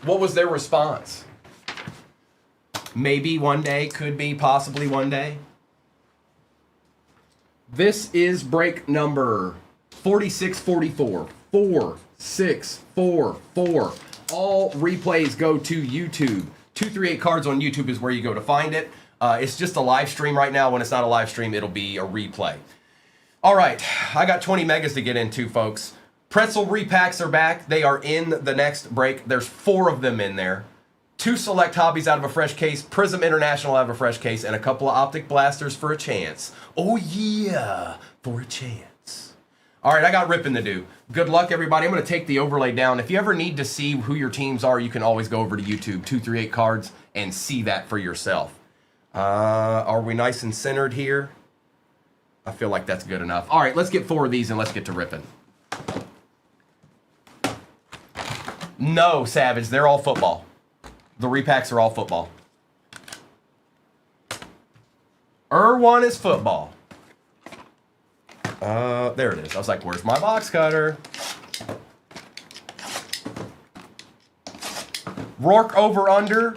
What was their response? Maybe one day, could be, possibly one day. This is break number 4644. 4644. All replays go to YouTube. 238 Cards on YouTube is where you go to find it. It's just a live stream right now. When it's not a live stream, it'll be a replay. All right, I got 20 megas to get into, folks. Pretzel repacks are back. They are in the next break. There's 4 of them in there. 2 select hobbies out of a fresh case, Prism International out of a fresh case, and a couple of optic blasters for a chance. Oh yeah, for a chance. All right, I got ripping to do. Good luck, everybody. I'm going to take the overlay down. If you ever need to see who your teams are, you can always go over to YouTube, 238 Cards, and see that for yourself. Are we nice and centered here? I feel like that's good enough. All right, let's get 4 of these and let's get to ripping. No, Savage, they're all football. The repacks are all football. One is football. There it is. I was like, where's my box cutter? Rourke over under.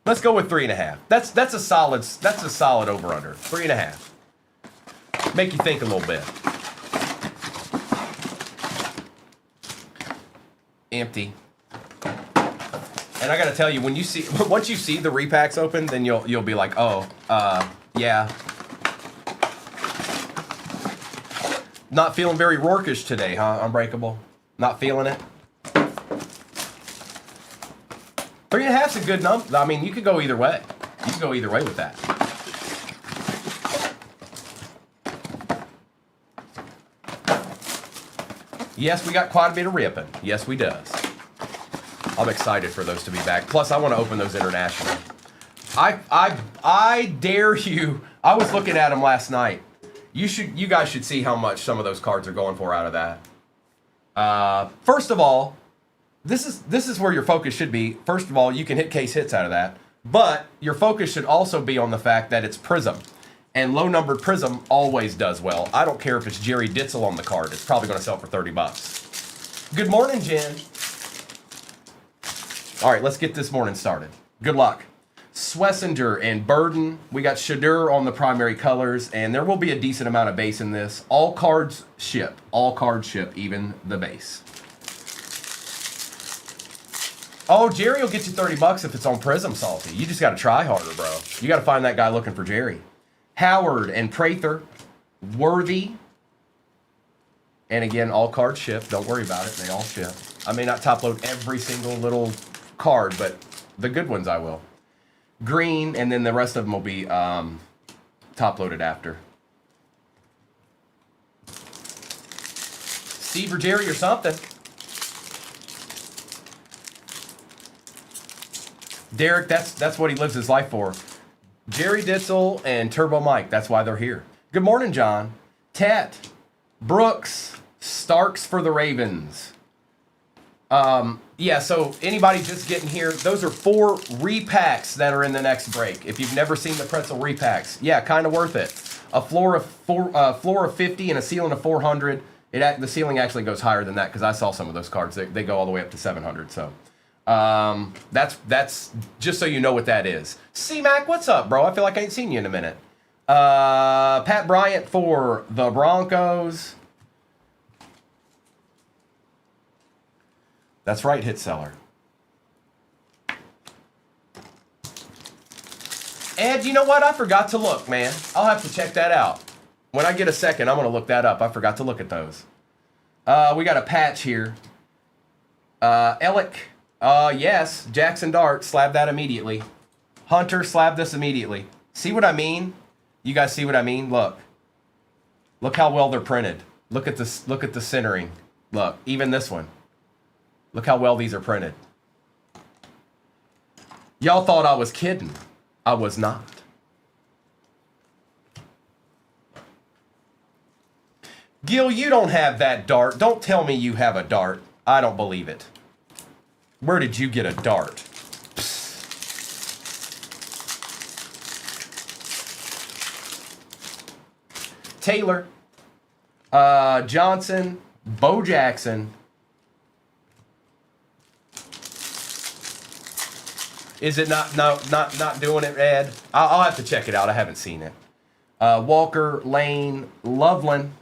Let's go with 3.5. That's a solid over under. 3.5. Make you think a little bit. Empty. And I gotta tell you, when you see, once you see the repacks open, then you'll be like, oh, yeah. Not feeling very Rourke-ish today, huh? Unbreakable. Not feeling it. 3.5's a good number. I mean, you could go either way. You could go either way with that. Yes, we got quite a bit of ripping. Yes, we does. I'm excited for those to be back. Plus, I want to open those internationally. I dare you. I was looking at them last night. You guys should see how much some of those cards are going for out of that. First of all, this is where your focus should be. First of all, you can hit case hits out of that, but your focus should also be on the fact that it's Prism, and low-numbered Prism always does well. I don't care if it's Jerry Ditzel on the card. It's probably going to sell for $30. Good morning, Jen. All right, let's get this morning started. Good luck. Swessinger and Burden. We got Shadur on the primary colors, and there will be a decent amount of base in this. All cards ship. All cards ship, even the base. Oh, Jerry will get you $30 if it's on Prism, Salty. You just got to try harder, bro. You got to find that guy looking for Jerry. Howard and Prather. Worthy. And again, all cards ship. Don't worry about it. They all ship. I may not top load every single little card, but the good ones I will. Green, and then the rest of them will be top loaded after. Steve or Jerry or something. Derek, that's what he lives his life for. Jerry Ditzel and Turbo Mike, that's why they're here. Good morning, John. Tet, Brooks, Starks for the Ravens. Yeah, so anybody just getting here, those are 4 repacks that are in the next break. If you've never seen the pretzel repacks, yeah, kind of worth it. A floor of 50 and a ceiling of 400. The ceiling actually goes higher than that because I saw some of those cards. They go all the way up to 700. So that's just so you know what that is. C-Mac, what's up, bro? I feel like I ain't seen you in a minute. Pat Bryant for the Broncos. That's right, hit seller. Ed, you know what? I forgot to look, man. I'll have to check that out. When I get a second, I'm going to look that up. I forgot to look at those. We got a patch here. Ellick, yes. Jackson Dart, slab that immediately. Hunter, slab this immediately. See what I mean? You guys see what I mean? Look. Look how well they're printed. Look at this. Look at the centering. Look, even this one. Look how well these are printed. Y'all thought I was kidding. I was not. Gil, you don't have that dart. Don't tell me you have a dart. I don't believe it. Where did you get a dart? Taylor, Johnson, Bo Jackson, Is it not doing it, Ed? I'll have to check it out. I haven't seen it. Walker, Lane, Loveland.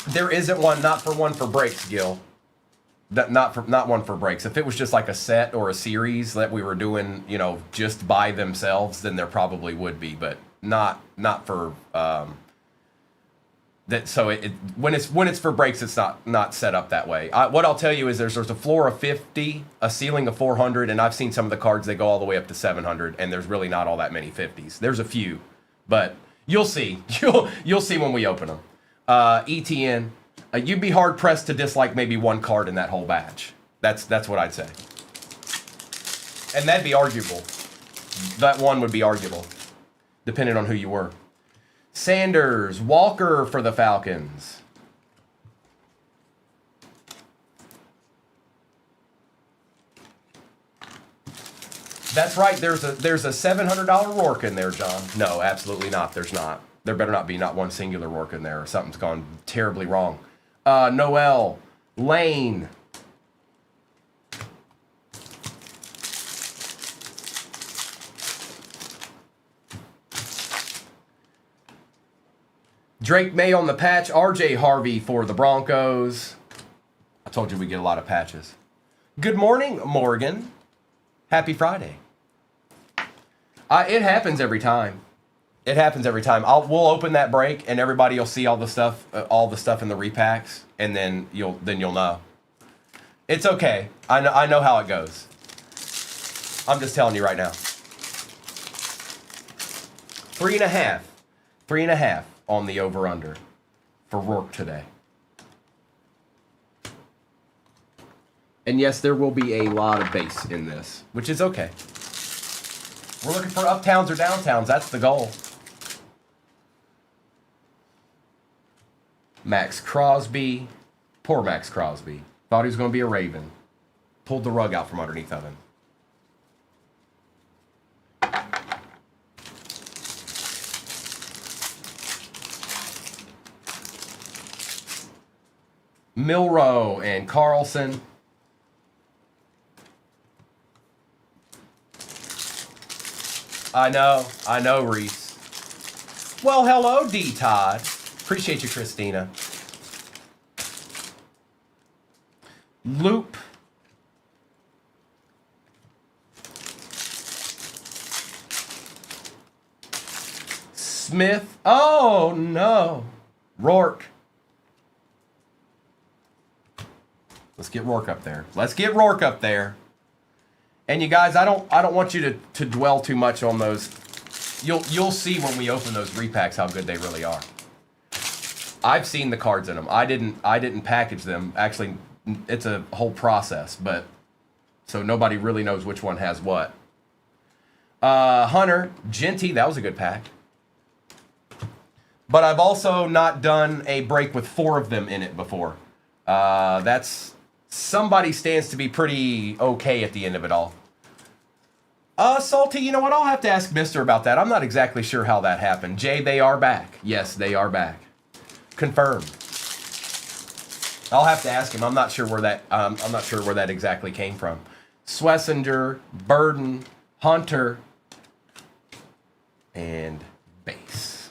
There isn't one, not for breaks, Gil. Not one for breaks. If it was just like a set or a series that we were doing, you know, just by themselves, then there probably would be, but not for that. So when it's for breaks, it's not set up that way. What I'll tell you is there's a floor of 50, a ceiling of 400, and I've seen some of the cards they go all the way up to 700, and there's really not all that many 50s. There's a few, but you'll see. You'll see when we open them. ETN, you'd be hard pressed to dislike maybe one card in that whole batch. That's what I'd say, and that'd be arguable. That one would be arguable, depending on who you were. Sanders, Walker for the Falcons. That's right. There's a $700 Rourke in there, John. No, absolutely not. There's not. There better not be not one singular Rourke in there, or something's gone terribly wrong. Noel, Lane. Drake May on the patch. RJ Harvey for the Broncos. I told you we get a lot of patches. Good morning, Morgan. Happy Friday. It happens every time. It happens every time. We'll open that break and everybody will see all the stuff in the repacks, and then you'll know. It's okay. I know how it goes. I'm just telling you right now. 3.5. 3.5 on the over-under for Rourke today. And yes, there will be a lot of base in this, which is okay. We're looking for uptowns or downtowns. That's the goal. Max Crosby. Poor Max Crosby. Thought he was going to be a Raven. Pulled the rug out from underneath of him. Milrow and Carlson. I know, Reese. Well, hello, D. Todd. Appreciate you, Christina. Loop. Smith. Oh, no. Rourke. Let's get Rourke up there. Let's get Rourke up there. And you guys, I don't want you to dwell too much on those. You'll see when we open those repacks how good they really are. I've seen the cards in them. I didn't package them. Actually, it's a whole process, but so nobody really knows which one has what. Hunter, Genty, that was a good pack. But I've also not done a break with 4 of them in it before. That's somebody stands to be pretty okay at the end of it all. Salty, you know what? I'll have to ask Mister about that. I'm not exactly sure how that happened. Jay, they are back. Yes, they are back. Confirmed. I'll have to ask him. I'm not sure where that exactly came from. Swessinger, Burden, Hunter, and Base.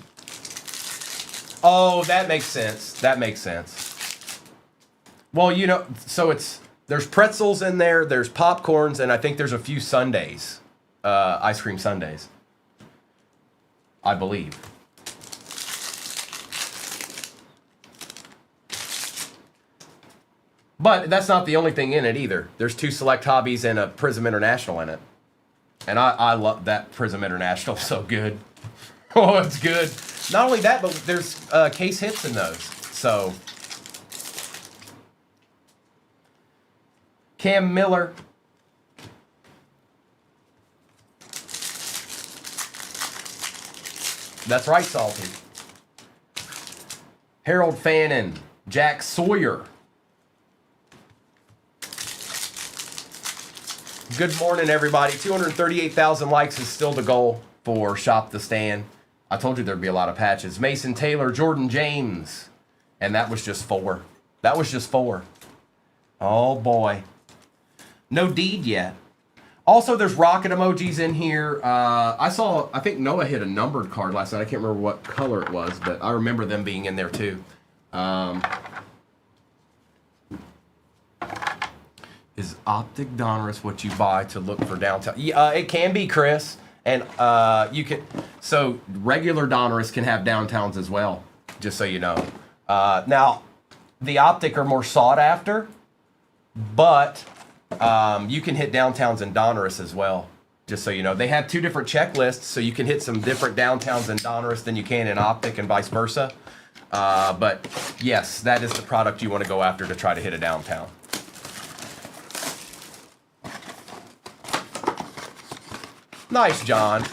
Oh, that makes sense. That makes sense. Well, you know, so there's pretzels in there, there's popcorns, and I think there's a few sundaes, ice cream sundaes, I believe. But that's not the only thing in it either. There's 2 Select Hobbies and a Prism International in it. And I love that Prism International, so good. Oh, it's good. Not only that, but there's case hits in those. So, Cam Miller. That's right, Salty. Harold Fannin. Jack Sawyer. Good morning, everybody. 238,000 likes is still the goal for Shop the Stand. I told you there'd be a lot of patches. Mason Taylor, Jordan James. And that was just 4. That was just 4. Oh boy. No deed yet. Also, there's rocket emojis in here. I think Noah hit a numbered card last night. I can't remember what color it was, but I remember them being in there too. Is Optic Donruss what you buy to look for downtown? Yeah, it can be, Chris. And you can, so regular Donruss can have downtowns as well, just so you know. Now, the Optic are more sought after, but you can hit downtowns in Donruss as well, just so you know. They have two different checklists, so you can hit some different downtowns in Donruss than you can in Optic and vice versa. But yes, that is the product you want to go after to try to hit a downtown. Nice, John.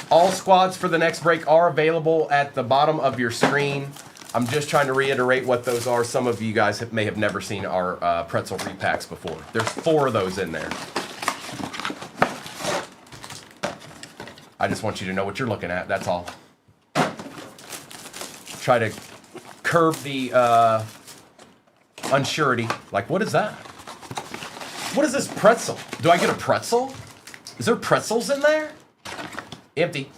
All squads for the next break are available at the bottom of your screen. I'm just trying to reiterate what those are. Some of you guys may have never seen our pretzel repacks before. There's 4 of those in there. I just want you to know what you're looking at, that's all. Try to curb the unsurety. Like, what is that? What is this pretzel? Do I get a pretzel? Is there pretzels in there? Empty.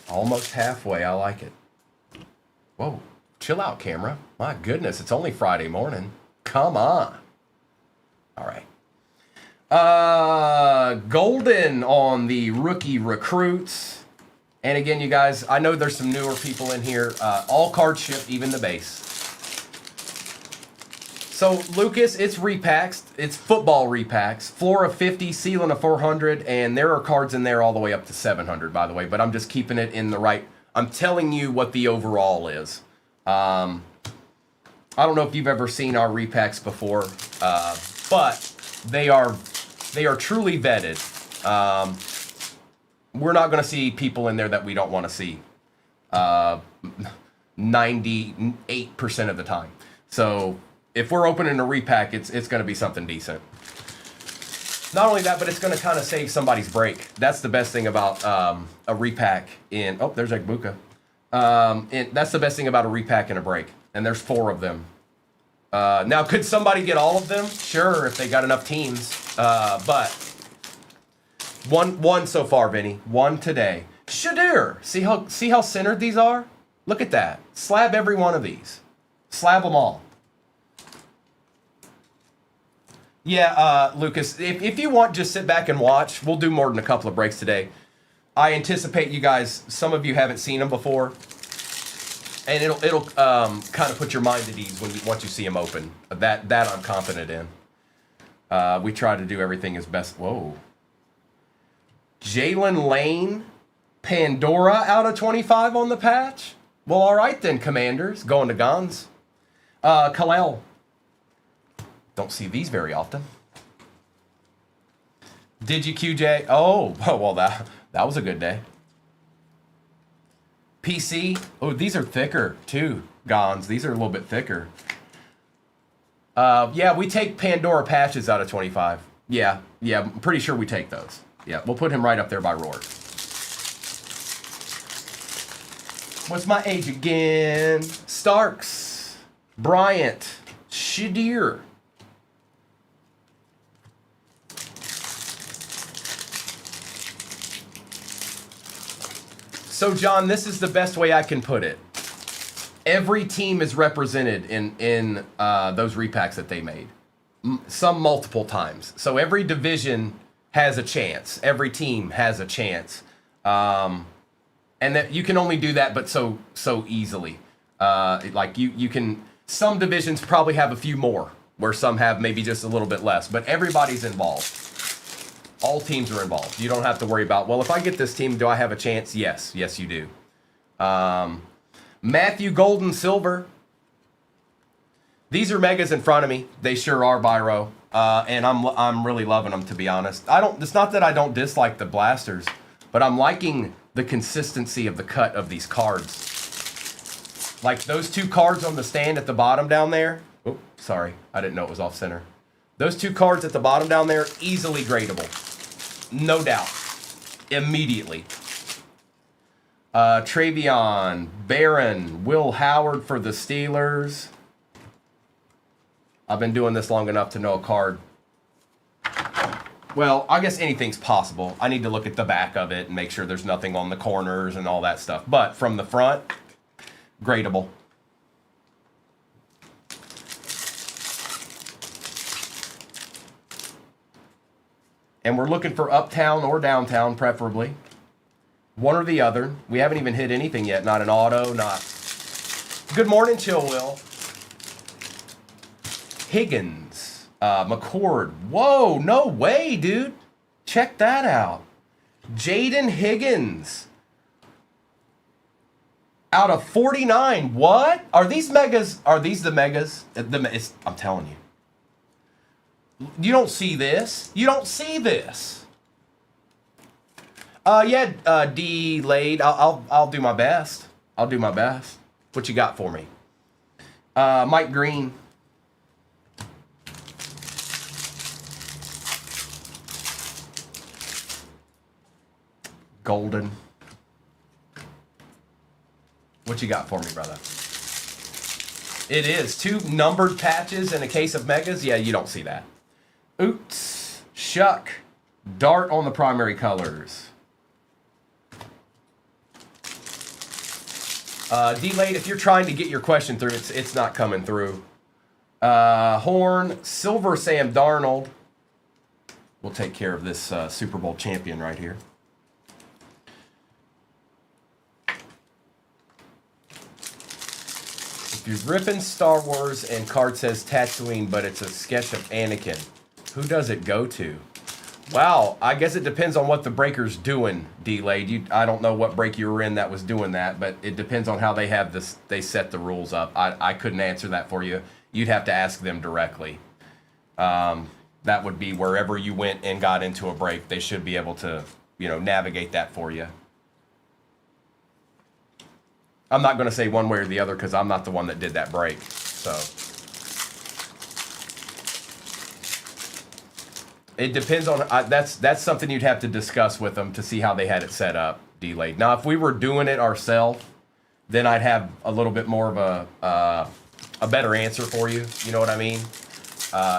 Almost halfway. I like it. Whoa. Chill out, camera. My goodness, it's only Friday morning. Come on. All right. Golden on the rookie recruits. And again, you guys, I know there's some newer people in here. All cards shipped, even the base. So, Lucas, it's repacks. It's football repacks. Floor of 50, ceiling of 400, and there are cards in there all the way up to 700, by the way. But I'm just keeping it in the right... I'm telling you what the overall is. I don't know if you've ever seen our repacks before, but they are truly vetted. We're not going to see people in there that we don't want to see 98% of the time. So if we're opening a repack, it's going to be something decent. Not only that, but it's going to kind of save somebody's break. That's the best thing about a repack in... Oh, there's Agbuka. That's the best thing about a repack and a break. And there's 4 of them. Now, could somebody get all of them? Sure, if they got enough teams. But one so far, Vinny. 1 today. Shadur. See how centered these are? Look at that. Slab every one of these. Slab them all. Yeah, Lucas, if you want, just sit back and watch. We'll do more than a couple of breaks today. I anticipate you guys, some of you haven't seen them before. And it'll kind of put your mind at ease once you see them open. That I'm confident in. We try to do everything as best. Whoa. Jalen Lane, Pandora out of 25 on the patch. Well, all right then, Commanders. Going to Gons. Kalel. Don't see these very often. Did you QJ? Oh, well, that was a good day. PC. Oh, these are thicker too, Gons. These are a little bit thicker. Yeah, we take Pandora patches out of 25. Yeah, I'm pretty sure we take those. Yeah, we'll put him right up there by Rourke. What's my age again? Starks. Bryant. Shadir. So, John, this is the best way I can put it. Every team is represented in those repacks that they made. Some multiple times. So every division has a chance. Every team has a chance. And that you can only do that but so easily. Like you can... Some divisions probably have a few more, where some have maybe just a little bit less. But everybody's involved. All teams are involved. You don't have to worry about, well, if I get this team, do I have a chance? Yes, you do. Matthew Golden Silver. These are megas in front of me. They sure are, Byro. And I'm really loving them, to be honest. It's not that I don't dislike the blasters, but I'm liking the consistency of the cut of these cards. Like those 2 cards on the stand at the bottom down there, Oh, sorry. I didn't know it was off center. Those 2 cards at the bottom down there, easily gradable. No doubt. Immediately. Travion, Barron, Will Howard for the Steelers. I've been doing this long enough to know a card. Well, I guess anything's possible. I need to look at the back of it and make sure there's nothing on the corners and all that stuff. But from the front, gradable. And we're looking for uptown or downtown, preferably. One or the other. We haven't even hit anything yet. Not an auto, not... Good morning, Chill Will. Higgins. McCord. Whoa, no way, dude. Check that out. Jaden Higgins. Out of 49. What? Are these megas? Are these the megas? I'm telling you. You don't see this. You don't see this. Yeah, delayed. I'll do my best. I'll do my best. What you got for me? Mike Green. Golden. What you got for me, brother? It is 2 numbered patches in a case of megas. Yeah, you don't see that. Oots. Shuck. Dart on the primary colors. Delayed, if you're trying to get your question through, it's not coming through. Horn. Silver Sam Darnold. We'll take care of this Super Bowl champion right here. If you're ripping Star Wars and card says Tatooine, but it's a sketch of Anakin, who does it go to? Wow, I guess it depends on what the breaker's doing, Delayed. I don't know what break you were in that was doing that, but it depends on how they have this. They set the rules up. I couldn't answer that for you. You'd have to ask them directly. That would be wherever you went and got into a break. They should be able to, navigate that for you. I'm not going to say one way or the other because I'm not the one that did that break. So it depends on that's something you'd have to discuss with them to see how they had it set up, Delayed. Now, if we were doing it ourselves, then I'd have a little bit more of a better answer for you. You know what I mean?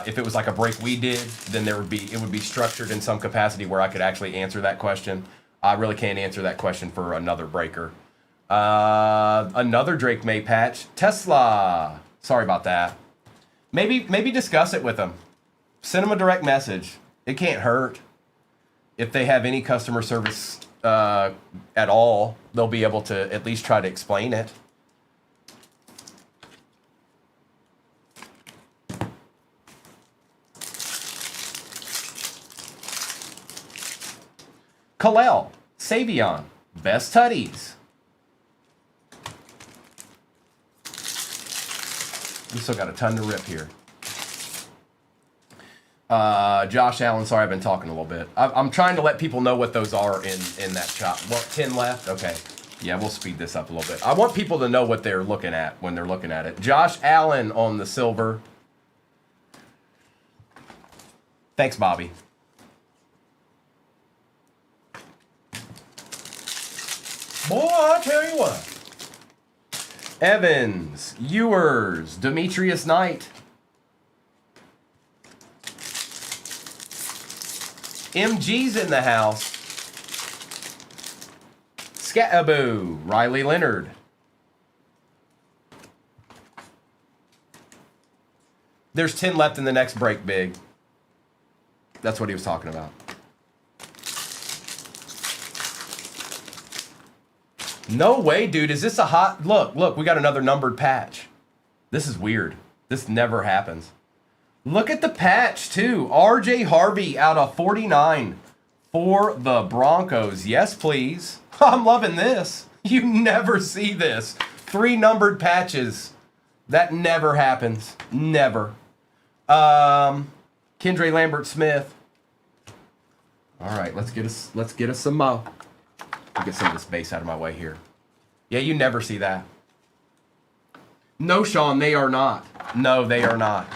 If it was like a break we did, then it would be structured in some capacity where I could actually answer that question. I really can't answer that question for another breaker. Another Drake May patch. Tesla. Sorry about that. Maybe discuss it with them. Send them a direct message. It can't hurt. If they have any customer service at all, they'll be able to at least try to explain it. Kalel. Savion. Best tutties. We still got a ton to rip here. Josh Allen, sorry I've been talking a little bit. I'm trying to let people know what those are in that shop. What, 10 left? Okay. Yeah, we'll speed this up a little bit. I want people to know what they're looking at when they're looking at it. Josh Allen on the silver. Thanks, Bobby. Boy, I tell you what. Evans, Ewers, Demetrius Knight. MG's in the house. Scataboo, Riley Leonard. There's 10 left in the next break, Big. That's what he was talking about. No way, dude. Is this a hot... Look, we got another numbered patch. This is weird. This never happens. Look at the patch, too. RJ Harvey out of 49 for the Broncos. Yes, please. I'm loving this. You never see this. 3 numbered patches. That never happens. Never. Kendra Lambert Smith. All right, let's get us some mo. I'll get some of this base out of my way here. Yeah, you never see that. No, Sean, they are not. No, they are not.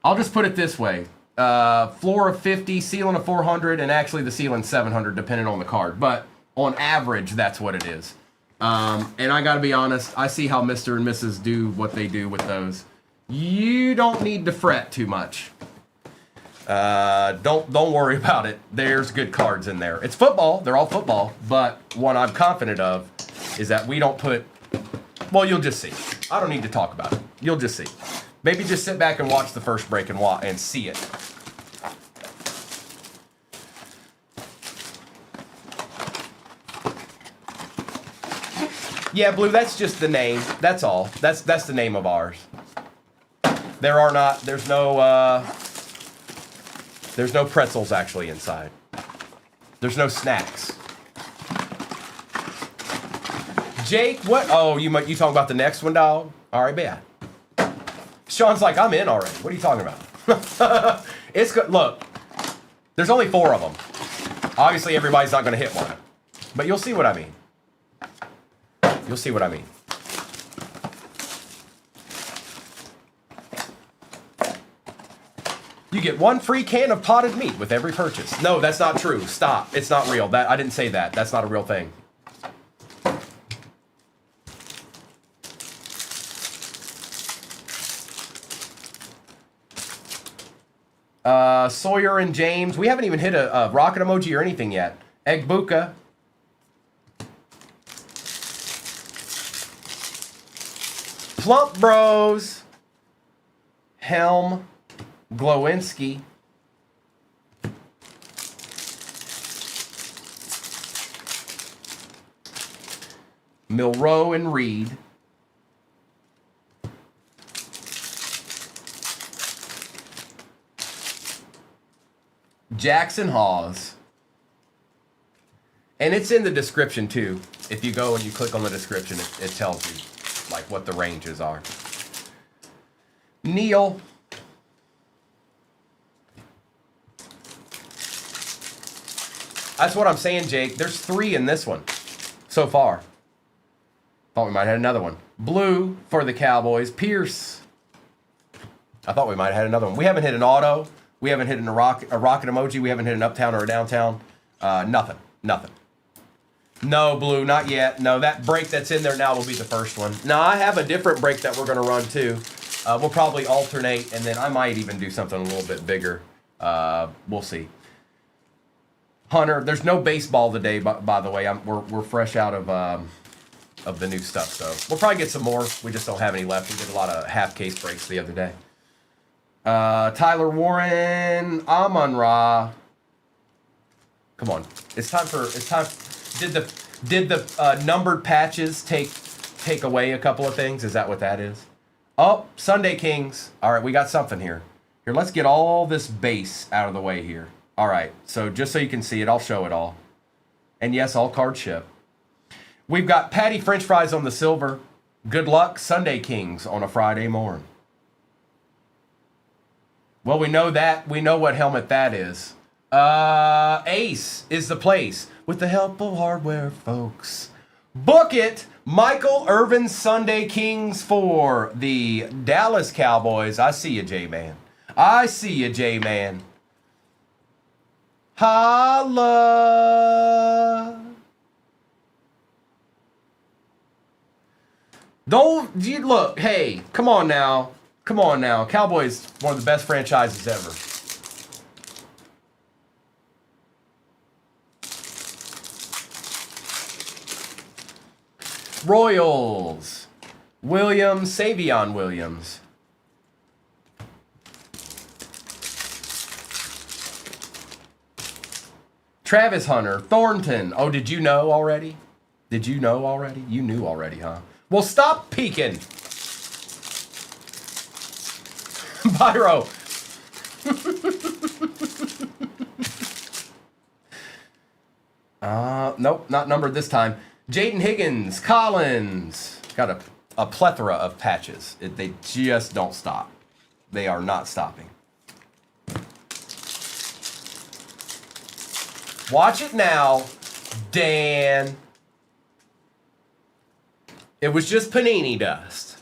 I'll just put it this way. Floor of 50, ceiling of 400, and actually the ceiling 700, depending on the card. But on average, that's what it is. And I got to be honest, I see how Mr. and Mrs. do what they do with those. You don't need to fret too much. Don't worry about it. There's good cards in there. It's football. They're all football. But what I'm confident of is that we don't put... Well, you'll just see. I don't need to talk about it. You'll just see. Maybe just sit back and watch the first break and see it. Yeah, Blue, that's just the name. That's all. That's the name of ours. There's no pretzels actually inside. There's no snacks. Jake, what? Oh, you talking about the next one, dog? All right, bet. Sean's like, I'm in already. What are you talking about? It's good. Look, there's only 4 of them. Obviously, everybody's not going to hit one. But you'll see what I mean. You'll see what I mean. You get 1 free can of potted meat with every purchase. No, that's not true. Stop. It's not real. I didn't say that. That's not a real thing. Sawyer and James. We haven't even hit a rocket emoji or anything yet. Egg Buka. Plump Bros. Helm. Glowinski. Milrow and Reed. Jackson Hawes. And it's in the description too. If you go and you click on the description, it tells you like what the ranges are. Neil. That's what I'm saying, Jake. There's 3 in this one so far. Thought we might have had another one. Blue for the Cowboys. Pierce. I thought we might have had another one. We haven't hit an auto. We haven't hit a rocket emoji. We haven't hit an uptown or a downtown. Nothing. No, Blue, not yet. No, that break that's in there now will be the first one. Now, I have a different break that we're going to run too. We'll probably alternate, and then I might even do something a little bit bigger. We'll see. Hunter, there's no baseball today, by the way. We're fresh out of the new stuff, so we'll probably get some more. We just don't have any left. We did a lot of half-case breaks the other day. Tyler Warren, Amon-Ra. Come on, it's time. Did the numbered patches take away a couple of things? Is that what that is? Oh, Sunday Kings. All right, we got something here. Here, let's get all this base out of the way here. All right, so just so you can see it, I'll show it all. And yes, all cards ship. We've got Patty French fries on the silver. Good luck, Sunday Kings on a Friday morning. Well, we know that. We know what helmet that is. Ace is the place with the help of hardware, folks. Book it. Michael Irvin Sunday Kings for the Dallas Cowboys. I see you, J-Man. I see you, J-Man. Holla. Don't you look, hey, come on now. Come on now. Cowboys, one of the best franchises ever. Royals. Williams, Savion Williams. Travis Hunter, Thornton. Oh, did you know already? Did you know already? You knew already, huh? Well, stop peeking. Byro. Nope, not numbered this time. Jaden Higgins, Collins. Got a plethora of patches. They just don't stop. They are not stopping. Watch it now, Dan. It was just Panini dust.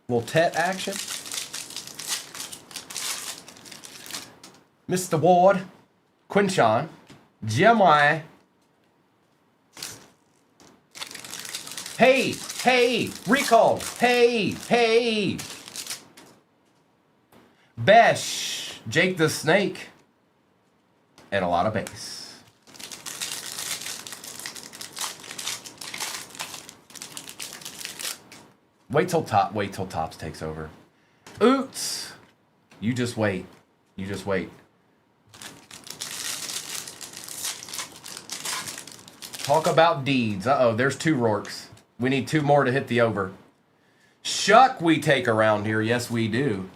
Little Tet action. Mr. Ward, Quinshawn, Jeremiah. Hey, recall. Hey. Besh, Jake the Snake, and a lot of base. Wait till Tops takes over. Oots. You just wait. Talk about deeds. Uh-oh, there's 2 Rorks. We need 2 more to hit the over. Shuck we take around here. Yes, we do.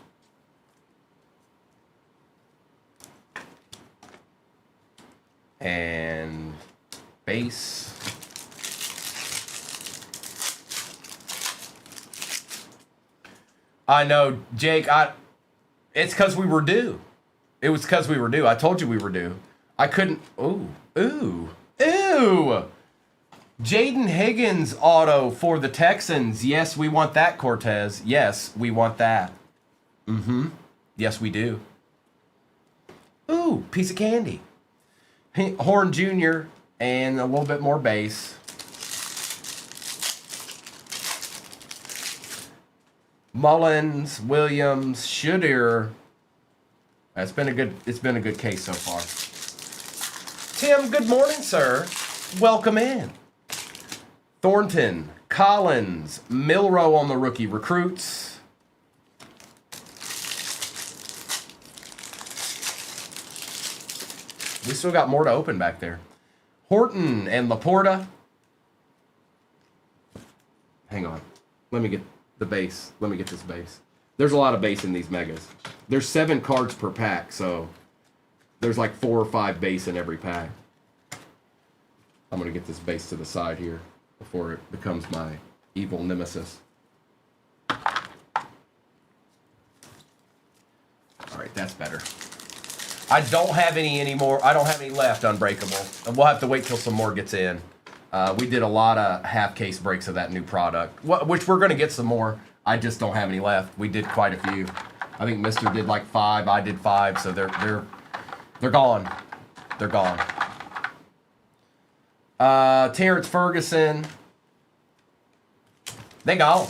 And base. I know, Jake, it's because we were due. It was because we were due. I told you we were due. I couldn't. Ooh. Jaden Higgins auto for the Texans. Yes, we want that, Cortez. Yes, we want that. Yes, we do. Ooh, piece of candy. Horn Jr. and a little bit more base. Mullins, Williams, Shooter. It's been a good case so far. Tim, good morning, sir. Welcome in. Thornton, Collins, Milrow on the rookie recruits. We still got more to open back there. Horton and Laporta. Hang on. Let me get the base. Let me get this base. There's a lot of base in these megas. There's 7 cards per pack, so there's like 4 or 5 base in every pack. I'm going to get this base to the side here before it becomes my evil nemesis. All right, that's better. I don't have any anymore. I don't have any left unbreakable. And we'll have to wait till some more gets in. We did a lot of half case breaks of that new product, which we're going to get some more. I just don't have any left. We did quite a few. I think Mister did like 5. I did 5. So they're gone. They're gone. Terrence Ferguson. They gone.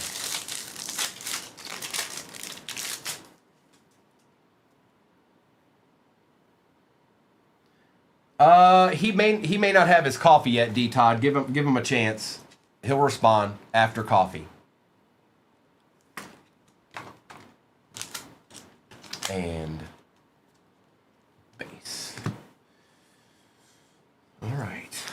He may not have his coffee yet, D Todd. Give him a chance. He'll respond after coffee. And base. All right.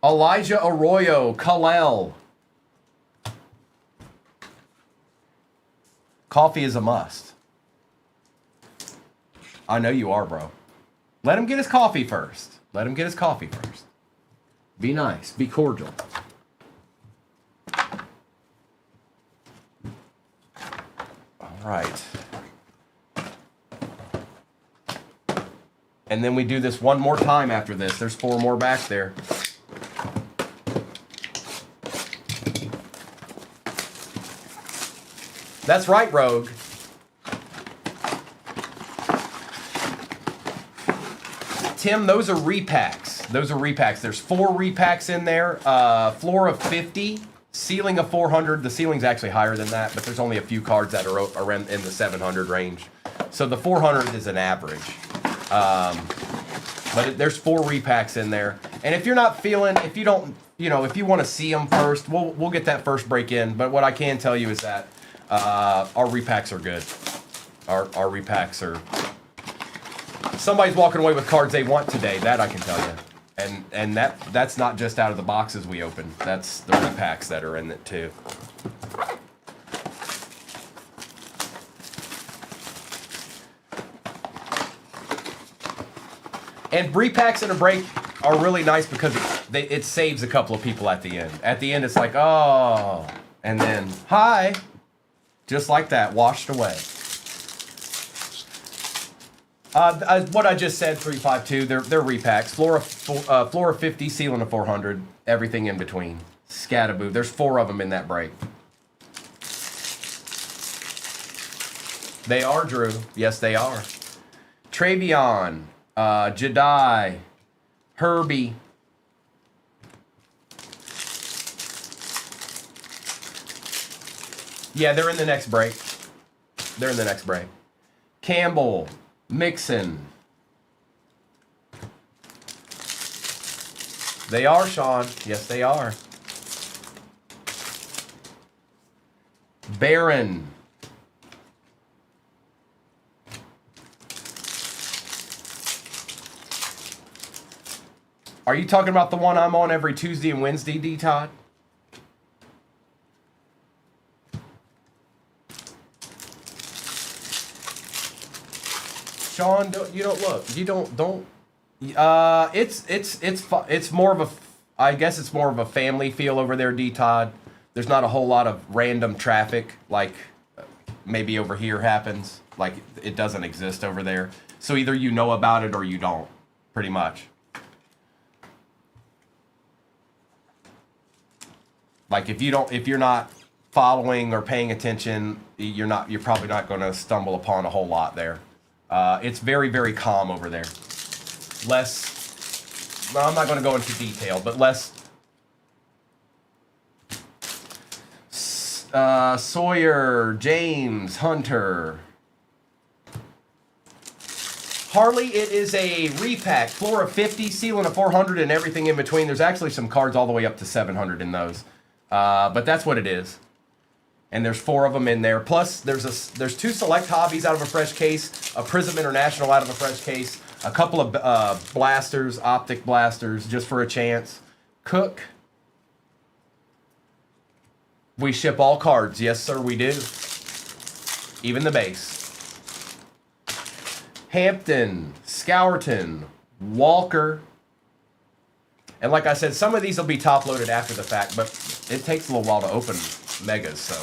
Elijah Arroyo, Kalel. Coffee is a must. I know you are, bro. Let him get his coffee first. Be nice. Be cordial. All right. And then we do this one more time after this. There's 4 more back there. That's right, Rogue. Tim, those are repacks. There's 4 repacks in there. Floor of 50, ceiling of 400. The ceiling's actually higher than that, but there's only a few cards that are around in the 700 range. So the 400 is an average. But there's 4 repacks in there. And if you're not feeling, if you don't, if you want to see them first, we'll get that first break in. But what I can tell you is that our repacks are good. Our repacks are. Somebody's walking away with cards they want today. That I can tell you. And that's not just out of the boxes we open. That's the repacks that are in it too. And repacks in a break are really nice because it saves a couple of people at the end. At the end, it's like, oh, and then hi. Just like that, washed away. What I just said, 352. They're repacks. Flora 50, ceiling of 400. Everything in between. Scataboo. There's 4 of them in that break. They are, Drew. Yes, they are. Travion, Jedi, Herbie. Yeah, they're in the next break. They're in the next break. Campbell, Mixon. They are, Sean. Yes, they are. Barron. Are you talking about the one I'm on every Tuesday and Wednesday, D. Todd? Sean, you don't look. You don't. It's more of a. I guess it's more of a family feel over there, D. Todd. There's not a whole lot of random traffic like maybe over here happens. Like it doesn't exist over there. So either you know about it or you don't. Pretty much. Like if you're not following or paying attention, you're probably not going to stumble upon a whole lot there. It's very, very calm over there. Less, well, I'm not going to go into detail, but less Sawyer, James, Hunter. Harley, it is a repack. Flora 50, ceiling of 400, and everything in between. There's actually some cards all the way up to 700 in those. But that's what it is. And there's 4 of them in there. Plus, there's 2 select hobbies out of a fresh case, a Prism International out of a fresh case, a couple of blasters, optic blasters, just for a chance. Cook. We ship all cards. Yes, sir, we do. Even the base. Hampton, Scourton, Walker. And like I said, some of these will be top loaded after the fact, but it takes a little while to open megas, so.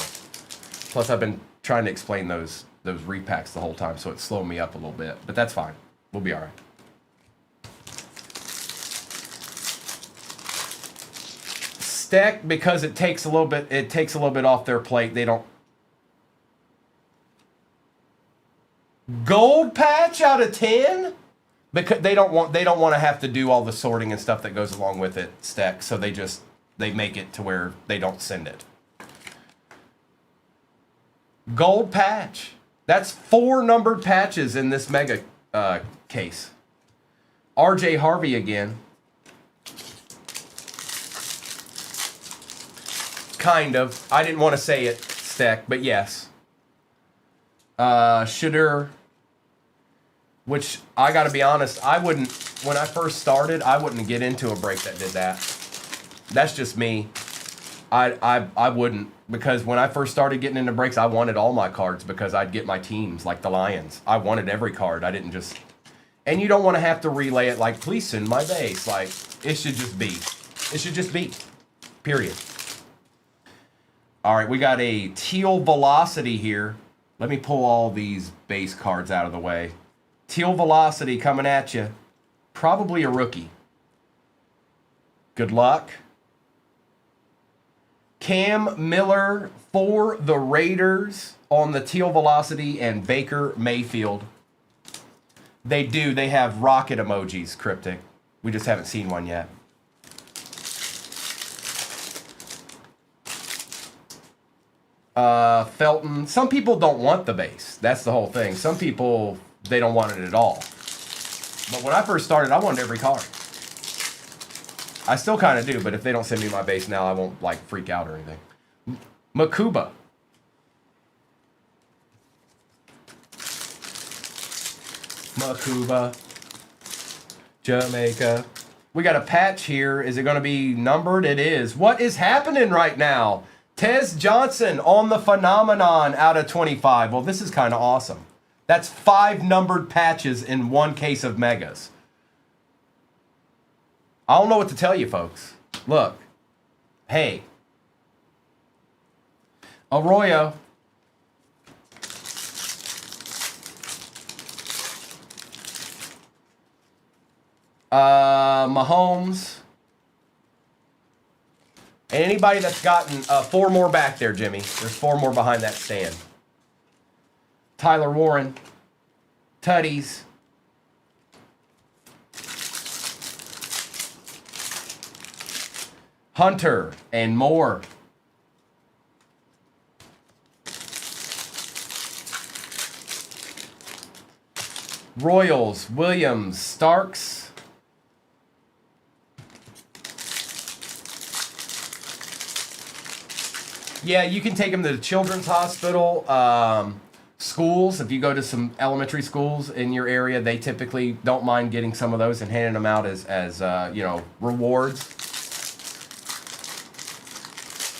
Plus I've been trying to explain those repacks the whole time, so it's slowing me up a little bit, but that's fine. We'll be all right. Steck, because it takes a little bit off their plate. They don't. Gold patch out of 10? Because they don't want to have to do all the sorting and stuff that goes along with it, Steck, so they make it to where they don't send it. Gold patch. That's 4 numbered patches in this mega case. RJ Harvey again. Kind of. I didn't want to say it, Steck, but yes. Shooter. Which, I gotta be honest, when I first started, I wouldn't get into a break that did that. That's just me. I wouldn't, because when I first started getting into breaks, I wanted all my cards because I'd get my teams, like the Lions. I wanted every card. I didn't just... And you don't want to have to relay it like, please send my base. Like, it should just be. It should just be. Period. All right, we got a Teal Velocity here. Let me pull all these base cards out of the way. Teal Velocity coming at you. Probably a rookie. Good luck. Cam Miller for the Raiders on the Teal Velocity, and Baker Mayfield. They have rocket emojis, Cryptic. We just haven't seen one yet. Felton. Some people don't want the base. That's the whole thing. Some people, they don't want it at all. But when I first started, I wanted every card. I still kind of do, but if they don't send me my base now, I won't like freak out or anything. Makuba. Makuba. Jamaica. We got a patch here. Is it going to be numbered? It is. What is happening right now? Tez Johnson on the Phenomenon out of 25. Well, this is kind of awesome. That's 5 numbered patches in 1 case of megas. I don't know what to tell you, folks. Look. Hey. Arroyo. Mahomes. And anybody that's gotten 4 more back there, Jimmy. There's 4 more behind that stand. Tyler Warren. Tutties. Hunter and more. Royals, Williams, Starks. Yeah, you can take them to the children's hospital. Schools, if you go to some elementary schools in your area, they typically don't mind getting some of those and handing them out as you know, rewards.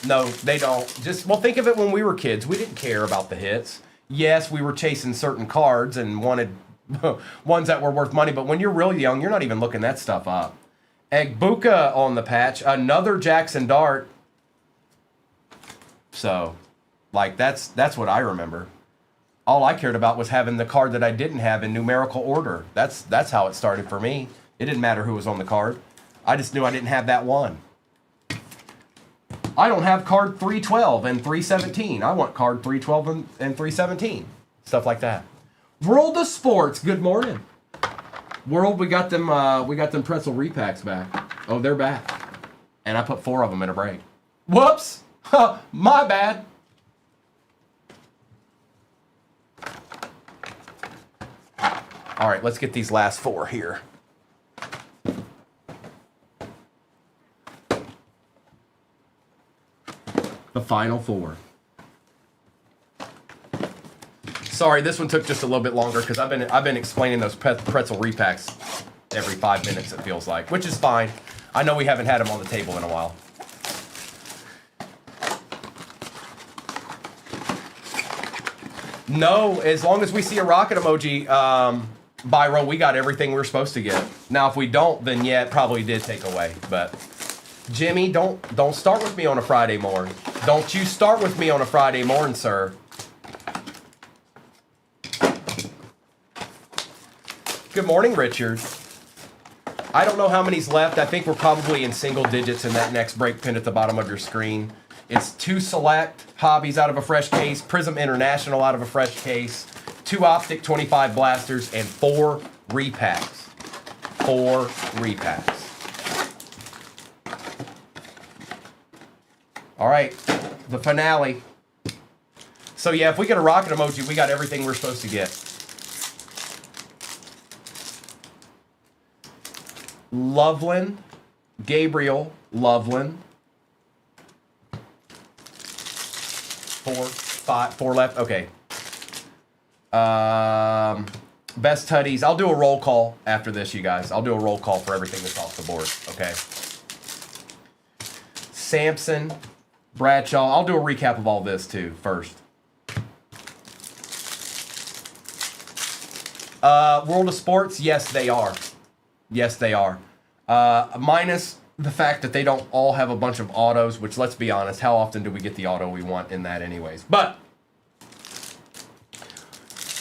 No, they don't. Just, well, think of it when we were kids. We didn't care about the hits. Yes, we were chasing certain cards and wanted ones that were worth money, but when you're really young, you're not even looking that stuff up. Egbuka on the patch, another Jackson Dart. So, like, that's what I remember. All I cared about was having the card that I didn't have in numerical order. That's how it started for me. It didn't matter who was on the card. I just knew I didn't have that one. I don't have card 312 and 317. I want card 312 and 317. Stuff like that. World of Sports, good morning. World, we got them pretzel repacks back. Oh, they're back. And I put 4 of them in a break. Whoops! My bad. All right, let's get these last 4 here. The final 4. Sorry, this one took just a little bit longer because I've been explaining those pretzel repacks every 5 minutes, it feels like, which is fine. I know we haven't had them on the table in a while. No, as long as we see a rocket emoji, Byro, we got everything we're supposed to get. Now, if we don't, then yeah, it probably did take away. But Jimmy, don't start with me on a Friday morning. Don't you start with me on a Friday morning, sir. Good morning, Richard. I don't know how many's left. I think we're probably in single digits in that next break pin at the bottom of your screen. It's 2 select hobbies out of a fresh case, Prism International out of a fresh case, 2 Optic 25 blasters, and 4 repacks. 4 repacks. All right, the finale. So yeah, if we get a rocket emoji, we got everything we're supposed to get. Loveland, Gabriel Loveland. 4 left. Okay. Best tutties. I'll do a roll call after this, you guys. I'll do a roll call for everything that's off the board. Okay. Sampson, Bradshaw. I'll do a recap of all this too first. World of Sports. Yes, they are. Yes, they are. Minus the fact that they don't all have a bunch of autos, which, let's be honest, how often do we get the auto we want in that anyways? But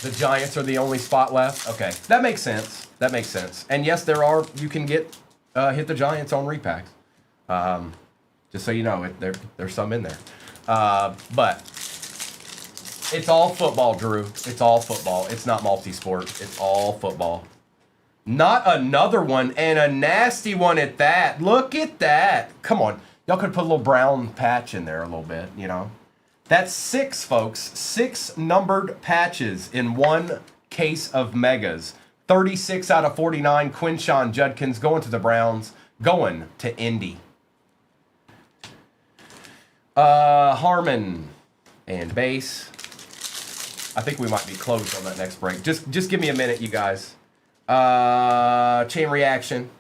the Giants are the only spot left. Okay, that makes sense. That makes sense. And yes, there are, you can get, hit the Giants on repacks. Just so you know, there's some in there. But it's all football, Drew. It's all football. It's not multi-sport. It's all football. Not another one, and a nasty one at that. Look at that. Come on. Y'all could put a little brown patch in there a little bit, you know. That's 6, folks. 6 numbered patches in 1 case of megas. 36 out of 49. Quinshawn Judkins going to the Browns. Going to Indy. Harmon and base. I think we might be closed on that next break. Just give me a minute, you guys. Chain reaction.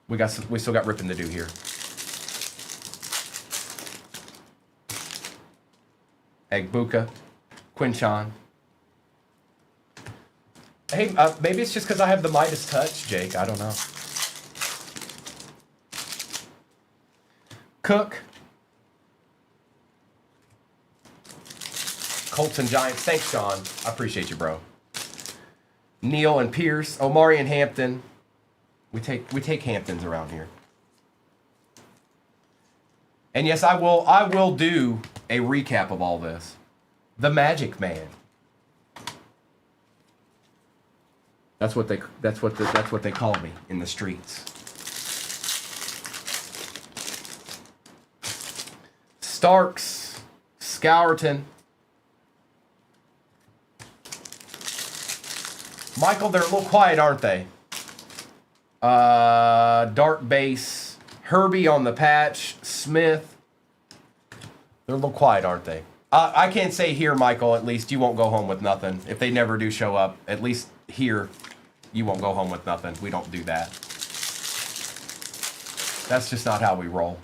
We still got ripping to do here. Egbuka, Quinshawn. Hey, maybe it's just because I have the Midas touch, Jake. I don't know. Cook. Colts and Giants. Thanks, Sean. I appreciate you, bro. Neal and Pierce. Omari and Hampton. We take Hamptons around here. And yes, I will do a recap of all this. The Magic Man. That's what they call me in the streets. Starks, Scourton. Michael, they're a little quiet, aren't they? Dark Base, Herbie on the patch, Smith. They're a little quiet, aren't they? I can't say here, Michael, at least you won't go home with nothing. If they never do show up, at least here, you won't go home with nothing. We don't do that. That's just not how we roll.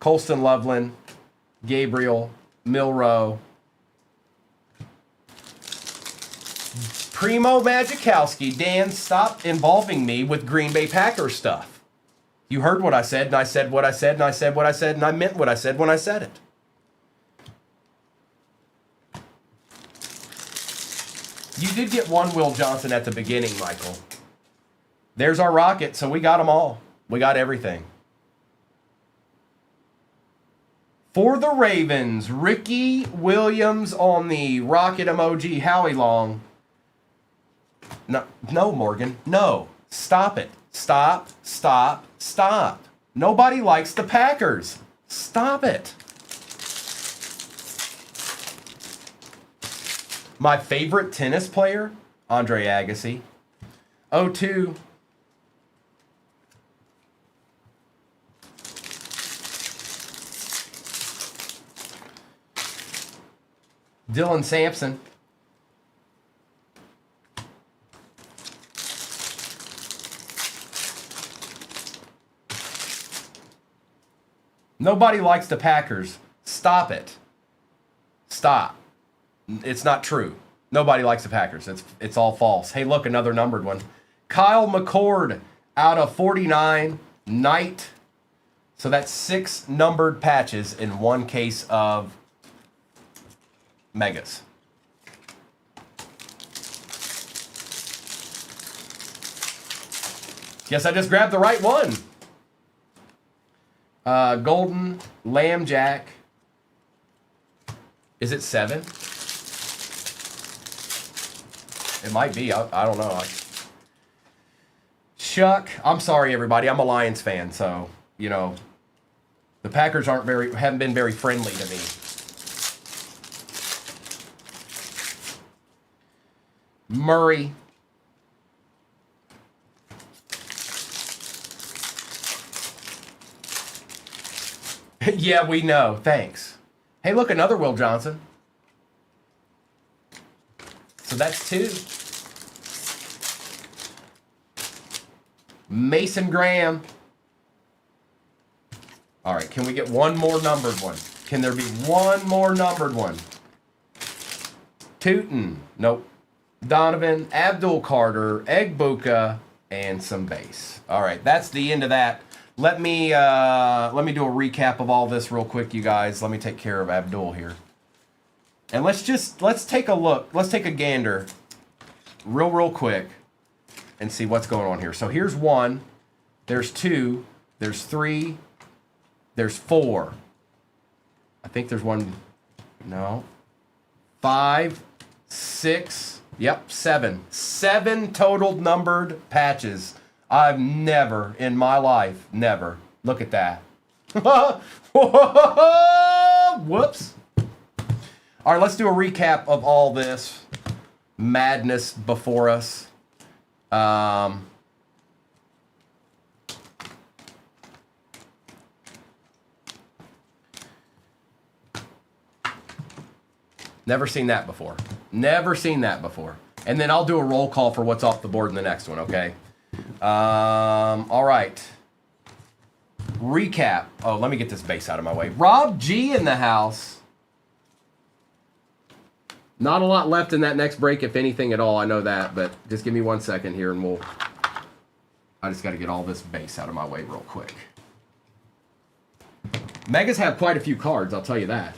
Colston Loveland, Gabriel, Milrow, Primo Magikowski. Dan, stop involving me with Green Bay Packers stuff. You heard what I said, and I said what I said, and I said what I said, and I meant what I said when I said it. You did get one Will Johnson at the beginning, Michael. There's our Rocket, so we got them all. We got everything. For the Ravens, Ricky Williams on the Rocket emoji. Howie Long. No, Morgan. No. Stop it. Stop. Stop. Stop. Nobody likes the Packers. Stop it. My favorite tennis player, Andre Agassi. 02. Dylan Sampson. Nobody likes the Packers. Stop it. Stop. It's not true. Nobody likes the Packers. It's all false. Hey, look, another numbered one. Kyle McCord out of 49. Knight. So that's 6 numbered patches in one case of Megas. Guess I just grabbed the right one. Golden Lamb Jack. Is it 7? It might be. I don't know. Chuck. I'm sorry, everybody. I'm a Lions fan, so you know the Packers haven't been very friendly to me. Murray. Yeah, we know. Thanks. Hey, look, another Will Johnson. So that's 2. Mason Graham. All right, can we get one more numbered one? Can there be one more numbered one? Tootin. Nope. Donovan, Abdul Carter, Egbuka, and some base. All right, that's the end of that. Let me do a recap of all this real quick, you guys. Let me take care of Abdul here. And let's take a look. Let's take a gander real quick and see what's going on here. So here's 1, there's 2, there's 3, there's 4. I think there's 1, no. 5, 6, yep, 7. 7 total numbered patches. I've never in my life, never. Look at that. Whoops. All right, let's do a recap of all this madness before us. Never seen that before. Never seen that before. And then I'll do a roll call for what's off the board in the next one, okay? All right. Recap. Oh, let me get this base out of my way. Rob G in the house. Not a lot left in that next break, if anything at all. I know that, but just give me 1 second here and I just got to get all this base out of my way real quick. Megas have quite a few cards, I'll tell you that.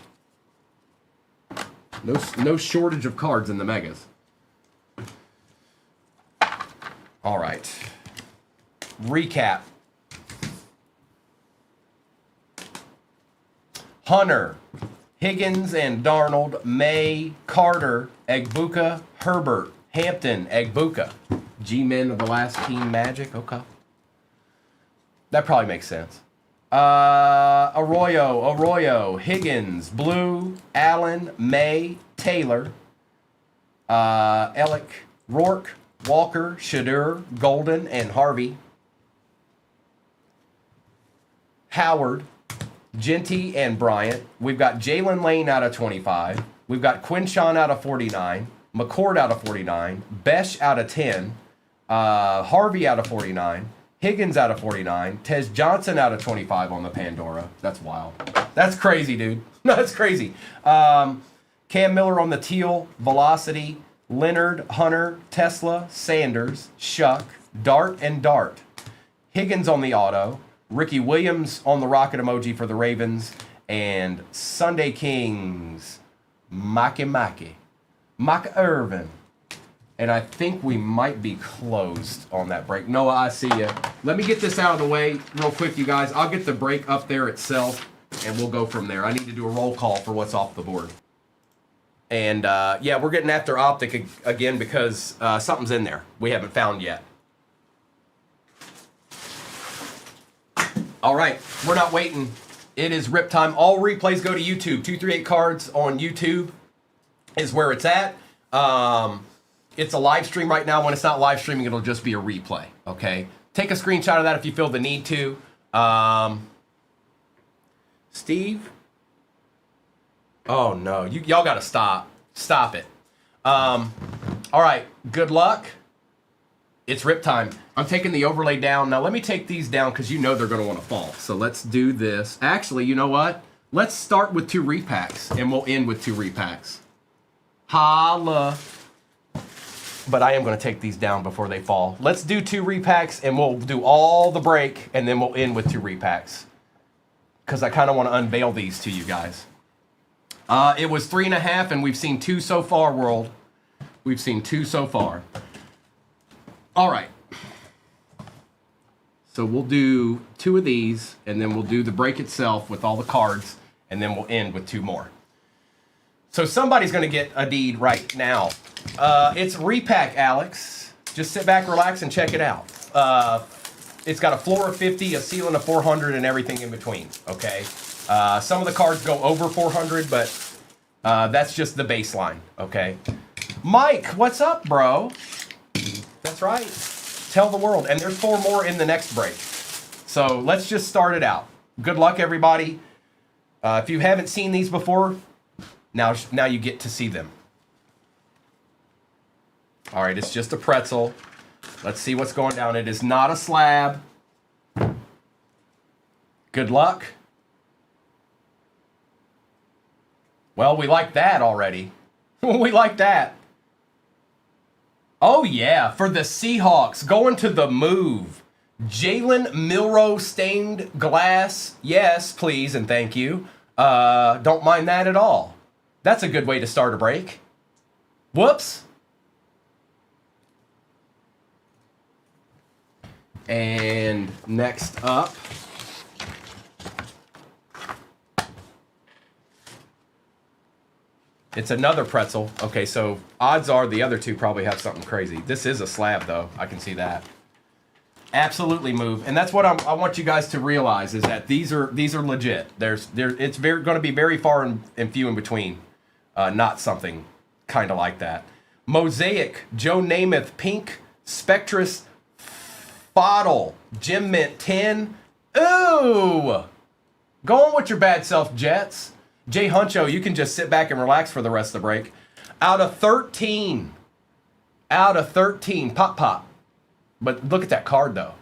No shortage of cards in the Megas. All right. recap. Hunter, Higgins and Darnold, May, Carter, Egbuka, Herbert, Hampton, Egbuka. G-men of the last team Magic. Okay. That probably makes sense. Arroyo, Higgins, Blue, Allen, May, Taylor, Ellick, Rourke, Walker, Shadur, Golden, and Harvey. Howard, Genty, and Bryant. We've got Jalen Lane out of 25. We've got Quinshawn out of 49. McCord out of 49. Besh out of 10. Harvey out of 49. Higgins out of 49. Tez Johnson out of 25 on the Pandora. That's wild. That's crazy, dude. That's crazy. Cam Miller on the Teal, Velocity, Leonard, Hunter, Tesla, Sanders, Shuck, Dart, and Dart. Higgins on the auto. Ricky Williams on the rocket emoji for the Ravens. And Sunday Kings, Maki Irvin. And I think we might be closed on that break. Noah, I see you. Let me get this out of the way real quick, you guys. I'll get the break up there itself, and we'll go from there. I need to do a roll call for what's off the board. And, yeah, we're getting after Optic again because something's in there we haven't found yet. All right, we're not waiting. It is rip time. All replays go to YouTube. 238 Cards on YouTube is where it's at. It's a live stream right now. When it's not live streaming, it'll just be a replay, okay? Take a screenshot of that if you feel the need to. Steve? Oh, no. Y'all got to stop. Stop it. All right. Good luck. It's rip time. I'm taking the overlay down. Now, let me take these down because you know they're going to want to fall. So let's do this. Actually, you know what? Let's start with 2 repacks, and we'll end with 2 repacks. Holla. But I am going to take these down before they fall. Let's do 2 repacks, and we'll do all the break, and then we'll end with 2 repacks. Because I kind of want to unveil these to you guys. It was 3.5, and we've seen 2 so far, world. We've seen 2 so far. All right. So we'll do 2 of these, and then we'll do the break itself with all the cards, and then we'll end with 2 more. So somebody's going to get a deed right now. It's repack, Alex. Just sit back, relax, and check it out. It's got a floor of 50, a ceiling of 400, and everything in between, okay? Some of the cards go over 400, but that's just the baseline, okay? Mike, what's up, bro? That's right. Tell the world. And there's 4 more in the next break. So let's just start it out. Good luck, everybody. If you haven't seen these before, now you get to see them. All right, it's just a pretzel. Let's see what's going down. It is not a slab. Good luck. Well, we like that already. We like that. Oh, yeah, for the Seahawks, going to the move. Jalen Milroe stained glass. Yes, please, and thank you. Don't mind that at all. That's a good way to start a break. Whoops. And next up, it's another pretzel. Okay, so odds are the other 2 probably have something crazy. This is a slab, though. I can see that. Absolutely move, and that's what I want you guys to realize is that these are legit. It's going to be very far and few in between. Not something kind of like that. Mosaic, Joe Namath, Pink, Spectrus, Bottle, Jim Mint 10. Ooh! Going with your bad self, Jets. Jay Huncho, you can just sit back and relax for the rest of the break. Out of 13. Out of 13. Pop. But look at that card, though.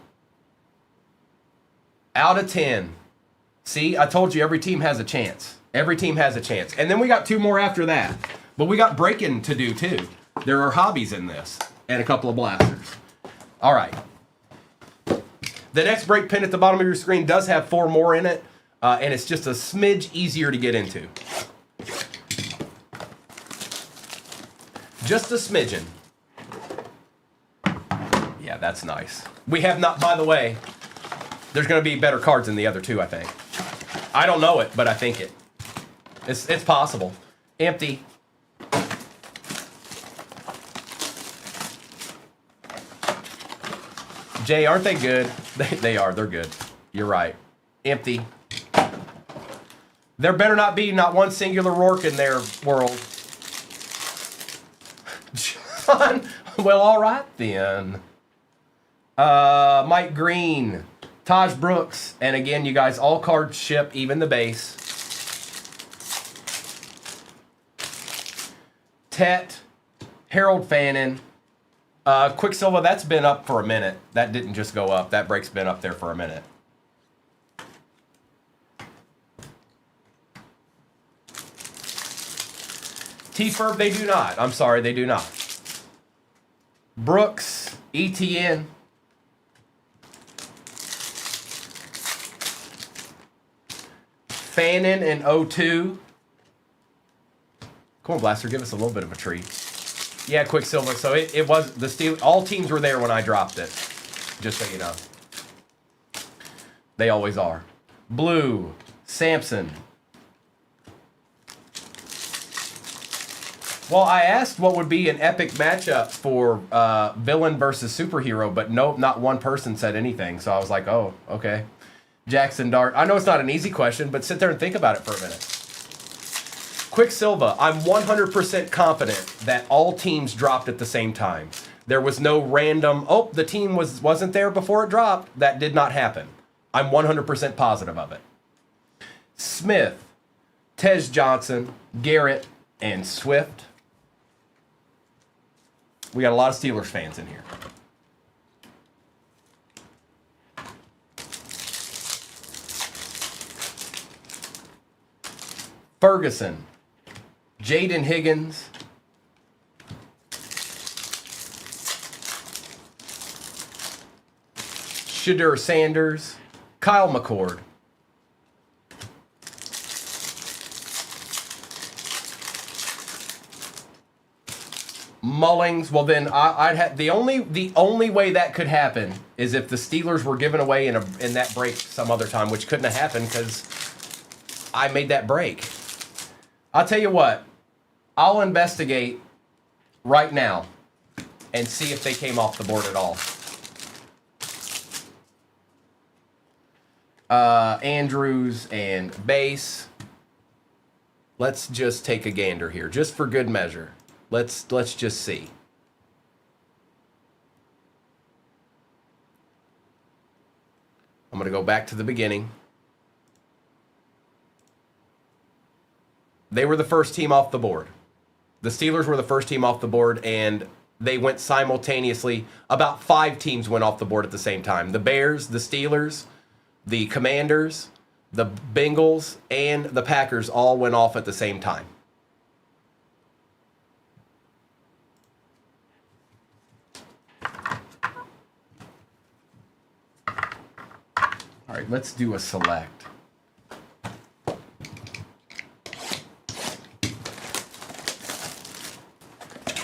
Out of 10. See, I told you every team has a chance. Every team has a chance. And then we got 2 more after that. But we got breaking to do, too. There are hobbies in this. And a couple of blasters. All right. The next break pin at the bottom of your screen does have 4 more in it. And it's just a smidge easier to get into. Just a smidgen. Yeah, that's nice. We have not, by the way, there's going to be better cards than the other two, I think. I don't know it, but I think it. It's possible. Empty. Jay, aren't they good? They are. They're good. You're right. Empty. There better not be not one singular Rourke in their world. John. Well, all right then. Mike Green. Taj Brooks. And again, you guys, all cards ship, even the base. Tet. Harold Fannin. Quicksilver, that's been up for a minute. That didn't just go up. That break's been up there for a minute. T-Ferb, they do not. I'm sorry, they do not. Brooks, ETN. Fannin and O2. Come on, Blaster, give us a little bit of a treat. Yeah, Quicksilver. So it was the Steel. All teams were there when I dropped it. Just so you know. They always are. Blue, Samson. Well, I asked what would be an epic matchup for villain versus superhero, but nope, not one person said anything. So I was like, oh, okay. Jackson Dart. I know it's not an easy question, but sit there and think about it for a minute. Quicksilver, I'm 100% confident that all teams dropped at the same time. There was no random, oh, the team wasn't there before it dropped. That did not happen. I'm 100% positive of it. Smith, Tej Johnson, Garrett, and Swift. We got a lot of Steelers fans in here. Ferguson, Jaden Higgins, Shadur Sanders, Kyle McCord. Mullings. Well, then I'd have the only way that could happen is if the Steelers were given away in that break some other time, which couldn't have happened because I made that break. I'll tell you what. I'll investigate right now and see if they came off the board at all. Andrews and base. Let's just take a gander here, just for good measure. Let's just see. I'm going to go back to the beginning. They were the first team off the board. The Steelers were the first team off the board, and they went simultaneously. About 5 teams went off the board at the same time. The Bears, the Steelers, the Commanders, the Bengals, and the Packers all went off at the same time. All right, let's do a select.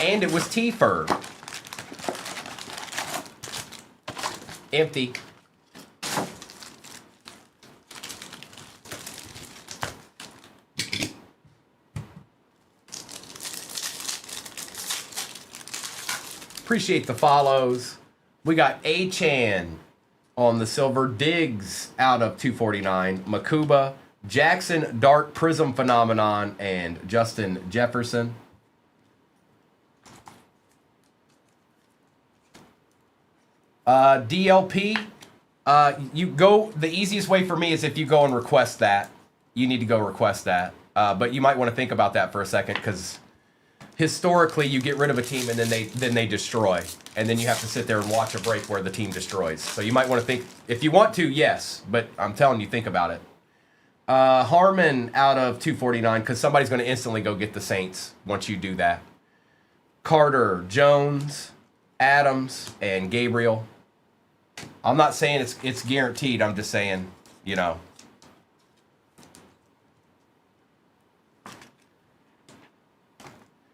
And it was T-Ferb. Empty. Appreciate the follows. We got A-Chan on the silver. Diggs out of 249. Makuba, Jackson, Dart, Prism Phenomenon, and Justin Jefferson. DLP, you go, the easiest way for me is if you go and request that. You need to go request that. But you might want to think about that for a second, because historically you get rid of a team and then they destroy. And then you have to sit there and watch a break where the team destroys. So you might want to think, if you want to, yes. But I'm telling you, think about it. Harmon out of 249, because somebody's going to instantly go get the Saints once you do that. Carter, Jones, Adams, and Gabriel. I'm not saying it's guaranteed. I'm just saying, you know.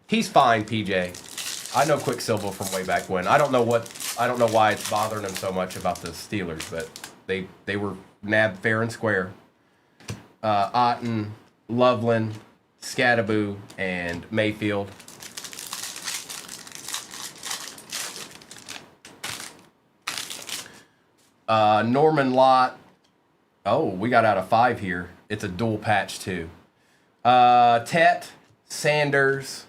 He's fine, PJ. I know Quicksilver from way back when. I don't know what I don't know why it's bothering them so much about the Steelers, but they were nabbed fair and square. Otten, Loveland, Scattaboo, and Mayfield. Norman Lott. Oh, we got out of 5 here. It's a dual patch too. Tet, Sanders.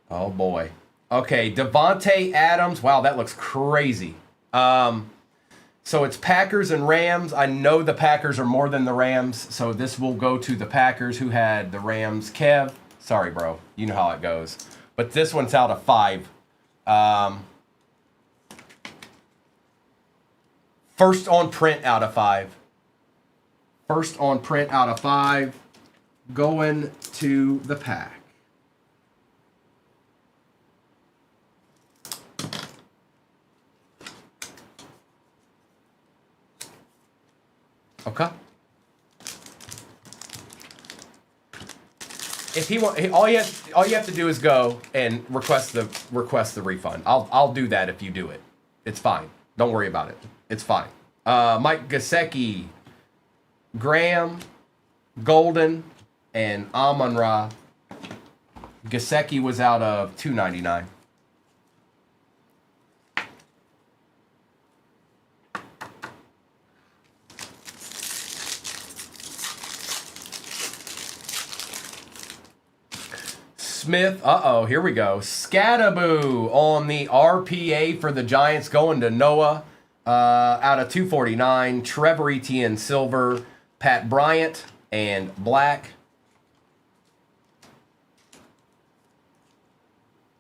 Oh boy. Okay, Devontae Adams. Wow, that looks crazy. So it's Packers and Rams. I know the Packers are more than the Rams, so this will go to the Packers who had the Rams. Kev, sorry, bro. You know how it goes. But this one's out of 5. First on print out of 5. First on print out of 5. Going to the Pack. Okay. If he want, all you have to do is go and request the refund. I'll do that if you do it. It's fine. Don't worry about it. It's fine. Mike Gesicki, Graham, Golden, and Amon-Ra. Gesicki was out of $2.99. Smith, here we go. Scattaboo on the RPA for the Giants going to Noah out of 249. Trevor Etienne silver, Pat Bryant, and black.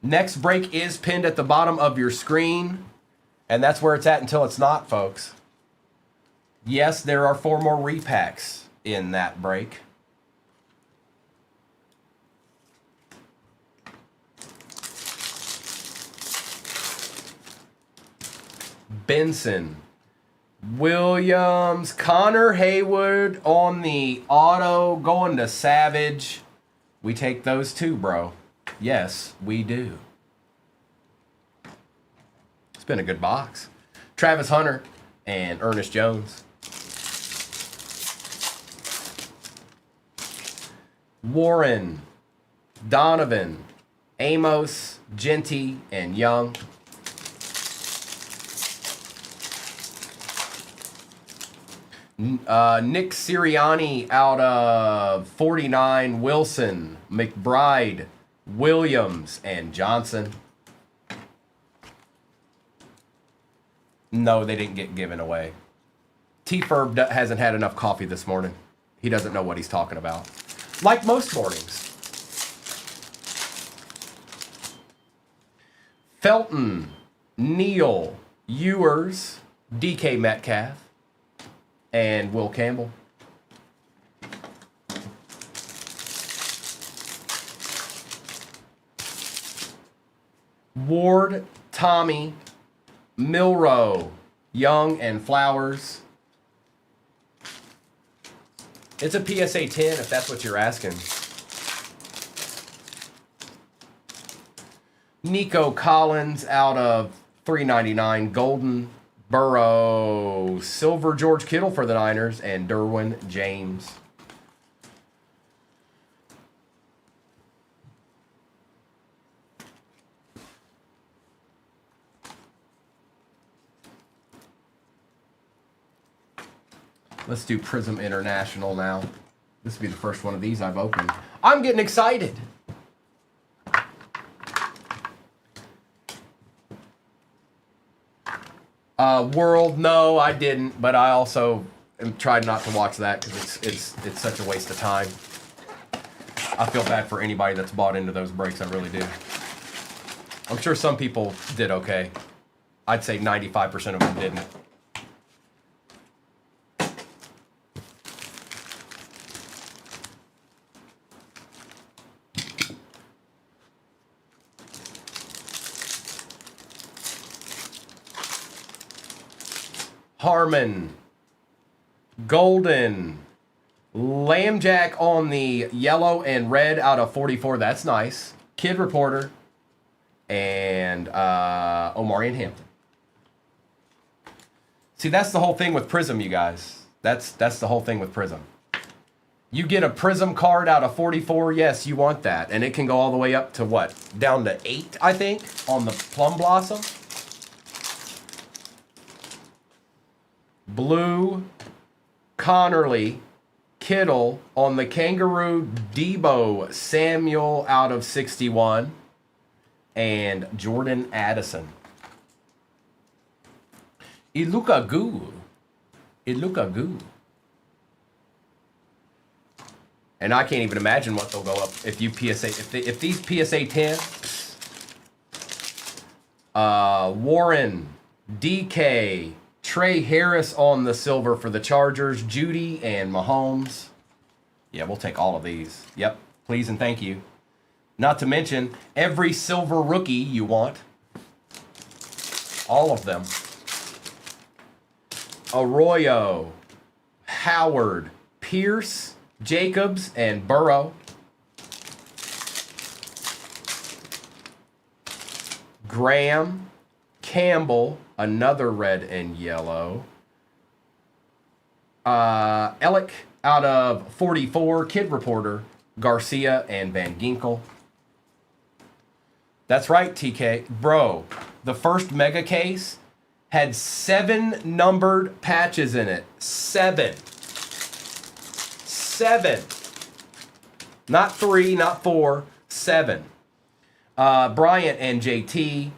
Next break is pinned at the bottom of your screen, and that's where it's at until it's not, folks. Yes, there are 4 more repacks in that break. Benson, Williams, Connor Haywood on the auto going to Savage. We take those too, bro. Yes, we do. It's been a good box. Travis Hunter and Ernest Jones. Warren, Donovan, Amos, Genty, and Young. Nick Sirianni out of 49, Wilson, McBride, Williams, and Johnson. No, they didn't get given away. T-Ferb hasn't had enough coffee this morning. He doesn't know what he's talking about. Like most mornings. Felton, Neal, Ewers, DK Metcalf, and Will Campbell. Ward, Tommy, Milrow, Young, and Flowers. It's a PSA 10 if that's what you're asking. Nico Collins out of $3.99. Golden, Burrow, silver George Kittle for the Niners, and Derwin James. Let's do Prism International now. This will be the first one of these I've opened. I'm getting excited. World, no, I didn't, but I also tried not to watch that because it's such a waste of time. I feel bad for anybody that's bought into those breaks, I really do. I'm sure some people did okay. I'd say 95% of them didn't. Harmon, Golden, Lambjack on the yellow and red out of 44. That's nice. Kid Reporter. and Omarion Hampton. See, that's the whole thing with Prism, you guys. That's the whole thing with Prism. You get a Prism card out of 44, yes, you want that. And it can go all the way up to what? Down to 8, I think, on the Plum Blossom. Blue, Connerly, Kittle on the Kangaroo, Debo Samuel out of 61, and Jordan Addison. Iluka Goo. Iluka Goo. And I can't even imagine what they'll go up if you PSA. If these PSA 10, Warren, DK, Trey Harris on the silver for the Chargers, Judy and Mahomes. Yeah, we'll take all of these. Yep, please and thank you. Not to mention every silver rookie you want. All of them. Arroyo, Howard, Pierce, Jacobs, and Burrow. Graham, Campbell, another red and yellow. Ellick out of 44, Kid Reporter, Garcia, and Van Ginkel. That's right, TK. Bro, the first mega case had 7 numbered patches in it. 7. Not 3, not 4, 7. Bryant and JT,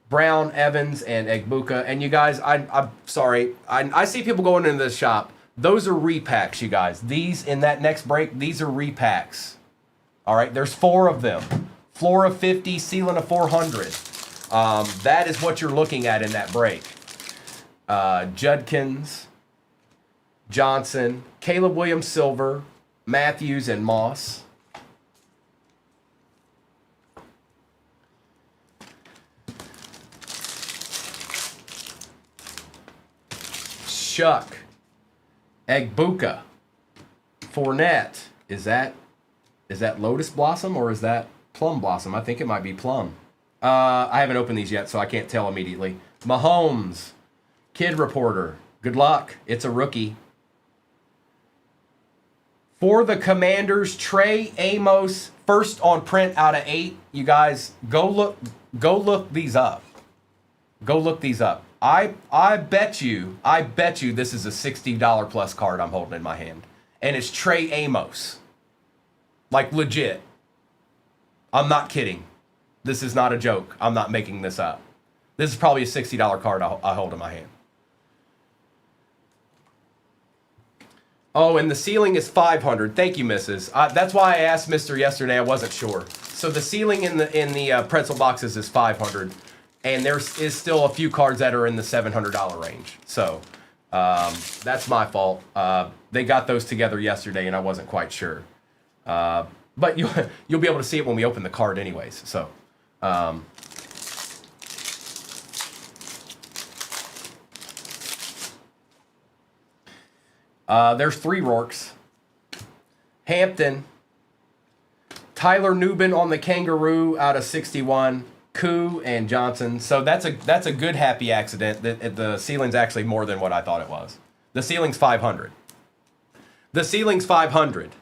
Brown, Evans, and Egbuka. And you guys, I'm sorry. I see people going into the shop. Those are repacks, you guys. These, in that next break, these are repacks. All right, there's 4 of them. Floor of 50, ceiling of 400. That is what you're looking at in that break. Judkins, Johnson, Caleb Williams Silver, Matthews, and Moss. Shuck, Egbuka, Fournette. Is that Lotus Blossom or is that Plum Blossom? I think it might be Plum. I haven't opened these yet, so I can't tell immediately. Mahomes, Kid Reporter. Good luck. It's a rookie. For the Commanders, Trey Amos, first on print out of 8. You guys, go look these up. Go look these up. I bet you this is a $60 plus card I'm holding in my hand. And it's Trey Amos. Like legit. I'm not kidding. This is not a joke. I'm not making this up. This is probably a $60 card I hold in my hand. Oh, and the ceiling is 500. Thank you, Mrs. That's why I asked Mr. yesterday. I wasn't sure. So the ceiling in the pretzel boxes is 500, and there is still a few cards that are in the $700 range. So that's my fault. They got those together yesterday, and I wasn't quite sure. But you'll be able to see it when we open the card, anyways. So. There's 3 Rourkes. Hampton. Tyler Nubin on the Kangaroo out of 61. Koo and Johnson. So that's a good happy accident. The ceiling's actually more than what I thought it was. The ceiling's 500. The ceiling's 500.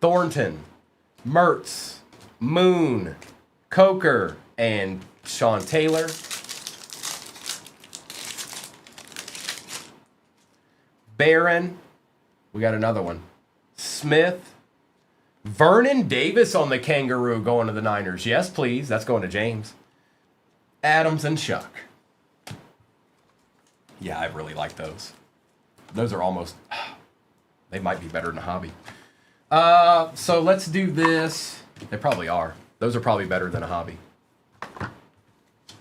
Thornton, Mertz, Moon, Coker, and Sean Taylor. Barron, we got another one. Smith, Vernon Davis on the Kangaroo going to the Niners. Yes, please. That's going to James. Adams and Shuck. Yeah, I really like those. Those are almost, they might be better than a hobby. So let's do this. They probably are. Those are probably better than a hobby.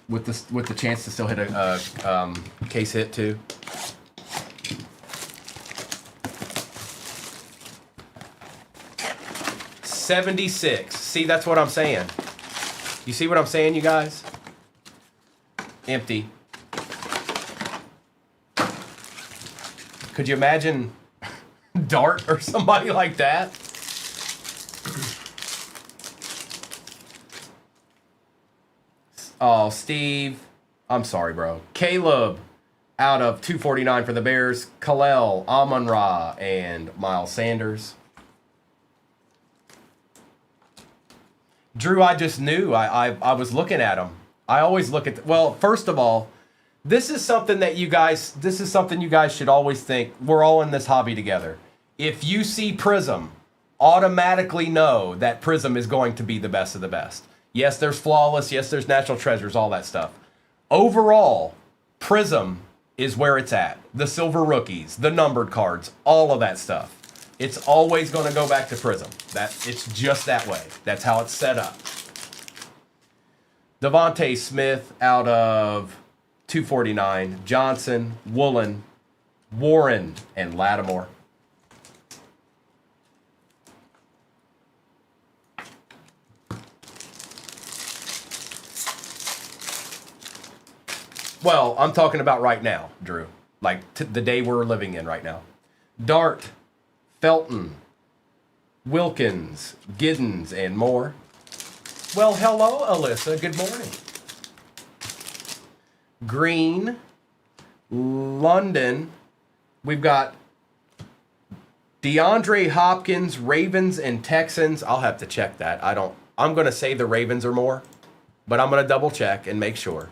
With the chance to still hit a case hit too. $76. See, that's what I'm saying. You see what I'm saying, you guys? Empty. Could you imagine Dart or somebody like that. Oh, Steve. I'm sorry, bro. Caleb out of 249 for the Bears. Khalil, Amon-Ra, and Miles Sanders. Drew, I just knew. I was looking at them. I always look at... well, first of all, this is something you guys should always think. We're all in this hobby together. If you see Prism, automatically know that Prism is going to be the best of the best. Yes, there's Flawless. Yes, there's Natural Treasures, all that stuff. Overall, Prism is where it's at. The silver rookies, the numbered cards, all of that stuff. It's always going to go back to Prism. It's just that way. That's how it's set up. Devontae Smith out of 249. Johnson, Woolen, Warren, and Lattimore. Well, I'm talking about right now, Drew. Like the day we're living in right now. Dart, Felton, Wilkins, Giddens, and more. Well, hello, Alyssa. Good morning. Green, London. We've got DeAndre Hopkins, Ravens, and Texans. I'll have to check that. I'm going to say the Ravens are more, but I'm going to double check and make sure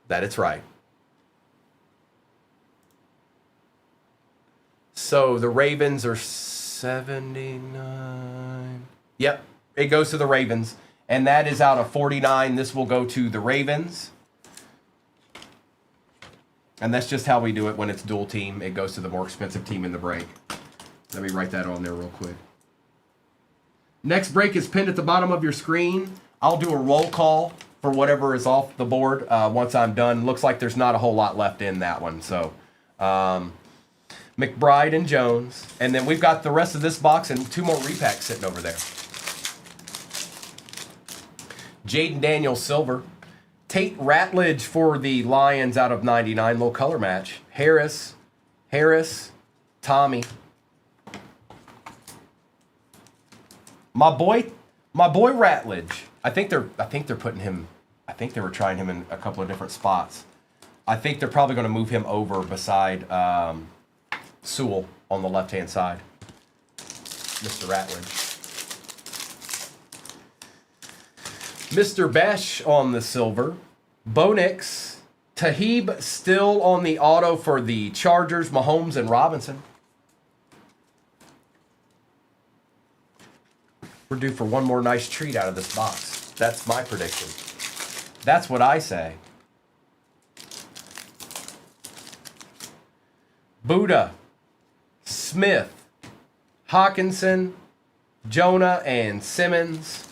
that it's right. So the Ravens are 79. Yep, it goes to the Ravens. And that is out of 49. This will go to the Ravens. And that's just how we do it when it's dual team. It goes to the more expensive team in the break. Let me write that on there real quick. Next break is pinned at the bottom of your screen. I'll do a roll call for whatever is off the board once I'm done. Looks like there's not a whole lot left in that one. So McBride and Jones. And then we've got the rest of this box and 2 more repacks sitting over there. Jaden Daniels silver. Tate Ratledge for the Lions out of 99. Little color match. Harris, Tommy. My boy Ratledge. I think they're putting him. I think they were trying him in a couple of different spots. I think they're probably going to move him over beside Sewell on the left-hand side. Mr. Ratledge. Mr. Besh on the silver. Bonix. Tahib still on the auto for the Chargers. Mahomes and Robinson. We're due for one more nice treat out of this box. That's my prediction. That's what I say. Buddha, Smith, Hawkinson, Jonah, and Simmons.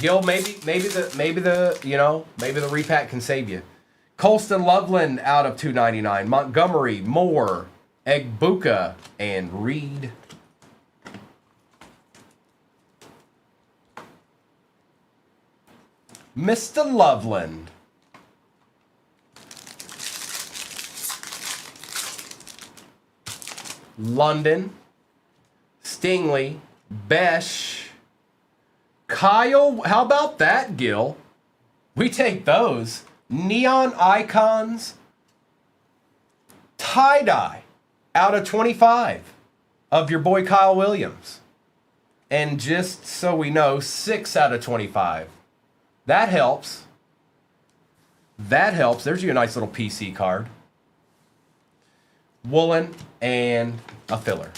Gil, maybe the repack can save you. Colston Loveland out of 299. Montgomery, Moore, Egbuka, and Reed. Mr. Loveland. London, Stingley, Besh, Kyle. How about that, Gil? We take those. Neon Icons, tie-dye out of 25 of your boy Kyle Williams. And just so we know, 6 out of 25. That helps. That helps. There's your nice little PC card. Woolen and a filler.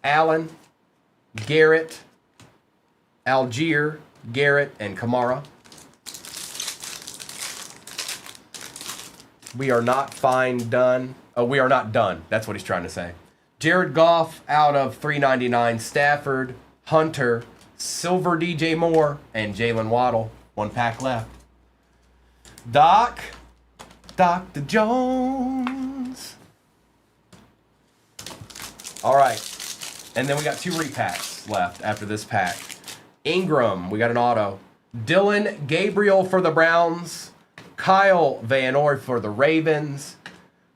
Allen, Garrett, Algier, Garrett, and Kamara. We are not done. Oh, we are not done. That's what he's trying to say. Jared Goff out of 399. Stafford, Hunter, Silver DJ Moore, and Jalen Waddle. 1 pack left. Dr. Jones. All right. And then we got 2 repacks left after this pack. Ingram, we got an auto. Dylan Gabriel for the Browns. Kyle Van Orr for the Ravens.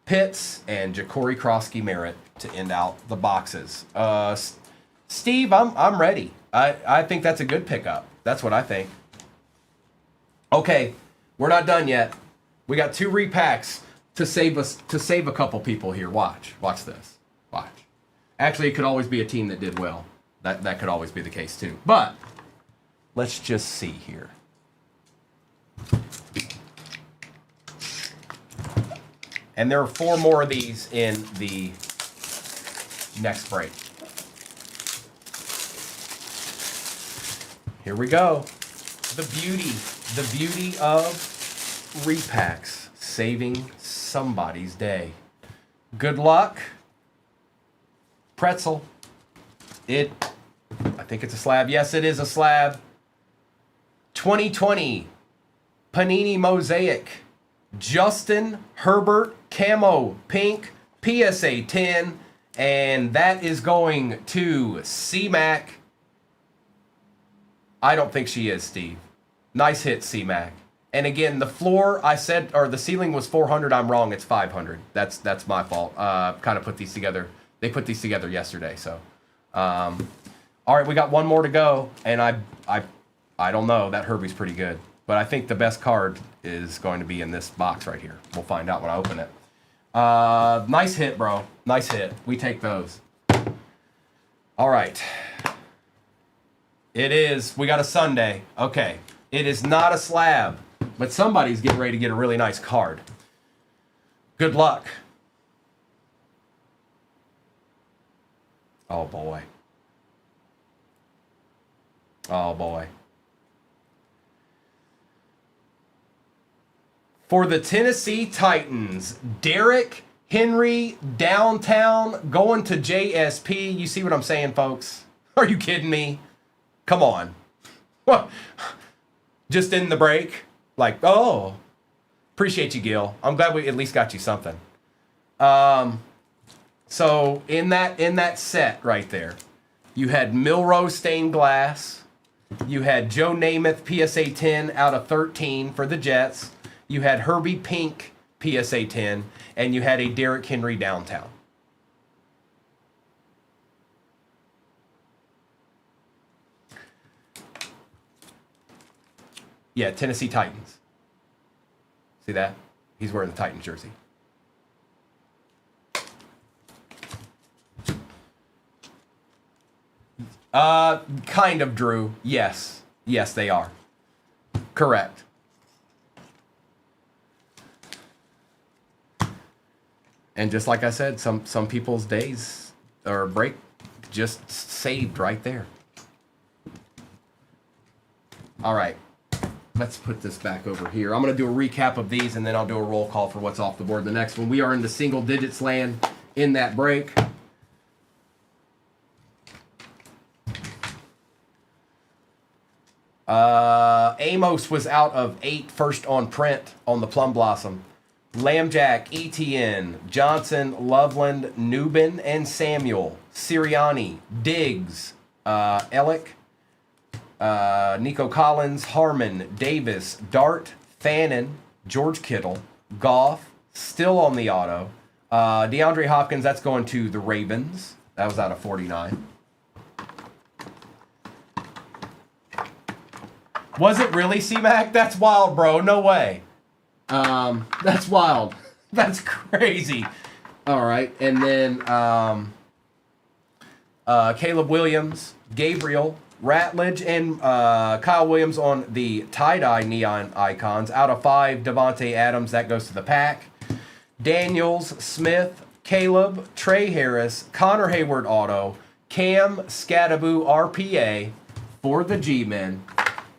Pitts and Ja'Cory Krosky-Merritt to end out the boxes. Steve, I'm ready. I think that's a good pickup. That's what I think. Okay, we're not done yet. We got 2 repacks to save a couple people here. Watch this. Watch. Actually, it could always be a team that did well. That could always be the case too. But let's just see here. And there are 4 more of these in the next break. Here we go. The beauty of repacks, saving somebody's day. Good luck. Pretzel. I think it's a slab. Yes, it is a slab. 2020 Panini Mosaic. Justin Herbert Camo Pink PSA 10. And that is going to C-Mac. I don't think she is, Steve. Nice hit, C-Mac. And again, the floor I said, or the ceiling was 400. I'm wrong. It's 500. That's my fault. Kind of put these together. They put these together yesterday. So, all right, we got 1 more to go. And I don't know. That Herbie's pretty good. But I think the best card is going to be in this box right here. We'll find out when I open it. Nice hit, bro. Nice hit. We take those. All right. It is. We got a Sunday. Okay. It is not a slab, but somebody's getting ready to get a really nice card. Good luck. Oh, boy. Oh, boy. For the Tennessee Titans, Derrick Henry downtown going to JSP. You see what I'm saying, folks? Are you kidding me? Come on. What? Just in the break? Like, oh. Appreciate you, Gil. I'm glad we at least got you something. So in that set right there, you had Milroe stained glass. You had Joe Namath PSA 10 out of 13 for the Jets. You had Herbie Pink PSA 10, and you had a Derrick Henry downtown. Yeah, Tennessee Titans. See that? He's wearing the Titans jersey. Kind of, Drew. Yes. Yes, they are. Correct. And just like I said, some people's days or break just saved right there. All right. Let's put this back over here. I'm going to do a recap of these, and then I'll do a roll call for what's off the board the next one. We are in the single digits land in that break. Amos was out of 8 first on print on the Plum Blossom. Lambjack, ETN, Johnson, Loveland, Newbin, and Samuel. Sirianni, Diggs, Ellick, Nico Collins, Harmon, Davis, Dart, Fannin, George Kittle, Goff, still on the auto. DeAndre Hopkins, that's going to the Ravens. That was out of 49. Was it really C-Mac? That's wild, bro. No way. That's wild. That's crazy. All right. And then Caleb Williams, Gabriel, Ratledge, and Kyle Williams on the tie-dye neon icons. Out of 5, Devontae Adams. That goes to the pack. Daniels, Smith, Caleb, Trey Harris, Connor Hayward auto, Cam Scadaboo RPA for the G-Men.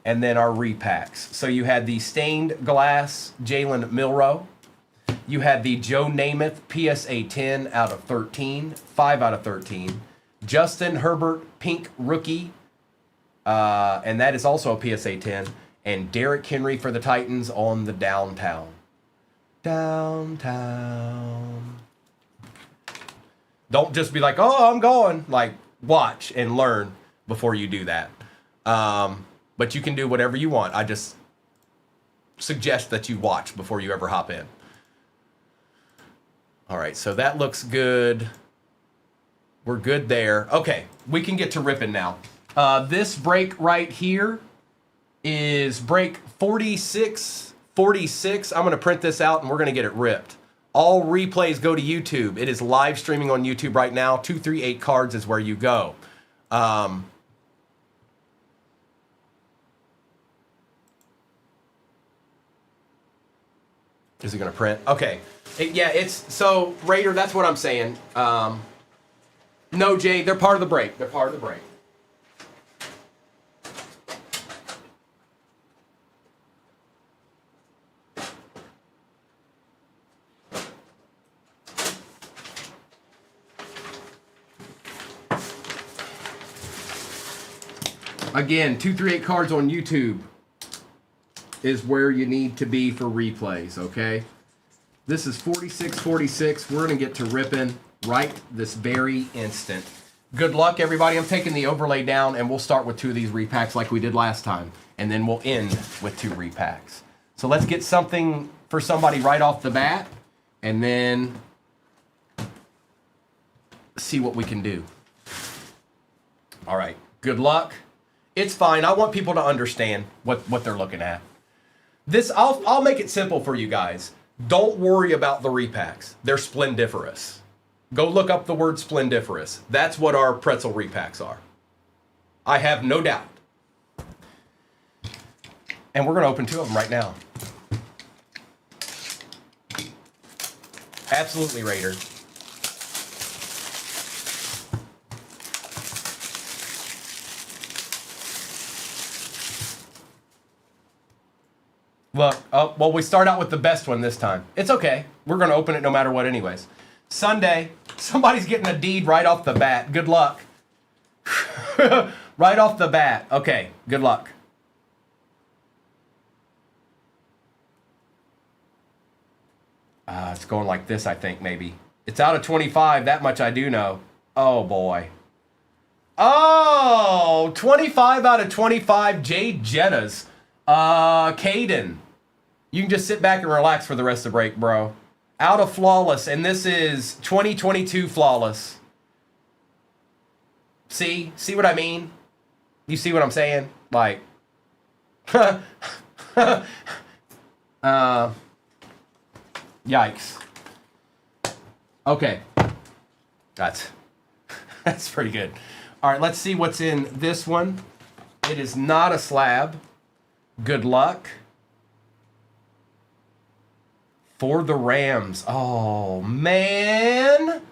And then our repacks. So you had the stained glass Jalen Milroe. You had the Joe Namath PSA 10 out of 13, 5 out of 13. Justin Herbert Pink Rookie, and that is also a PSA 10. And Derrick Henry for the Titans on the downtown. Downtown. Don't just be like, oh, I'm going. Like, watch and learn before you do that. But you can do whatever you want. suggest that you watch before you ever hop in. All right, so that looks good. We're good there. Okay, we can get to ripping now. This break right here is break 46. I'm going to print this out and we're going to get it ripped. All replays go to YouTube. It is live streaming on YouTube right now. 238 cards is where you go. Is it going to print? Okay. Yeah, it's so Raider, that's what I'm saying. No, Jay, they're part of the break. They're part of the break. Again, 238 cards on YouTube is where you need to be for replays, okay? This is 46. We're going to get to ripping right this very instant. Good luck, everybody. I'm taking the overlay down, and we'll start with 2 of these repacks like we did last time, and then we'll end with 2 repacks. So let's get something for somebody right off the bat, and then see what we can do. All right, good luck. It's fine. I want people to understand what they're looking at. This, I'll make it simple for you guys. Don't worry about the repacks. They're splendiferous. Go look up the word splendiferous. That's what our pretzel repacks are. I have no doubt. And we're going to open 2 of them right now. Absolutely, Raider. Look, well, we start out with the best one this time. It's okay. We're going to open it no matter what anyways. Sunday, somebody's getting a deed right off the bat. Good luck. Right off the bat. Okay, good luck. It's going like this, I think, maybe. It's out of 25. That much I do know. Oh, boy. Oh, 25 out of 25. Jade Jettas. Caden. You can just sit back and relax for the rest of the break, bro. Out of flawless, and this is 2022 flawless. See what I mean? You see what I'm saying? Like, yikes. Okay, that's pretty good. All right, let's see what's in this one. It is not a slab. Good luck. For the Rams. Oh, man.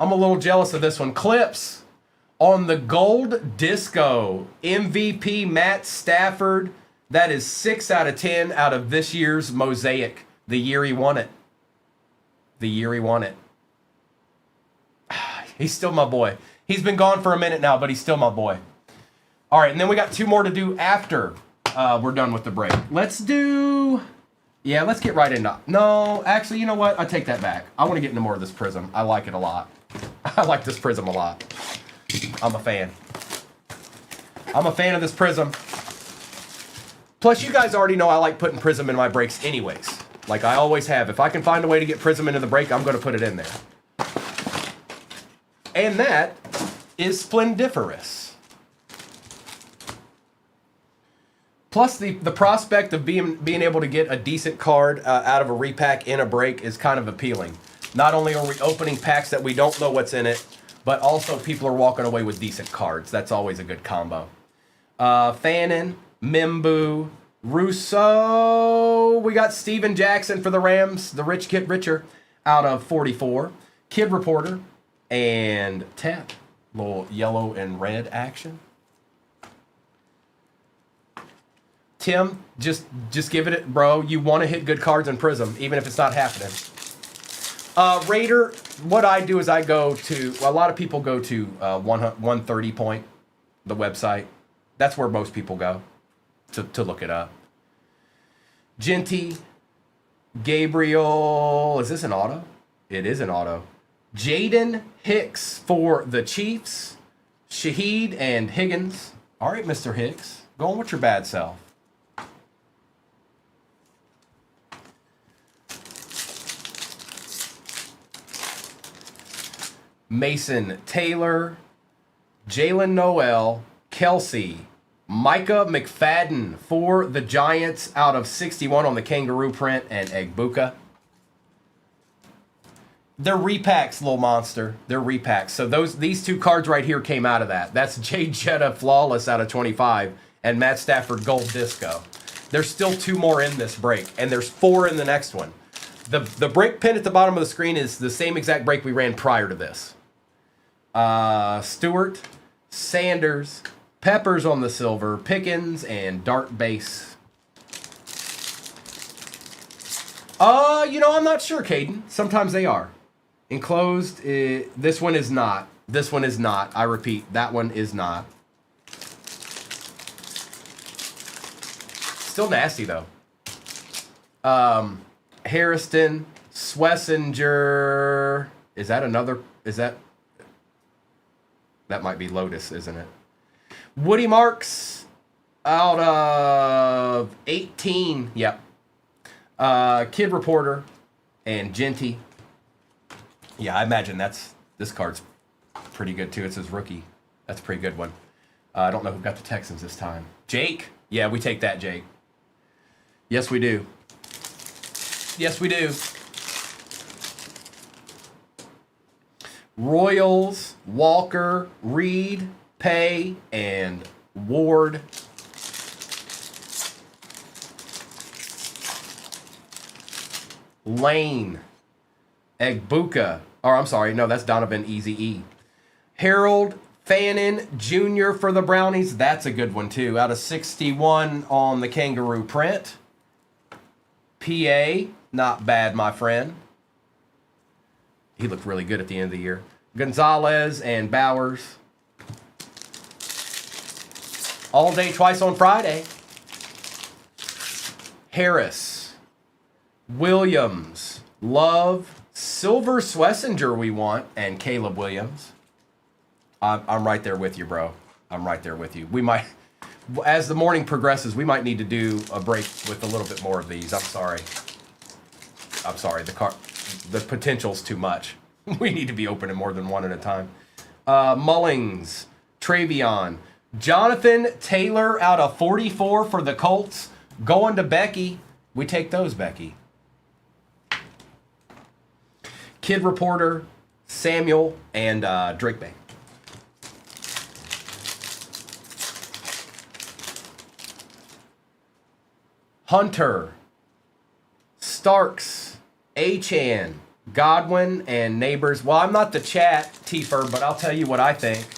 I'm a little jealous of this one. Clips on the gold disco. MVP Matt Stafford. That is 6 out of 10 out of this year's Mosaic. The year he won it. The year he won it. He's still my boy. He's been gone for a minute now, but he's still my boy. All right, and then we got 2 more to do after we're done with the break. Let's do... Yeah, let's get right into... No, actually, you know what? I take that back. I want to get into more of this Prism. I like it a lot. I like this Prism a lot. I'm a fan. I'm a fan of this Prism. Plus, you guys already know I like putting Prism in my breaks anyways. Like I always have. If I can find a way to get Prism into the break, I'm going to put it in there. And that is splendiferous. Plus, the prospect of being able to get a decent card out of a repack in a break is kind of appealing. Not only are we opening packs that we don't know what's in it, but also people are walking away with decent cards. That's always a good combo. Fannin, Mimbu, Rousseau. We got Steven Jackson for the Rams, the rich kid richer, out of 44. Kid Reporter and Tap. Little yellow and red action. Tim, just give it, bro. You want to hit good cards in Prism, even if it's not happening. Raider, what I do is I go to, well, a lot of people go to 130 Point, the website. That's where most people go to look it up. Genty, Gabriel, is this an auto? It is an auto. Jaden Hicks for the Chiefs. Shaheed and Higgins. All right, Mr. Hicks, go on with your bad self. Mason Taylor, Jalen Noel, Kelsey, Micah McFadden for the Giants out of 61 on the Kangaroo print, and Egbuka. They're repacks, little monster. They're repacks. So these two cards right here came out of that. That's Jay Jetta Flawless out of 25 and Matt Stafford Gold Disco. There's still 2 more in this break, and there's 4 in the next one. The break pin at the bottom of the screen is the same exact break we ran prior to this. Stewart, Sanders, Peppers on the silver, Pickens, and Dart Base. I'm not sure, Caden. Sometimes they are. Enclosed, this one is not. This one is not. I repeat, that one is not. Still nasty, though. Harrison, Swessinger. Is that another? That might be Lotus, isn't it? Woody Marks out of 18. Yep. Kid Reporter and Genty. Yeah, I imagine this card's pretty good too. It's his rookie. That's a pretty good one. I don't know who got the Texans this time. Jake? Yeah, we take that, Jake. Yes, we do. Yes, we do. Royals, Walker, Reed, Pay, and Ward. Lane, Egbuka. Or I'm sorry, no, that's Donovan Easy-E. Harold Fannin Jr. for the Brownies. That's a good one, too. Out of 61 on the Kangaroo print. PA, not bad, my friend. He looked really good at the end of the year. Gonzalez and Bowers. All day, twice on Friday. Harris. Williams. Love. Silver Swessinger we want. And Caleb Williams. I'm right there with you, bro. I'm right there with you. We might, as the morning progresses, we might need to do a break with a little bit more of these. I'm sorry. The potential's too much. We need to be opening more than one at a time. Mullings, Travion, Jonathan Taylor out of 44 for the Colts. Going to Becky. We take those, Becky. Kid Reporter, Samuel, and Drake Bay. Hunter, Starks, Achan, Godwin, and Neighbors. Well, I'm not the chat, Tfer, but I'll tell you what I think.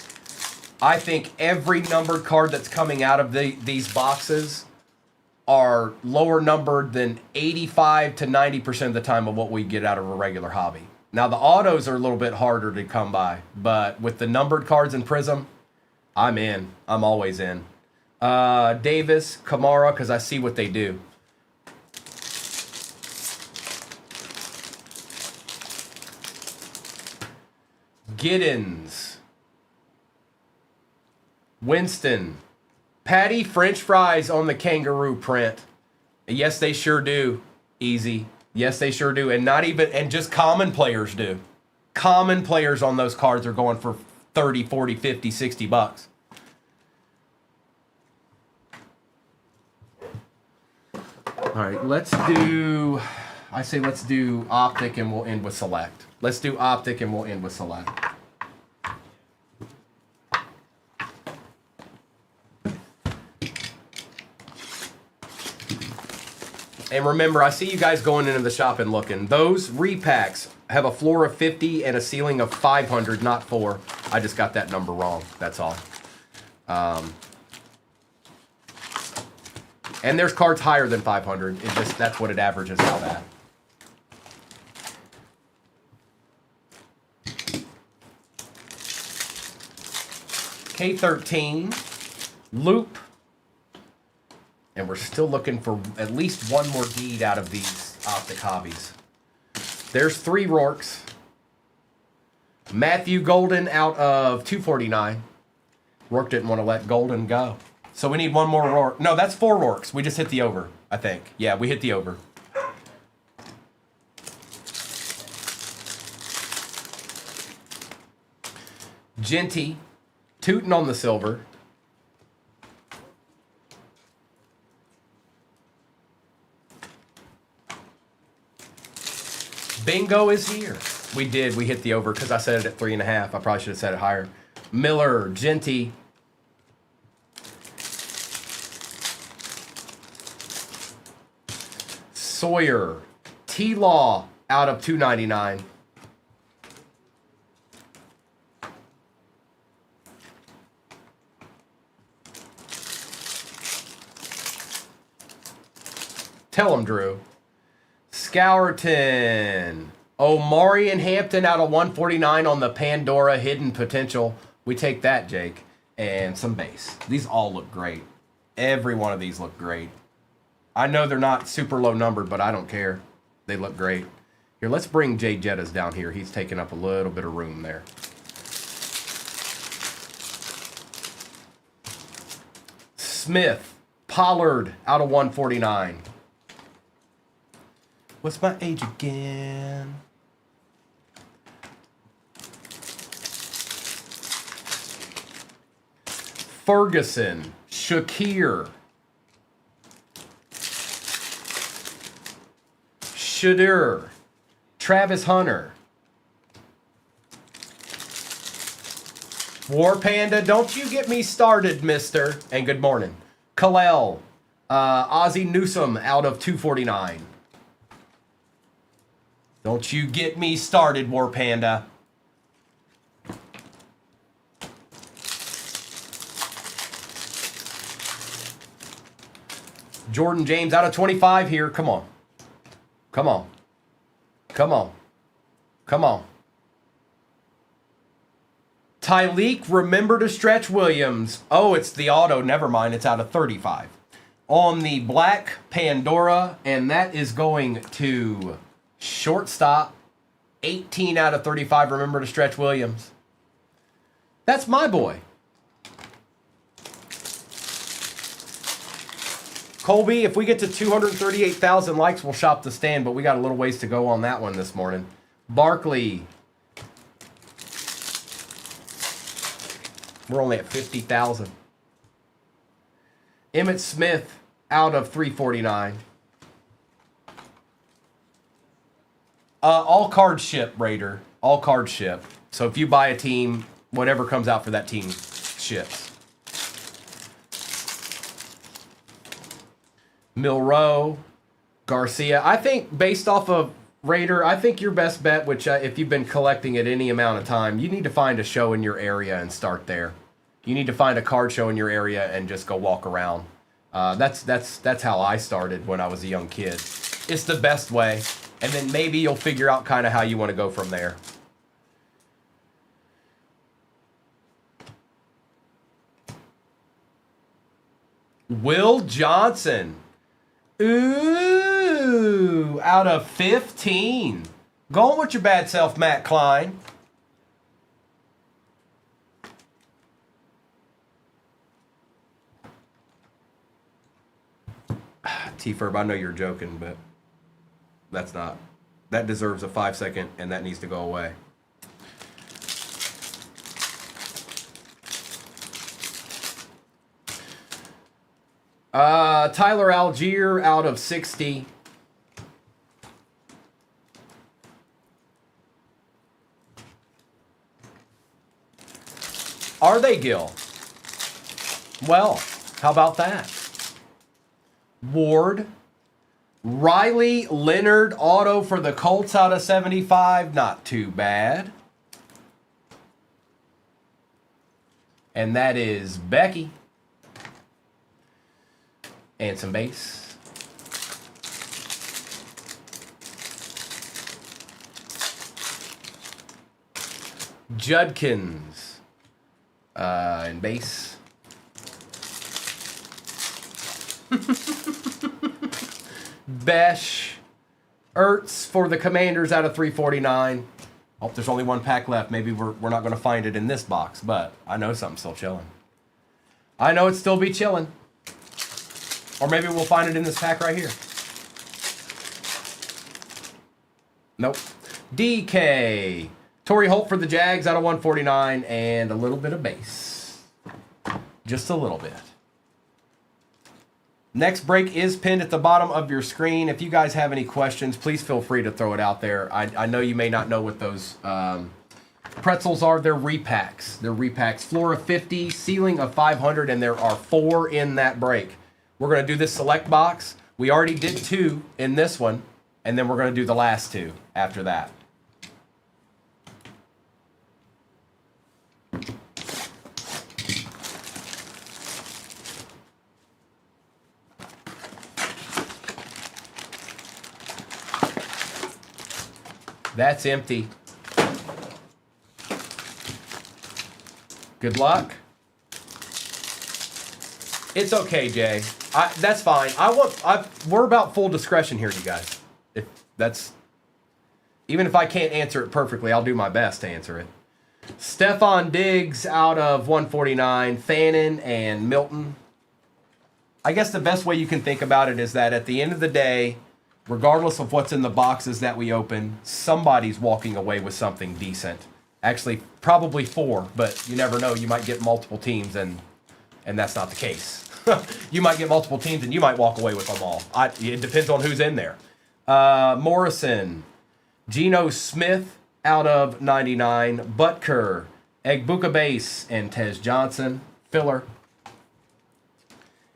I think every numbered card that's coming out of these boxes are lower numbered than 85 to 90% of the time of what we get out of a regular hobby. Now, the autos are a little bit harder to come by, but with the numbered cards in Prism, I'm in. I'm always in. Davis, Kamara, because I see what they do. Giddens, Winston, Patty French fries on the Kangaroo print. Yes, they sure do. Easy. Yes, they sure do. And just common players do. Common players on those cards are going for 30, 40, 50, 60 bucks. All right, let's do Optic and we'll end with Select. Let's do Optic and we'll end with Select. And remember, I see you guys going into the shop and looking. Those repacks have a floor of 50 and a ceiling of 500, not 4. I just got that number wrong, that's all. And there's cards higher than 500. That's what it averages out at. K13, Loop, and we're still looking for at least one more deed out of these Optic hobbies. There's 3 Rourkes. Matthew Golden out of 249. Rourke didn't want to let Golden go. So we need one more Rourke. No, that's 4 Rourkes. We just hit the over, I think. Yeah, we hit the over. Genty, tooting on the silver. Bingo is here. We did. We hit the over because I said it at 3.5. I probably should have said it higher. Miller, Genty. Sawyer, T-Law out of 299. Tell him, Drew. Scourton. Omari and Hampton out of 149 on the Pandora Hidden Potential. We take that, Jake. And some base. These all look great. Every one of these look great. I know they're not super low numbered, but I don't care. They look great. Here, let's bring Jay Jettas down here. He's taking up a little bit of room there. Smith. Pollard out of 149. What's my age again? Ferguson, Shakir, Shadur, Travis Hunter, War Panda, don't you get me started, mister. And good morning. Kalel, Ozzie Newsome out of 249. Don't you get me started, War Panda. Jordan James out of 25 here. Come on. Come on. Come on. Come on. Tyleek, remember to stretch Williams. Oh, it's the auto. Never mind. It's out of 35. On the black Pandora, and that is going to shortstop. 18 out of 35. Remember to stretch Williams. That's my boy. Colby, if we get to 238,000 likes, we'll shop the stand, but we got a little ways to go on that one this morning. Barkley. We're only at 50,000. Emmitt Smith out of 349. All card ship, Raider. All card ship. So if you buy a team, whatever comes out for that team ships. Milrow, Garcia. I think based off of Raider, I think your best bet, which if you've been collecting at any amount of time, you need to find a show in your area and start there. You need to find a card show in your area and just go walk around. That's how I started when I was a young kid. It's the best way. And then maybe you'll figure out kind of how you want to go from there. Will Johnson. Ooh, out of 15. Going with your bad self, Matt Klein. T-Ferb, I know you're joking, but that's not. That deserves a 5-second, and that needs to go away. Tyler Algier out of 60. Are they, Gil? Well, how about that? Ward. Riley Leonard auto for the Colts out of 75. Not too bad. And that is Becky. And some base. Judkins. And base. Besh. Ertz for the Commanders out of 349. Hope there's only one pack left. Maybe we're not going to find it in this box, but I know something's still chilling. I know it'd still be chilling. Or maybe we'll find it in this pack right here. Nope. DK. Torrey Holt for the Jags out of 149, and a little bit of base. Just a little bit. Next break is pinned at the bottom of your screen. If you guys have any questions, please feel free to throw it out there. I know you may not know what those pretzels are. They're repacks. They're repacks. Floor of 50, ceiling of 500, and there are 4 in that break. We're going to do this select box. We already did 2 in this one, and then we're going to do the last 2 after that. That's empty. Good luck. It's okay, Jay. That's fine. We're about full discretion here, you guys. Even if I can't answer it perfectly, I'll do my best to answer it. Stephon Diggs out of 149, Fannin and Milton. I guess the best way you can think about it is that at the end of the day, regardless of what's in the boxes that we open, somebody's walking away with something decent. Actually, probably 4, but you never know. You might get multiple teams, and that's not the case. You might get multiple teams, and you might walk away with them all. It depends on who's in there. Morrison, Geno Smith out of 99, Butker, Egbuka Base, and Tez Johnson, filler.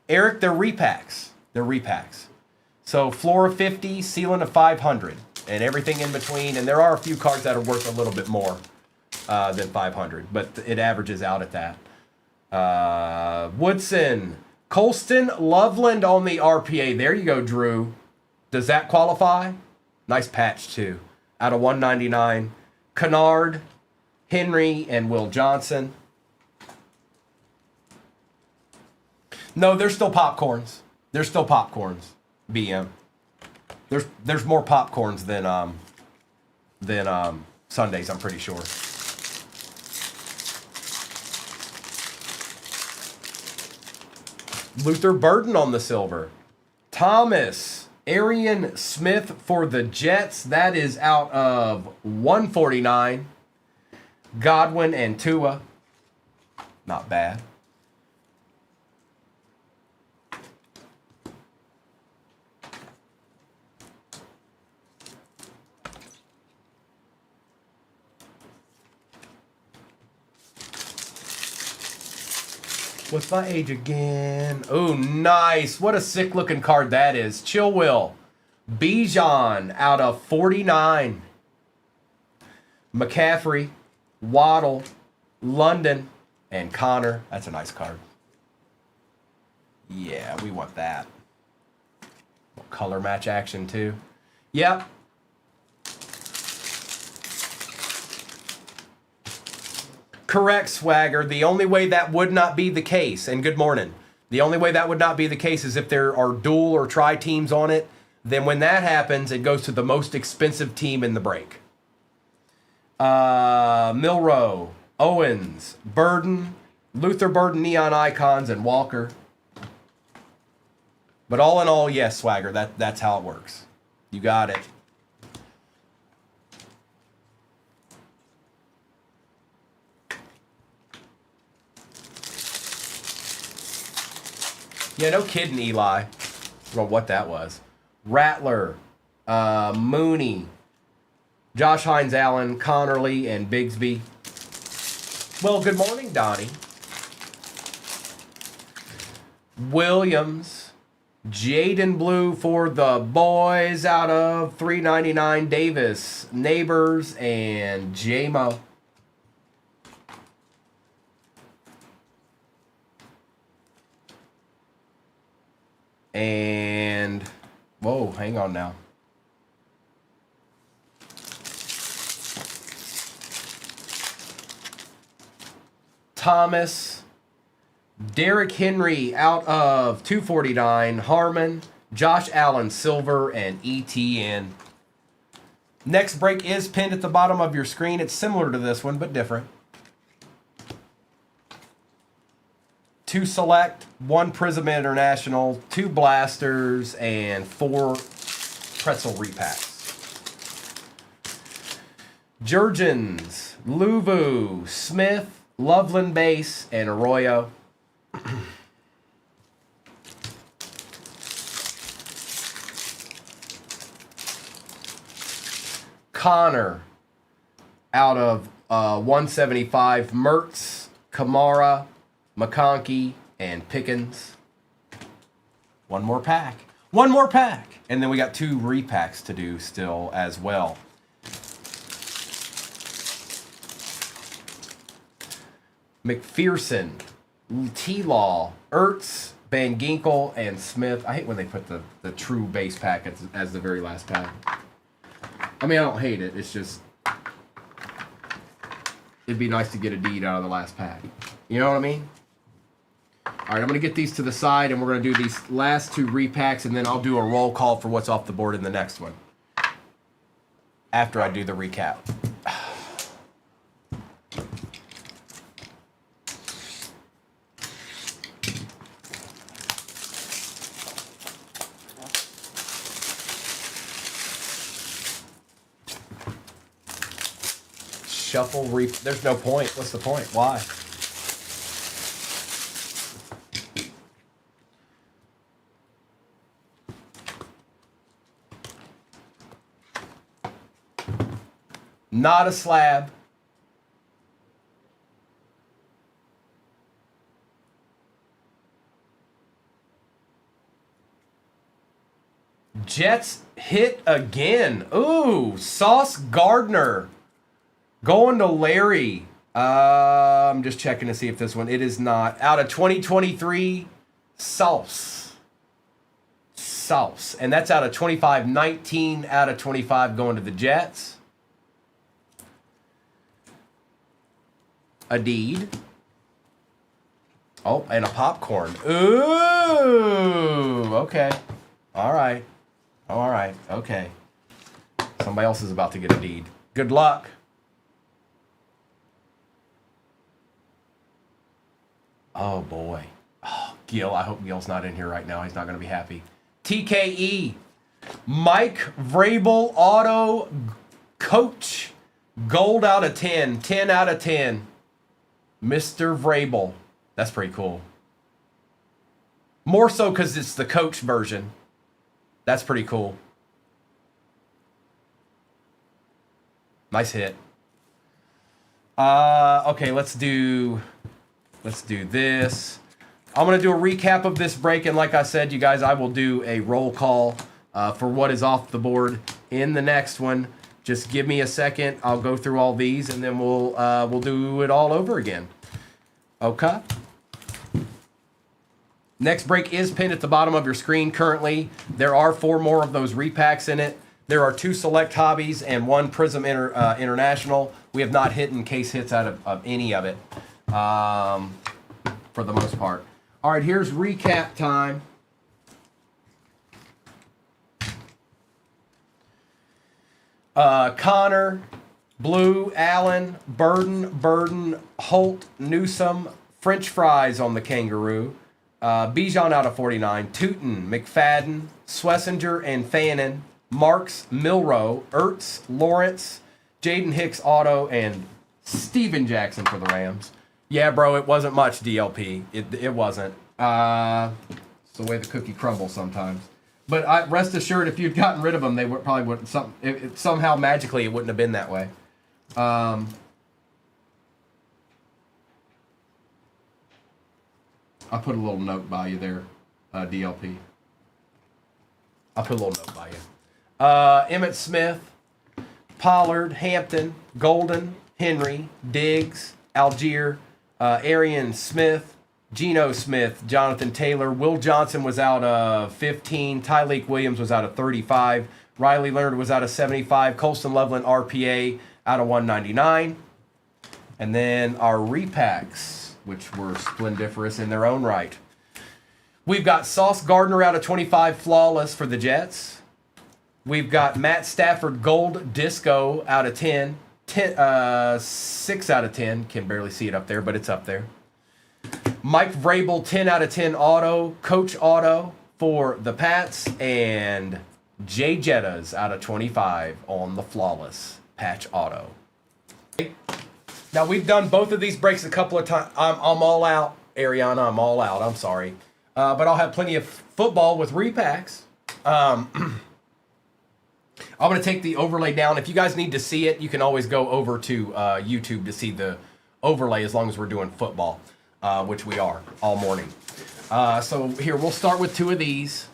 Eric, they're repacks. They're repacks. So floor of 50, ceiling of 500, and everything in between. And there are a few cards that are worth a little bit more than 500, but it averages out at that. Woodson, Colston, Loveland on the RPA. There you go, Drew. Does that qualify? Nice patch, too. Out of 199. Kennard, Henry, and Will Johnson. No, they're still popcorns. They're still popcorns. BM. There's more popcorns than Sundays, I'm pretty sure. Luther Burden on the silver. Thomas, Arian Smith for the Jets. That is out of 149. Godwin and Tua. Not bad. What's my age again? Oh, nice. What a sick-looking card that is. Chill Will. Bijan out of 49. McCaffrey, Waddle, London, and Connor. That's a nice card. Yeah, we want that. Color match action, too. Yep. Correct, Swagger. The only way that would not be the case, and good morning. The only way that would not be the case is if there are dual or tri teams on it. Then when that happens, it goes to the most expensive team in the break. Milrow, Owens, Burden, Luther Burden, Neon Icons, and Walker. But all in all, yes, Swagger, that's how it works. You got it. Yeah, no kidding, Eli. Well, what that was. Rattler, Mooney, Josh Hines Allen, Connerly, and Bigsby. Well, good morning, Donnie. Williams, Jaden Blue for the boys out of 399. Davis, Neighbors, and J-Mo. And, whoa, hang on now. Thomas, Derrick Henry out of 249, Harmon, Josh Allen, Silver, and ETN. Next break is pinned at the bottom of your screen. It's similar to this one, but different. 2 Select, 1 Prism International, 2 Blasters, and 4 Pretzel Repacks. Jurgens, Luvu, Smith, Loveland base, and Arroyo. Connor out of 175, Mertz, Kamara, McConkey, and Pickens. One more pack. One more pack. And then we got 2 repacks to do still as well. McPherson, T-Law, Ertz, Van Ginkel, and Smith. I hate when they put the true base pack as the very last pack. I mean, I don't hate it. It's just, it'd be nice to get a deed out of the last pack. You know what I mean? All right, I'm going to get these to the side, and we're going to do these last 2 repacks, and then I'll do a roll call for what's off the board in the next one after I do the recap. Shuffle, there's no point. What's the point? Why? Not a slab. Jets hit again. Ooh, Sauce Gardner. Going to Larry. I'm just checking to see if this one, it is not. Out of 2023, Sauce. And that's out of 25. 19 out of 25 going to the Jets. A deed. Oh, and a popcorn. Ooh, okay. All right. Okay. Somebody else is about to get a deed. Good luck. Oh, boy. Oh, Gil. I hope Gil's not in here right now. He's not going to be happy. TKE. Mike Vrabel auto coach. Gold out of 10. 10 out of 10. Mr. Vrabel. That's pretty cool. More so because it's the coach version. That's pretty cool. Nice hit. Okay, let's do this. I'm going to do a recap of this break, and like I said, you guys, I will do a roll call for what is off the board in the next one. Just give me a second. I'll go through all these, and then we'll do it all over again. Okay. Next break is pinned at the bottom of your screen currently. There are 4 more of those repacks in it. There are 2 select hobbies and 1 Prism International. We have not hit in case hits out of any of it for the most part. All right, here's recap time. Connor, Blue, Allen, Burden, Holt, Newsom, French fries on the Kangaroo. Bijan out of 49, Tootin, McFadden, Swessinger, and Fannin, Marks, Milrow, Ertz, Lawrence, Jaden Hicks auto, and Steven Jackson for the Rams. Yeah, bro, it wasn't much DLP. It wasn't. It's the way the cookie crumbles sometimes. But rest assured, if you'd gotten rid of them, they would probably wouldn't. Somehow magically, it wouldn't have been that way. I'll put a little note by you there, DLP. I'll put a little note by you. Emmitt Smith, Pollard, Hampton, Golden, Henry, Diggs, Algier, Arian Smith, Geno Smith, Jonathan Taylor, Will Johnson was out of 15, Tyleek Williams was out of 35, Riley Leonard was out of 75, Colston Loveland RPA out of 199. And then our repacks, which were splendiferous in their own right. We've got Sauce Gardner out of 25, flawless for the Jets. We've got Matt Stafford Gold Disco out of 10, 6 out of 10. Can barely see it up there, but it's up there. Mike Vrabel 10 out of 10 auto, coach auto for the Pats, and Jay Jettas out of 25 on the flawless patch auto. Now, we've done both of these breaks a couple of times. I'm all out, Ariana. I'm all out. I'm sorry. But I'll have plenty of football with repacks. I'm going to take the overlay down. If you guys need to see it, you can always go over to YouTube to see the overlay as long as we're doing football, which we are all morning. So here, we'll start with two of these.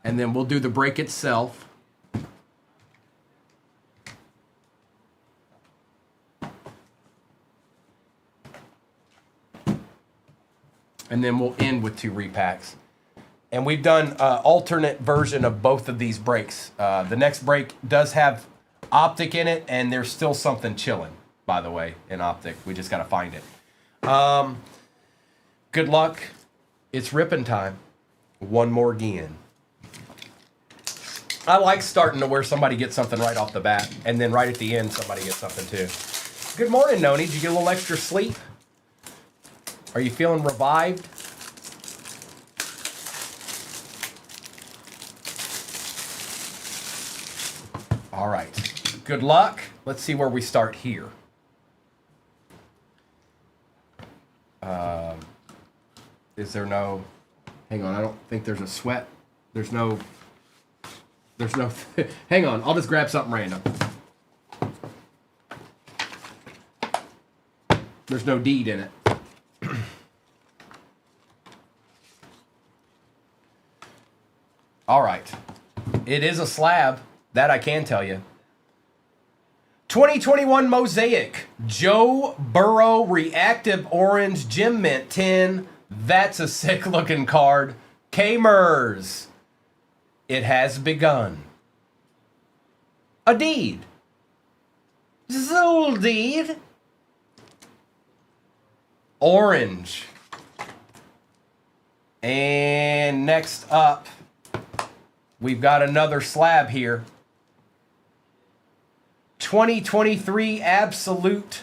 And then we'll do the break itself. And then we'll end with two repacks. And we've done alternate version of both of these breaks. The next break does have Optic in it, and there's still something chilling, by the way, in Optic. We just got to find it. Good luck. It's ripping time. One more again. I like starting to where somebody gets something right off the bat, and then right at the end, somebody gets something too. Good morning, Noni. Did you get a little extra sleep? Are you feeling revived? All right. Good luck. Let's see where we start here. Is there no... Hang on. I don't think there's a sweat. There's no... Hang on. I'll just grab something random. There's no deed in it. All right. It is a slab. That I can tell you. 2021 Mosaic. Joe Burrow Reactive Orange Gem Mint 10. That's a sick looking card. Kamers. It has begun. A deed. Zool deed. Orange. And next up, we've got another slab here. 2023 Absolute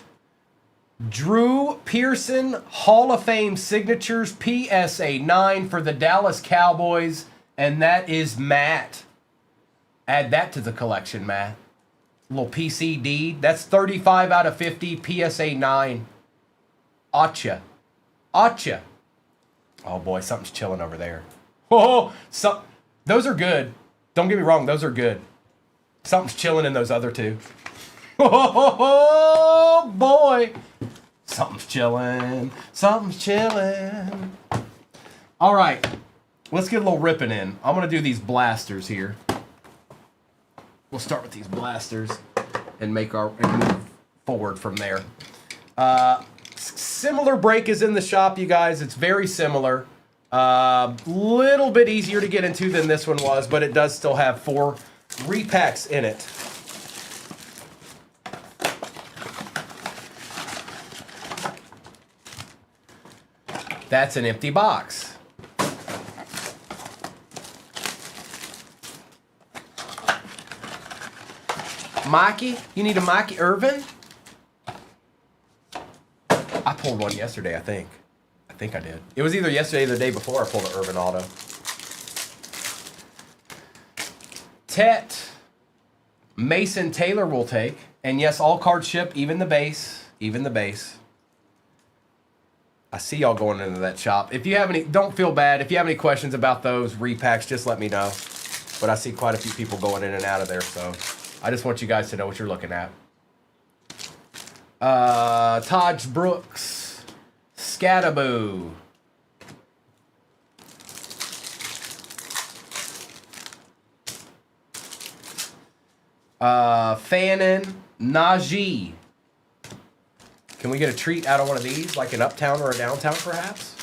Drew Pearson Hall of Fame Signatures PSA 9 for the Dallas Cowboys. And that is Matt. Add that to the collection, Matt. A little PC deed. That's 35 out of 50 PSA 9. Atcha. Oh boy, something's chilling over there. Oh, those are good. Don't get me wrong, those are good. Something's chilling in those other two. Oh boy. Something's chilling. All right. Let's get a little ripping in. I'm going to do these blasters here. We'll start with these blasters and move forward from there. Similar break is in the shop, you guys. It's very similar. Little bit easier to get into than this one was, but it does still have 4 repacks in it. That's an empty box. Mikey? You need a Mikey Irvin? I pulled one yesterday, I think. I think I did. It was either yesterday or the day before I pulled an Irvin Auto. Tet. Mason Taylor will take. And yes, all cards ship, even the base. I see y'all going into that shop. If you have any, don't feel bad. If you have any questions about those repacks, just let me know. But I see quite a few people going in and out of there, so I just want you guys to know what you're looking at. Taj Brooks. Scataboo. Fannin Najee. Can we get a treat out of one of these, like an uptown or a downtown, perhaps?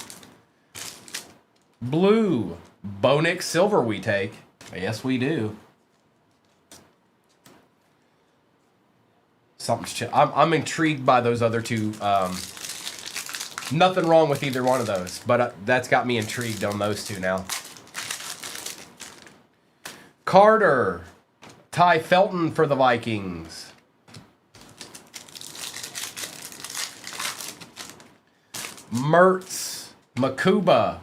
Blue. Bonix Silver we take. Yes, we do. I'm intrigued by those other two. Nothing wrong with either one of those, but that's got me intrigued on those two now. Carter. Ty Felton for the Vikings. Mertz. Makuba.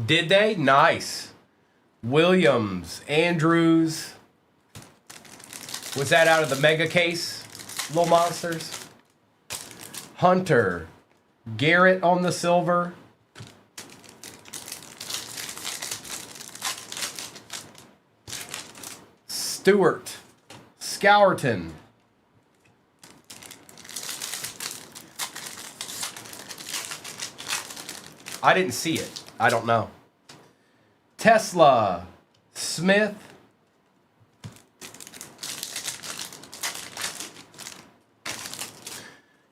Did they? Nice. Williams, Andrews. Was that out of the mega case, Little Monsters? Hunter, Garrett on the silver. Stewart, Scourton. I didn't see it. I don't know. Tesla, Smith.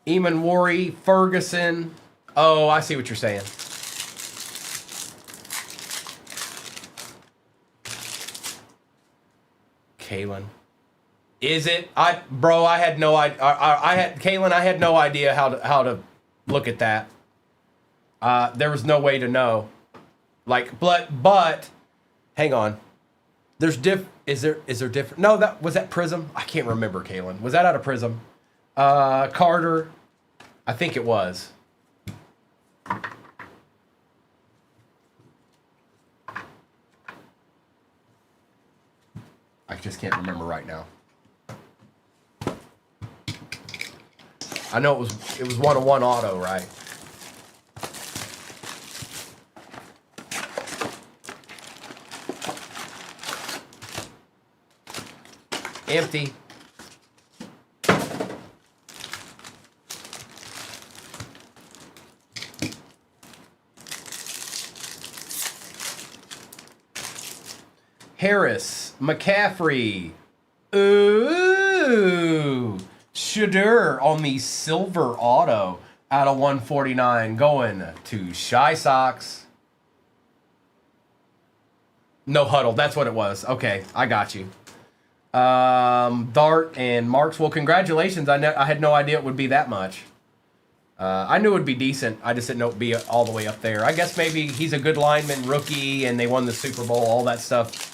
Eamon Worry, Ferguson. Oh, I see what you're saying. Kalen. Is it? Bro, I had no idea. Kalen, I had no idea how to look at that. There was no way to know. Like, but hang on. Is there different? No, was that Prism? I can't remember, Kalen. Was that out of Prism? Carter. I think it was. I just can't remember right now. I know it was 101 auto, right? Empty. Harris, McCaffrey. Ooh. Shadur on the silver auto out of 149 going to Shy Sox. No huddle. That's what it was. Okay, I got you. Dart and Marks. Well, congratulations. I had no idea it would be that much. I knew it would be decent. I just didn't know it would be all the way up there. I guess maybe he's a good lineman, rookie, and they won the Super Bowl. All that stuff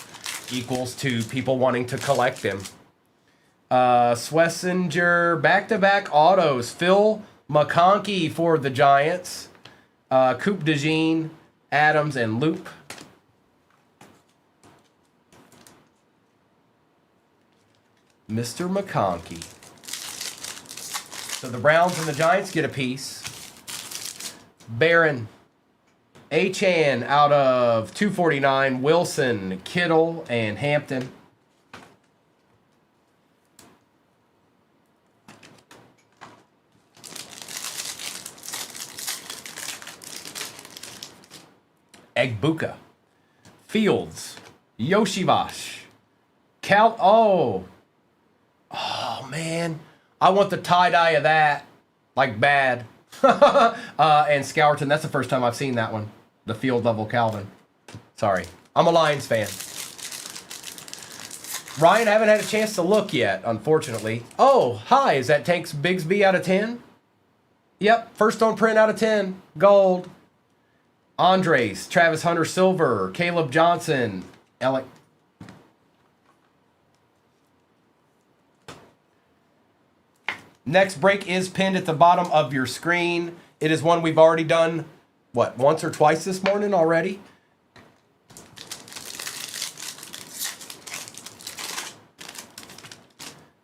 equals to people wanting to collect him. Swessinger, back-to-back autos. Phil McConkey for the Giants. Coop DeJean, Adams, and Loop. Mr. McConkey. So the Browns and the Giants get a piece. Barron. Achan out of 249. Wilson, Kittle, and Hampton. Egbuka. Fields. Yoshivash. Oh, man. I want the tie-dye of that. Like, bad. And Scourton. That's the first time I've seen that one. The field level Calvin. Sorry. I'm a Lions fan. Ryan, I haven't had a chance to look yet, unfortunately. Oh, hi. Is that Tanks Bigsby out of 10? Yep. First on print out of 10. Gold. Andres. Travis Hunter Silver. Caleb Johnson. Alec. Next break is pinned at the bottom of your screen. It is one we've already done, what, once or twice this morning already?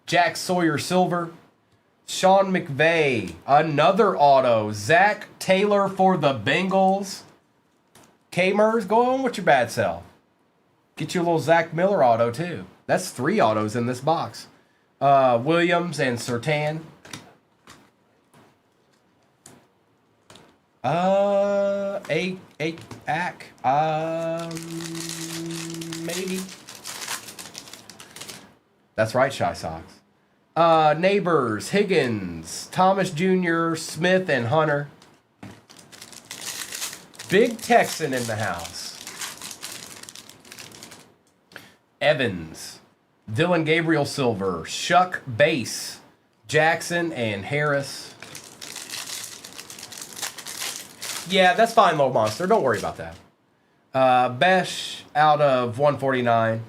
Jack Sawyer Silver. Sean McVay, another auto. Zach Taylor for the Bengals. K-Mers, go on with your bad self. Get you a little Zach Miller auto, too. That's 3 autos in this box. Williams and Surtain. Maybe. That's right, Shy Sox. Neighbors, Higgins, Thomas Jr., Smith, and Hunter. Big Texan in the house. Evans, Dylan Gabriel Silver, Shuck Base, Jackson, and Harris. Yeah, that's fine, Low Monster. Don't worry about that. Besh out of 149.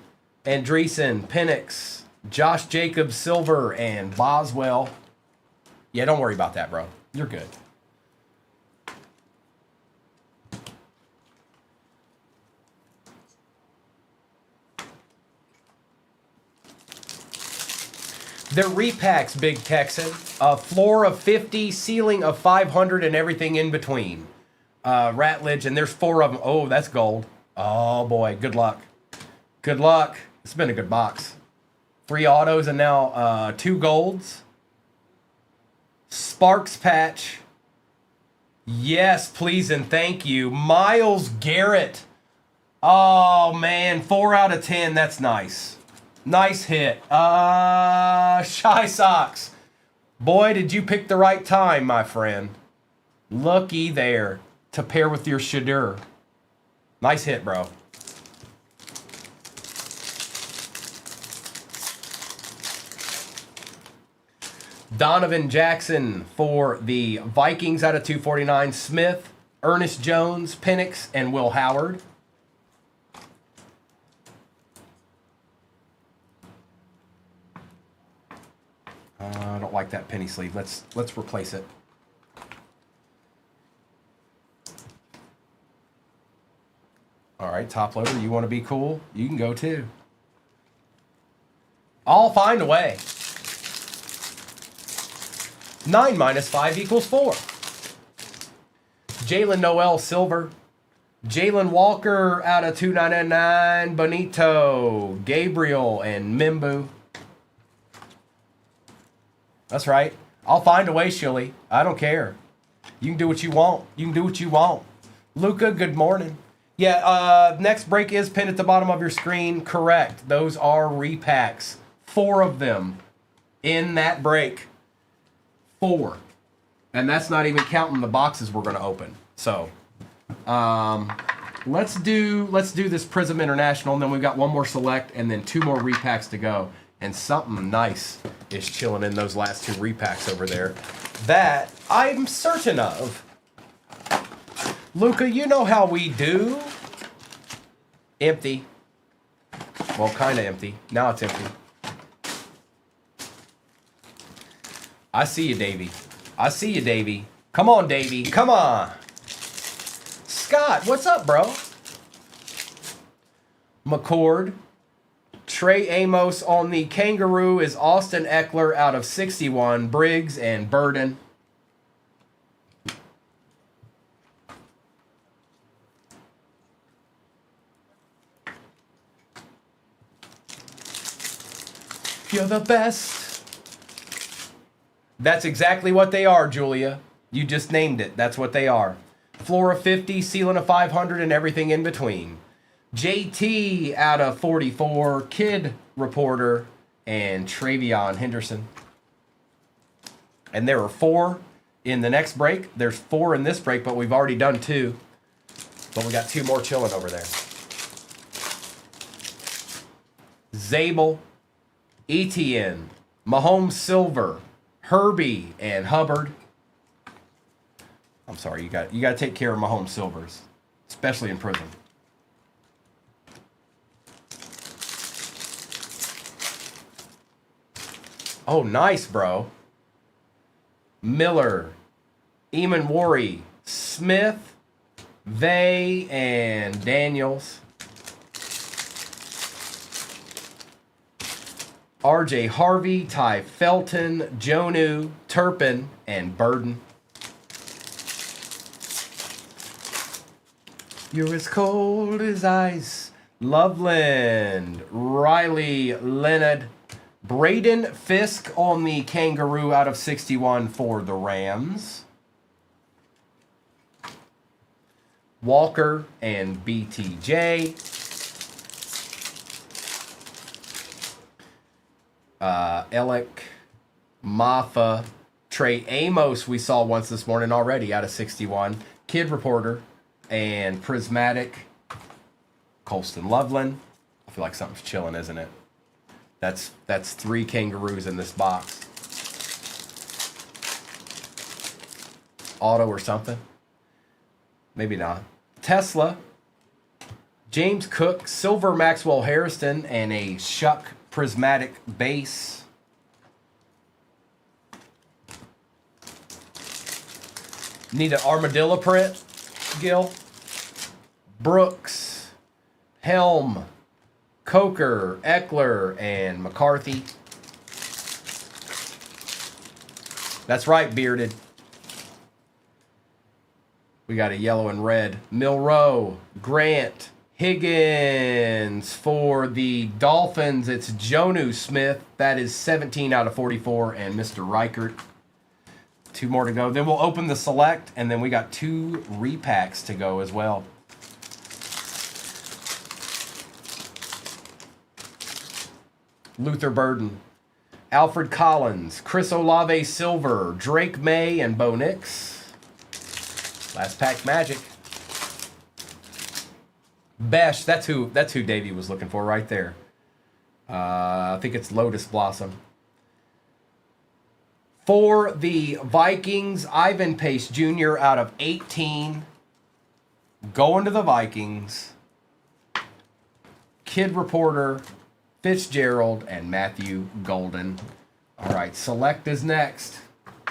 Andreessen, Penix, Josh Jacobs, Silver, and Boswell. Yeah, don't worry about that, bro. You're good. They're repacks, Big Texan. Floor of 50, ceiling of 500, and everything in between. Ratledge, and there's 4 of them. Oh, that's gold. Oh, boy. Good luck. Good luck. It's been a good box. 3 autos and now 2 golds. Sparks patch. Yes, please and thank you. Miles Garrett. Oh, man. 4 out of 10. That's nice. Nice hit. Shy Socks. Boy, did you pick the right time, my friend. Looky there to pair with your Shadur. Nice hit, bro. Donovan Jackson for the Vikings out of 249. Smith, Ernest Jones, Penix, and Will Howard. I don't like that penny sleeve. Let's replace it. All right, top loader, you want to be cool? You can go too. I'll find a way. 9 minus 5 equals 4. Jalen Noel Silver. Jalen Walker out of 299. Bonito, Gabriel, and Mimbu. That's right. I'll find a way, Shilly. I don't care. You can do what you want. You can do what you want. Luca, good morning. Yeah, next break is pinned at the bottom of your screen. Correct. Those are repacks. 4 of them in that break. 4. And that's not even counting the boxes we're going to open. So, let's do this Prism International, and then we've got 1 more select and then 2 more repacks to go. And something nice is chilling in those last 2 repacks over there that I'm certain of. Luca, you know how we do. Empty. Well, kind of empty. Now it's empty. I see you, Davey. I see you, Davey. Come on, Davey. Come on. Scott, what's up, bro? McCord. Trey Amos on the Kangaroo is Austin Eckler out of 61. Briggs and Burden. You're the best. That's exactly what they are, Julia. You just named it. That's what they are. Floor of 50, ceiling of 500, and everything in between. JT out of 44, Kid Reporter, and Travion Henderson. And there are 4 in the next break. There's 4 in this break, but we've already done 2. But we got 2 more chilling over there. Zabel, Etienne, Mahomes Silver, Herbie, and Hubbard. I'm sorry, you got to take care of Mahomes Silvers, especially in prison. Oh, nice, bro. Miller, Eamon Worry, Smith, Vay, and Daniels. RJ Harvey, Ty Felton, Jonu, Turpin, and Burden. You're as cold as ice. Loveland, Riley Leonard, Braden Fisk on the Kangaroo out of 61 for the Rams. Walker and BTJ. Ellick, Maffa, Trey Amos we saw once this morning already out of 61. Kid Reporter and Prismatic. Colston Loveland. I feel like something's chilling, isn't it? That's 3 Kangaroos in this box. Auto or something. Maybe not. Tesla. James Cook, Silver Maxwell Harrison, and a Shuck Prismatic base. Need an armadillo print, Gil. Brooks, Helm, Coker, Eckler, and McCarthy. That's right, bearded. We got a yellow and red. Milroe, Grant, Higgins. For the Dolphins, it's Jonnu Smith. That is 17 out of 44. And Mr. Reichert. 2 more to go. Then we'll open the select, and then we got 2 repacks to go as well. Luther Burden, Alfred Collins, Chris Olave Silver, Drake May, and Bo Nix. Last pack magic. Besh, that's who Davey was looking for right there. I think it's Lotus Blossom. For the Vikings, Ivan Pace Jr. out of 18. Going to the Vikings. Kid Reporter, Fitzgerald, and Matthew Golden. All right, select is next.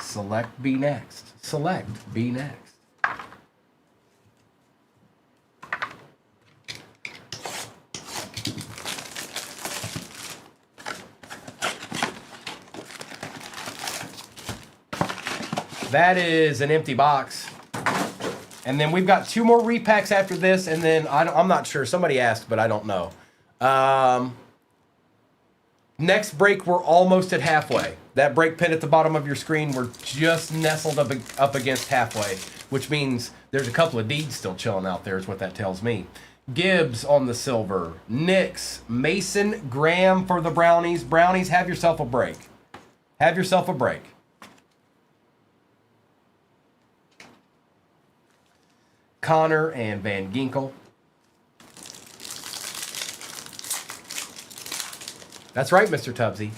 Select be next. Select be next. That is an empty box. And then we've got 2 more repacks after this, and then I'm not sure. Somebody asked, but I don't know. Next break, we're almost at halfway. That break pin at the bottom of your screen, we're just nestled up against halfway, which means there's a couple of deeds still chilling out there is what that tells me. Gibbs on the silver. Nix. Mason Graham for the Brownies. Brownies, have yourself a break. Have yourself a break. Connor and Van Ginkel. That's right, Mr. Tubbsy.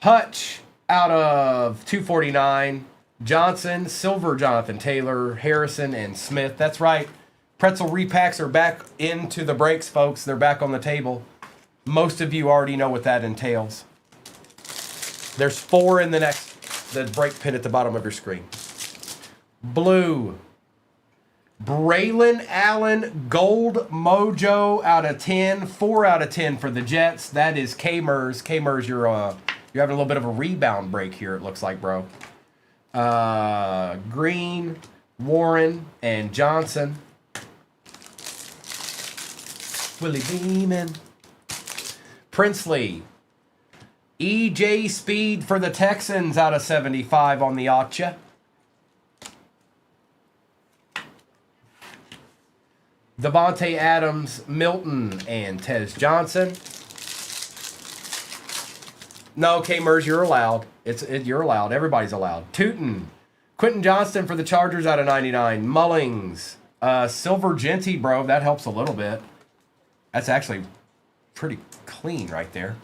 Hutch out of 249. Johnson, Silver, Jonathan Taylor, Harrison, and Smith. That's right. Pretzel repacks are back into the breaks, folks. They're back on the table. Most of you already know what that entails. There's 4 in the break pin at the bottom of your screen. Blue. Braylon Allen, Gold Mojo out of 10. 4 out of 10 for the Jets. That is K-Mers. K-Mers, you're having a little bit of a rebound break here, it looks like, bro. Green, Warren, and Johnson. Willie Beeman. Princely. E.J. Speed for the Texans out of 75 on the Otcha. Devontae Adams, Milton, and Tez Johnson. No, K-Mers, you're allowed. You're allowed. Everybody's allowed. Tootin. Quentin Johnston for the Chargers out of 99. Mullings. Silver Genty, bro. That helps a little bit. That's actually pretty clean right there.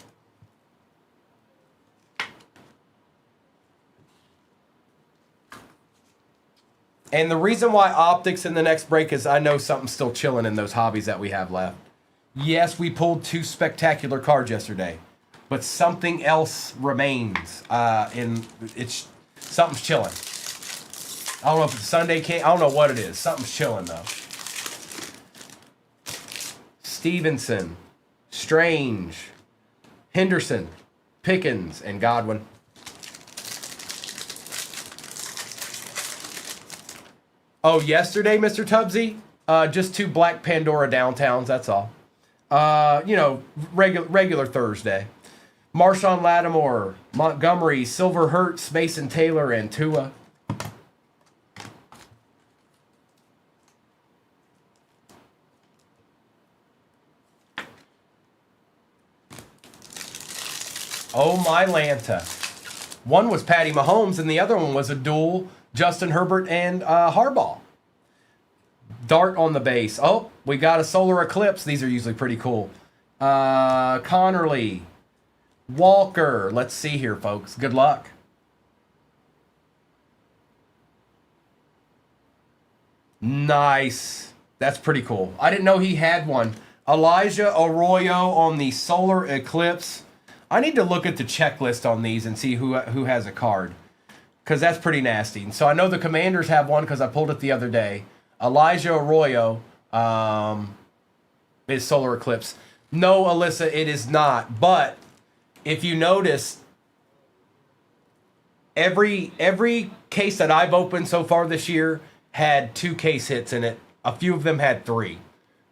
And the reason why optics in the next break is I know something's still chilling in those hobbies that we have left. Yes, we pulled 2 spectacular cards yesterday, but something else remains. Something's chilling. I don't know if it's Sunday I don't know what it is. Something's chilling though. Stevenson, Strange, Henderson, Pickens, and Godwin. Oh, yesterday, Mr. Tubbsy? Just 2 black Pandora downtowns, that's all. Regular Thursday. Marshawn Lattimore, Montgomery, Silver Hurts, Mason Taylor, and Tua. Oh, my Lanta. One was Patty Mahomes, and the other one was a dual Justin Herbert and Harbaugh. Dart on the base. Oh, we got a solar eclipse. These are usually pretty cool. Connerly. Walker. Let's see here, folks. Good luck. Nice. That's pretty cool. I didn't know he had one. Elijah Arroyo on the solar eclipse. I need to look at the checklist on these and see who has a card, because that's pretty nasty. So I know the Commanders have one because I pulled it the other day. Elijah Arroyo is solar eclipse. No, Alyssa, it is not. But if you notice, Every case that I've opened so far this year had 2 case hits in it. A few of them had 3.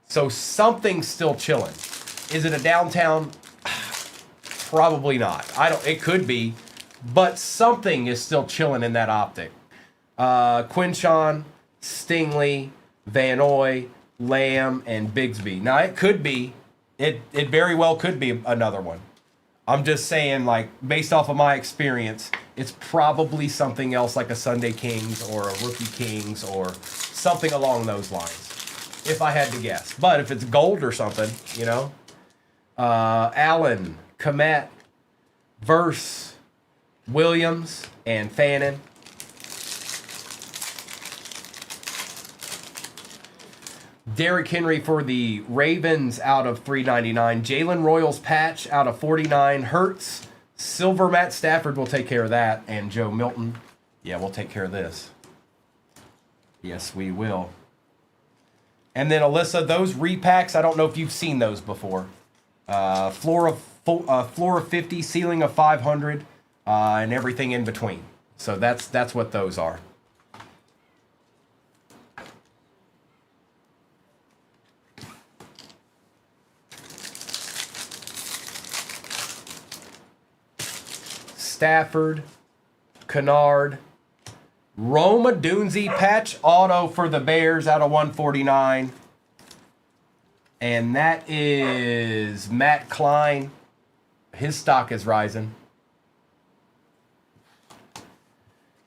So something's still chilling. Is it a downtown? Probably not. It could be, but something is still chilling in that optic. Quinshawn, Stingley, Van Oy, Lamb, and Bigsby. Now it could be, it very well could be another one. I'm just saying, like, based off of my experience, it's probably something else like a Sunday Kings or a Rookie Kings or something along those lines, if I had to guess. But if it's gold or something, you know. Allen, Komet, Verse, Williams, and Fannin. Derrick Henry for the Ravens out of 399. Jalen Royals patch out of 49. Hurts. Silver Matt Stafford will take care of that. And Joe Milton. Yeah, we'll take care of this. Yes, we will. And then Alyssa, those repacks, I don't know if you've seen those before. Floor of 50, ceiling of 500, and everything in between. So that's what those are. Stafford, Kennard, Roma Dunze patch auto for the Bears out of 149. And that is Matt Klein. His stock is rising.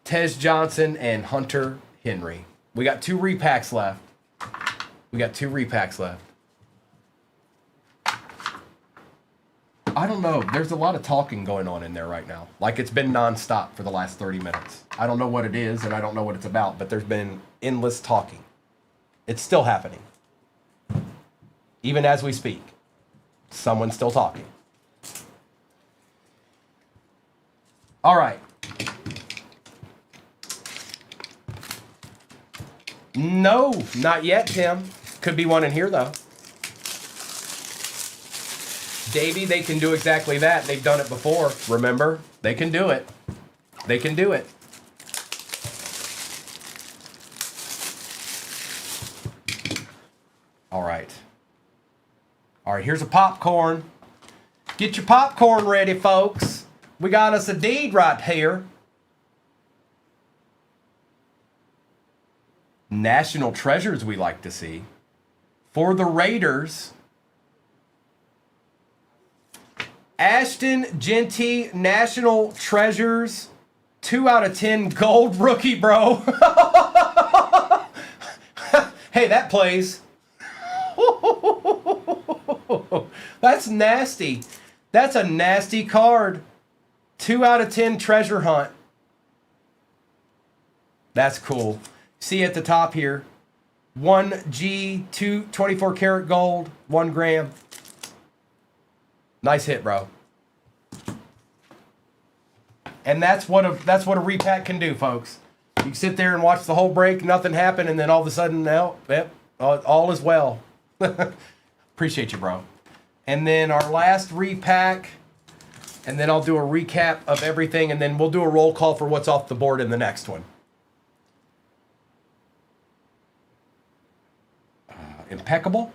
Tez Johnson and Hunter Henry. We got 2 repacks left. I don't know. There's a lot of talking going on in there right now. Like it's been nonstop for the last 30 minutes. I don't know what it is and I don't know what it's about, but there's been endless talking. It's still happening. Even as we speak, someone's still talking. All right. No, not yet, Tim. Could be one in here, though. Davey, they can do exactly that. They've done it before. Remember? They can do it. They can do it. All right. All right, here's a popcorn. Get your popcorn ready, folks. We got us a deed right here. National treasures we like to see. For the Raiders, Ashton Genty, National Treasures, 2 out of 10 gold rookie, bro. Hey, that plays. That's nasty. That's a nasty card. 2 out of 10 treasure hunt. That's cool. See at the top here. 1G, 24 karat gold, 1 gram. Nice hit, bro. And that's what a repack can do, folks. You can sit there and watch the whole break, nothing happened, and then all of a sudden, now, yep, all is well. Appreciate you, bro. And then our last repack, and then I'll do a recap of everything, and then we'll do a roll call for what's off the board in the next one. Impeccable.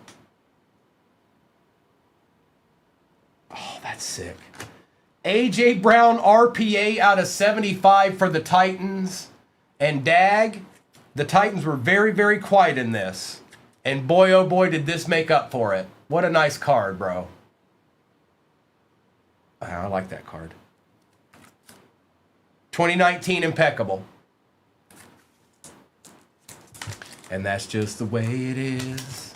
Oh, that's sick. A.J. Brown RPA out of 75 for the Titans. And Dag, the Titans were very, very quiet in this. And boy, oh boy, did this make up for it. What a nice card, bro. I like that card. 2019 impeccable. And that's just the way it is.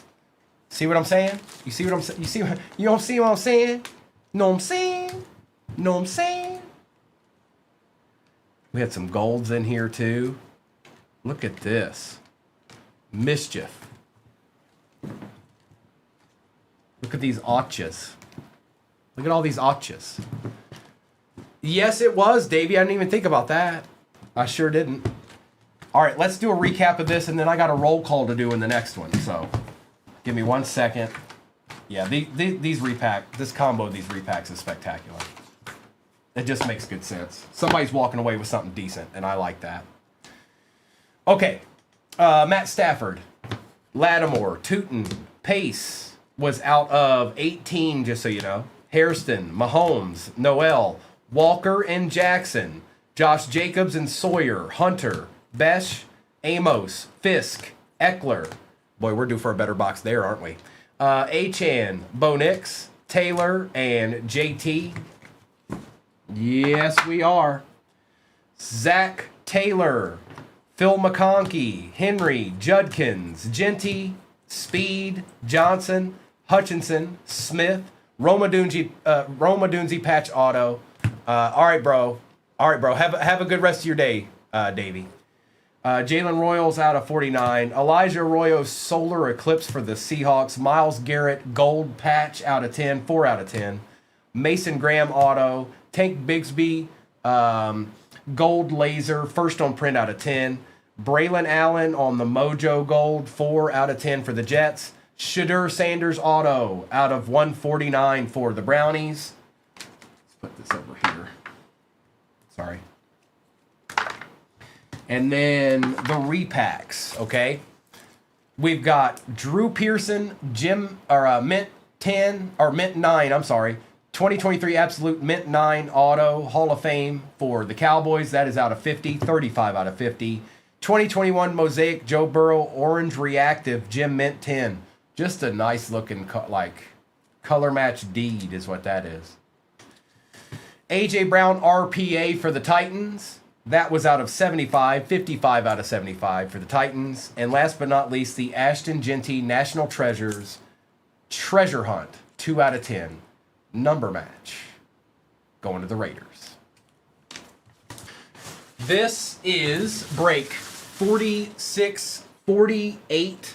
See what I'm saying? You see what I'm saying? You don't see what I'm saying? Know what I'm saying? Know what I'm saying? We had some golds in here too. Look at this. Mischief. Look at these arches. Look at all these arches. Yes, it was, Davey. I didn't even think about that. I sure didn't. All right, let's do a recap of this, and then I got a roll call to do in the next one. So, give me 1 second. Yeah, these repack, this combo of these repacks is spectacular. It just makes good sense. Somebody's walking away with something decent, and I like that. Okay, Matt Stafford, Lattimore, Tootin, Pace was out of 18, just so you know. Hairston, Mahomes, Noel, Walker and Jackson, Josh Jacobs and Sawyer, Hunter, Besh, Amos, Fisk, Eckler. Boy, we're due for a better box there, aren't we? Achan, Bo Nix, Taylor, and JT. Yes, we are. Zach Taylor, Phil McConkey, Henry, Judkins, Genty, Speed, Johnson, Hutchinson, Smith, Roma Dunzi patch auto. All right, bro. Have a good rest of your day, Davey. Jalen Royals out of 49. Elijah Arroyo's solar eclipse for the Seahawks. Myles Garrett gold patch out of 10, 4 out of 10. Mason Graham auto. Tank Bigsby gold laser, first on print out of 10. Braylon Allen on the Mojo gold, 4 out of 10 for the Jets. Shadur Sanders auto out of 149 for the Brownies. Let's put this over here. Sorry. And then the repacks, okay? We've got Drew Pearson, Mint 10, or Mint 9, I'm sorry. 2023 Absolute Mint 9 Auto Hall of Fame for the Cowboys. That is out of 50, 35 out of 50. 2021 Mosaic Joe Burrow Orange Reactive Gem Mint 10. Just a nice looking, color match deed is what that is. A.J. Brown RPA for the Titans. That was out of 75, 55 out of 75 for the Titans. And last but not least, the Ashton Genty National Treasures Treasure Hunt, 2 out of 10. Number match. Going to the Raiders. This is break 46-48.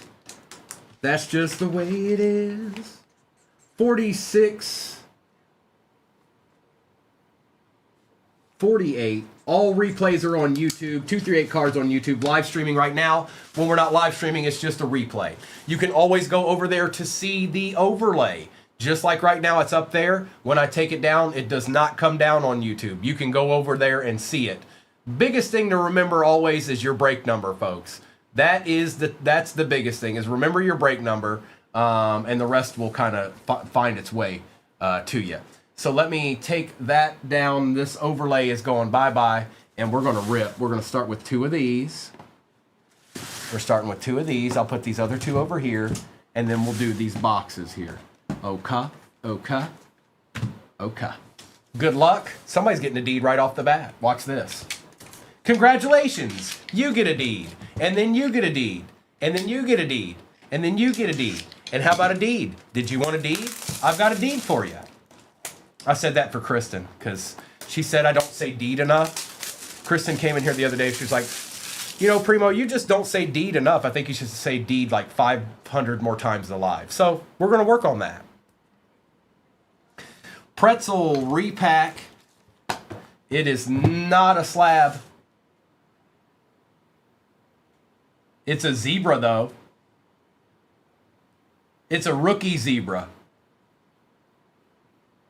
That's just the way it is. 46-48. All replays are on YouTube. 238 cards on YouTube. Live streaming right now. When we're not live streaming, it's just a replay. You can always go over there to see the overlay. Just like right now, it's up there. When I take it down, it does not come down on YouTube. You can go over there and see it. Biggest thing to remember always is your break number, folks. That's the biggest thing, is remember your break number, and the rest will kind of find its way to you. So let me take that down. This overlay is going bye-bye, and we're going to rip. We're going to start with 2 of these. We're starting with 2 of these. I'll put these other 2 over here, and then we'll do these boxes here. Okay. Good luck. Somebody's getting a deed right off the bat. Watch this. Congratulations. You get a deed. And then you get a deed. And then you get a deed. And then you get a deed. And how about a deed? Did you want a deed? I've got a deed for you. I said that for Kristen because she said I don't say deed enough. Kristen came in here the other day. She was like, you know, Primo, you just don't say deed enough. I think you should say deed like 500 more times alive. So we're going to work on that. Pretzel repack. It is not a slab. It's a zebra, though. It's a rookie zebra.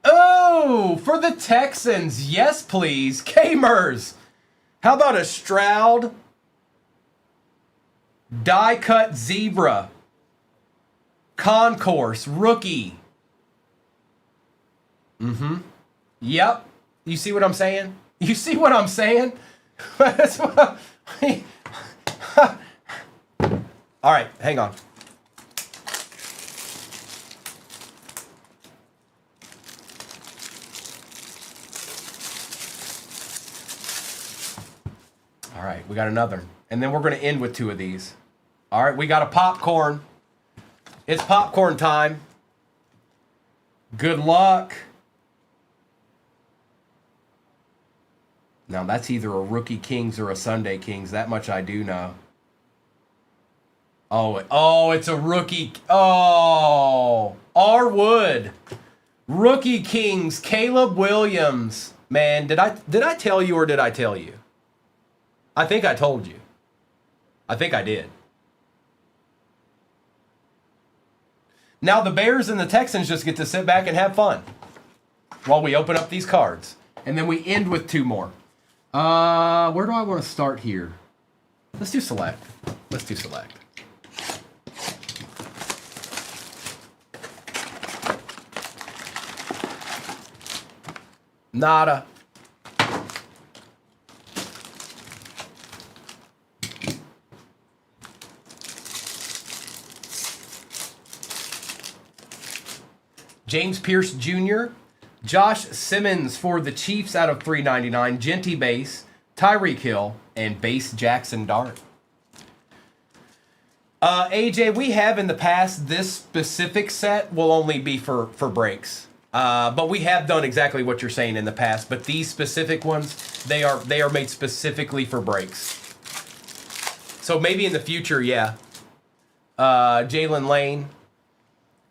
Oh, for the Texans. Yes, please. Kamers. How about a Stroud die-cut zebra? Concourse rookie. Yep. You see what I'm saying? You see what I'm saying? That's what all right, hang on. All right, we got another. And then we're going to end with 2 of these. All right, we got a popcorn. It's popcorn time. Good luck. Now, that's either a Rookie Kings or a Sunday Kings. That much I do know. Oh, it's a rookie. Oh, R. Wood. Rookie Kings, Caleb Williams. Man, did I tell you or did I tell you? I think I told you. I think I did. Now the Bears and the Texans just get to sit back and have fun while we open up these cards. And then we end with 2 more. Where do I want to start here? Let's do select. Let's do select. Nada. James Pierce Jr., Josh Simmons for the Chiefs out of 399, Genty base, Tyreek Hill, and base Jackson Dart. AJ, we have in the past, this specific set will only be for breaks. But we have done exactly what you're saying in the past. But these specific ones, they are made specifically for breaks. So maybe in the future, yeah. Jalen Lane,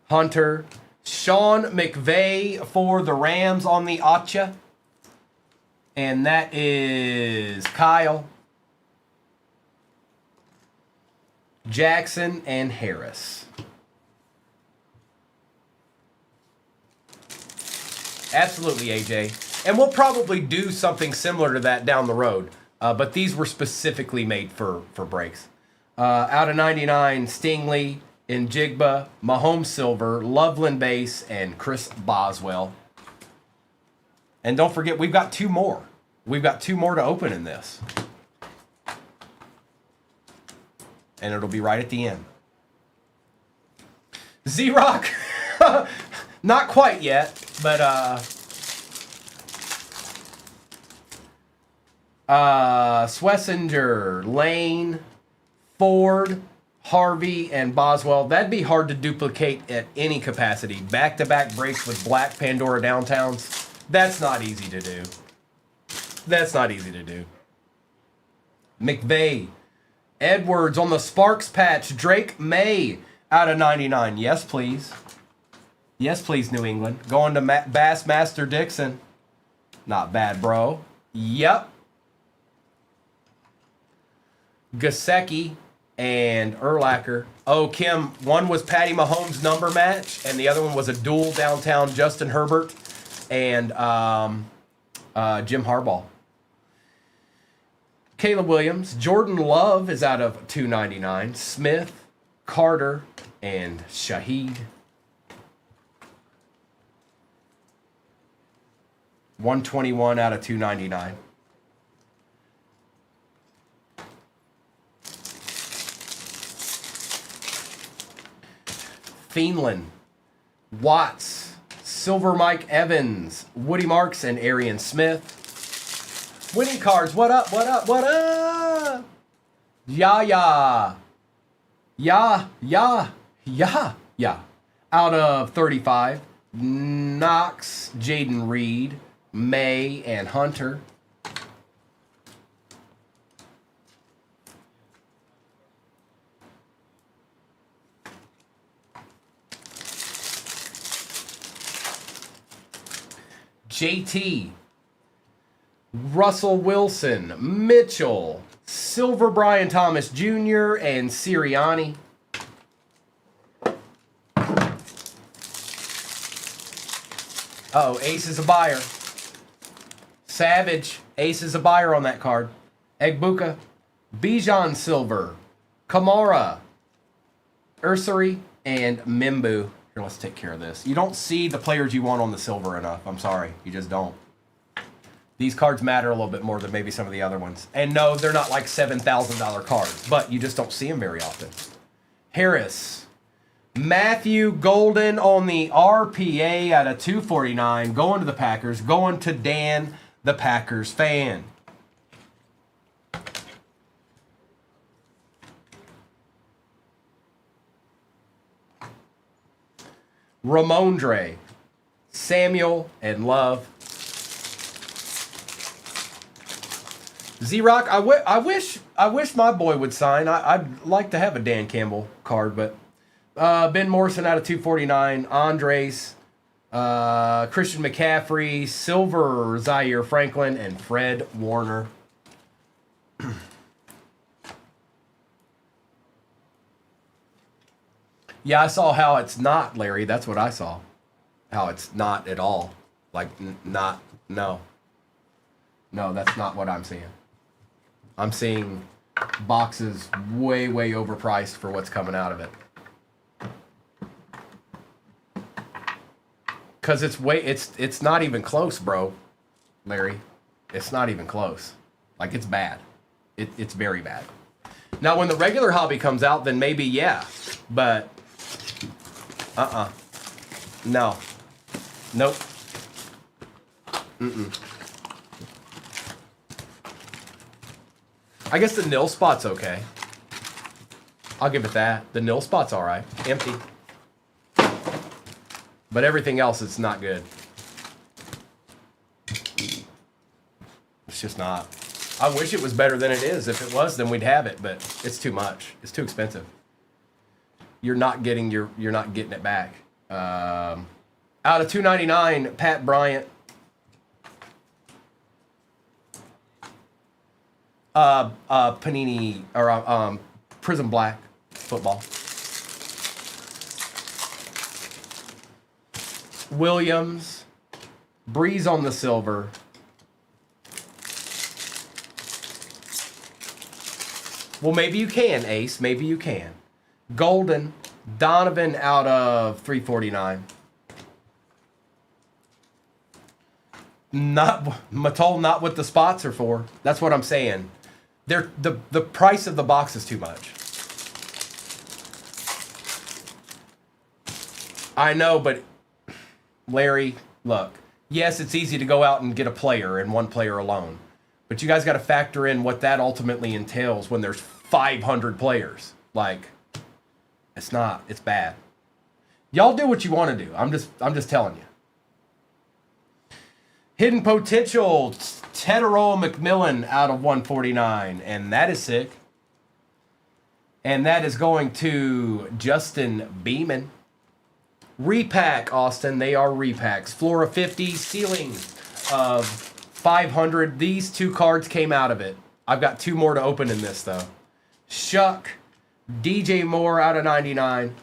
Hunter, Sean McVay for the Rams on the Acha. And that is Kyle, Jackson, and Harris. Absolutely, AJ. And we'll probably do something similar to that down the road. But these were specifically made for breaks. Out of 99, Stingley, Njigba, Mahomes Silver, Loveland base, and Chris Boswell. And don't forget, we've got 2 more. We've got 2 more to open in this. And it'll be right at the end. Z-Rock, not quite yet, but Swessinger, Lane, Ford, Harvey, and Boswell. That'd be hard to duplicate at any capacity. Back-to-back breaks with black Pandora Downtowns. That's not easy to do. That's not easy to do. McVay, Edwards on the Sparks patch. Drake May out of 99. Yes, please. Yes, please, New England. Going to Bassmaster Dixon. Not bad, bro. Yep. Gasecki and Urlacher. Oh, Kim, one was Patty Mahomes' number match, and the other one was a dual downtown Justin Herbert and Jim Harbaugh. Caleb Williams. Jordan Love is out of 299. Smith, Carter, and Shaheed. 121 out of 299. Thielen, Watts, Silver Mike Evans, Woody Marks, and Arian Smith. Winning cards, what up, what up, what up? Yeah. Out of 35, Knox, Jaden Reed, May, and Hunter. JT, Russell Wilson, Mitchell, Silver Brian Thomas Jr., and Sirianni. Uh-oh, Ace is a buyer. Savage, Ace is a buyer on that card. Egbuka, Bijan Silver, Kamara, Ursary, and Mimbu. Here, let's take care of this. You don't see the players you want on the silver enough. I'm sorry. You just don't. These cards matter a little bit more than maybe some of the other ones. And no, they're not like $7,000 cards, but you just don't see them very often. Harris, Matthew Golden on the RPA out of 249, going to the Packers, going to Dan, the Packers fan. Ramondre, Samuel, and Love. Z-Rock, I wish my boy would sign. I'd like to have a Dan Campbell card, but Ben Morrison out of 249, Andres, Christian McCaffrey, Silver, Zaire Franklin, and Fred Warner. Yeah, I saw how it's not, Larry. That's what I saw. How it's not at all. Like, not, no. No, that's not what I'm seeing. I'm seeing boxes way, way overpriced for what's coming out of it. Cause it's not even close, bro, Larry. It's not even close. Like, it's bad. It's very bad. Now, when the regular hobby comes out, then maybe, yeah. But, no. Nope. I guess the nil spot's okay. I'll give it that. The nil spot's all right. Empty. But everything else, it's not good. It's just not. I wish it was better than it is. If it was, then we'd have it. But it's too much. It's too expensive. You're not getting it back. Out of $2.99, Pat Bryant. Panini or Prism Black football. Williams, Breeze on the silver. Well, maybe you can, Ace. Maybe you can. Golden, Donovan out of 349. Not Matol, not what the spots are for. That's what I'm saying. The price of the box is too much. I know, but Larry, look. Yes, it's easy to go out and get a player and one player alone. But you guys got to factor in what that ultimately entails when there's 500 players. Like, it's bad. Y'all do what you want to do. I'm just telling you. Hidden Potential, Tedero McMillan out of 149. And that is sick. And that is going to Justin Beeman. Repack, Austin. They are repacks. Flora 50, ceiling of 500. These two cards came out of it. I've got two more to open in this, though. Shuck, DJ Moore out of 99.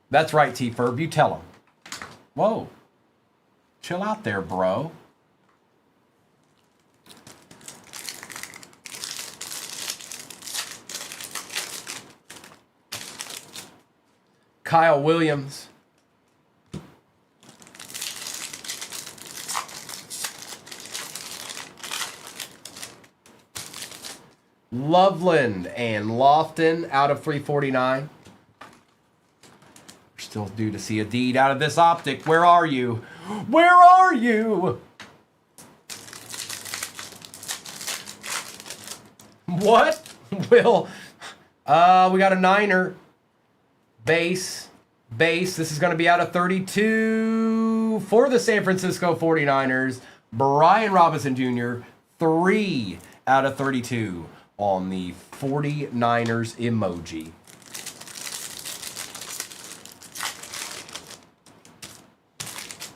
That's right, T-Ferb. You tell him. Whoa. Chill out there, bro. Kyle Williams. Loveland and Lofton out of 349. We're still due to see a deed out of this optic. Where are you? Where are you? What? Will, we got a Niner. Base. This is going to be out of 32 for the San Francisco 49ers. Brian Robinson Jr., 3 out of 32 on the 49ers emoji.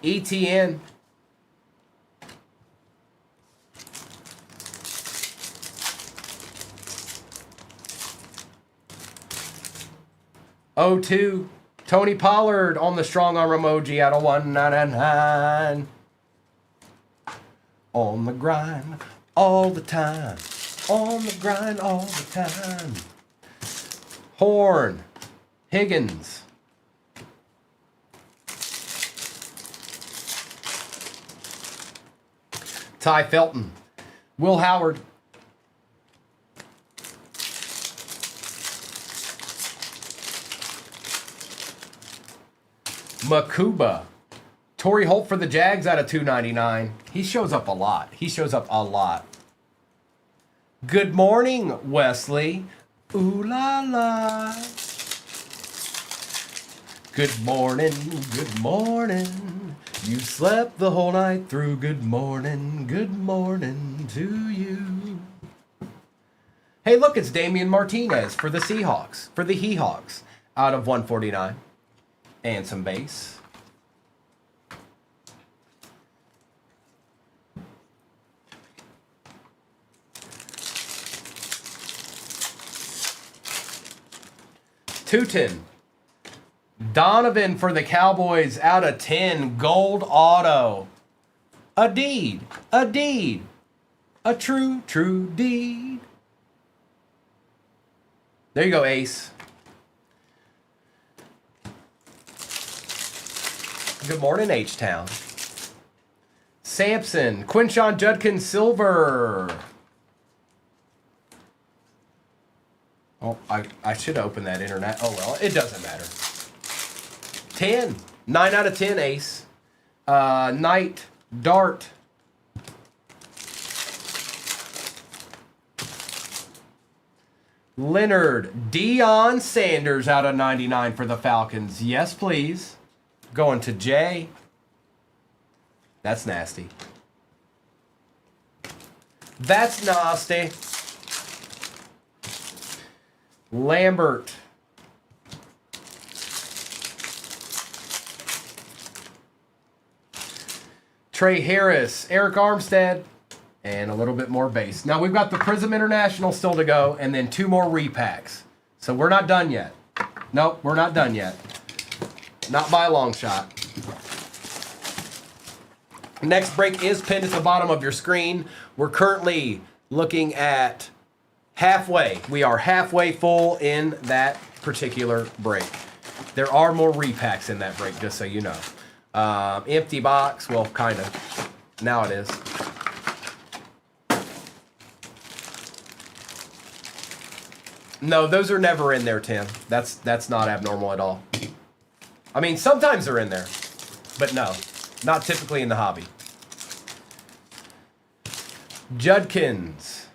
ETN. O2. Tony Pollard on the strong arm emoji out of 199. On the grind all the time. On the grind all the time. Horn. Higgins. Ty Felton. Will Howard. Makuba. Torrey Holt for the Jags out of 299. He shows up a lot. Good morning, Wesley. Ooh la la. Good morning, good morning. You slept the whole night through. Good morning to you. Hey, look, it's Damian Martinez for the Seahawks, for the He-Hawks, out of 149. And some base. Tootin. Donovan for the Cowboys out of 10. Gold auto. A deed. A deed. A true, true deed. There you go, Ace. Good morning, H-Town. Sampson. Quinshon Judkins silver. Oh, I should open that internet. Oh, well, it doesn't matter. 10. 9 out of 10, Ace. Knight. Dart. Leonard. Deion Sanders out of 99 for the Falcons. Yes, please. Going to Jay. That's nasty. That's nasty. Lambert. Trey Harris, Eric Armstead, and a little bit more base. Now we've got the Prism International still to go, and then 2 more repacks. So we're not done yet. Nope, we're not done yet. Not by a long shot. Next break is pinned at the bottom of your screen. We're currently looking at halfway. We are halfway full in that particular break. There are more repacks in that break, just so you know. Empty box, well, kind of. Now it is. No, those are never in there, Tim. That's not abnormal at all. I mean, sometimes they're in there, but no, not typically in the hobby. Judkins,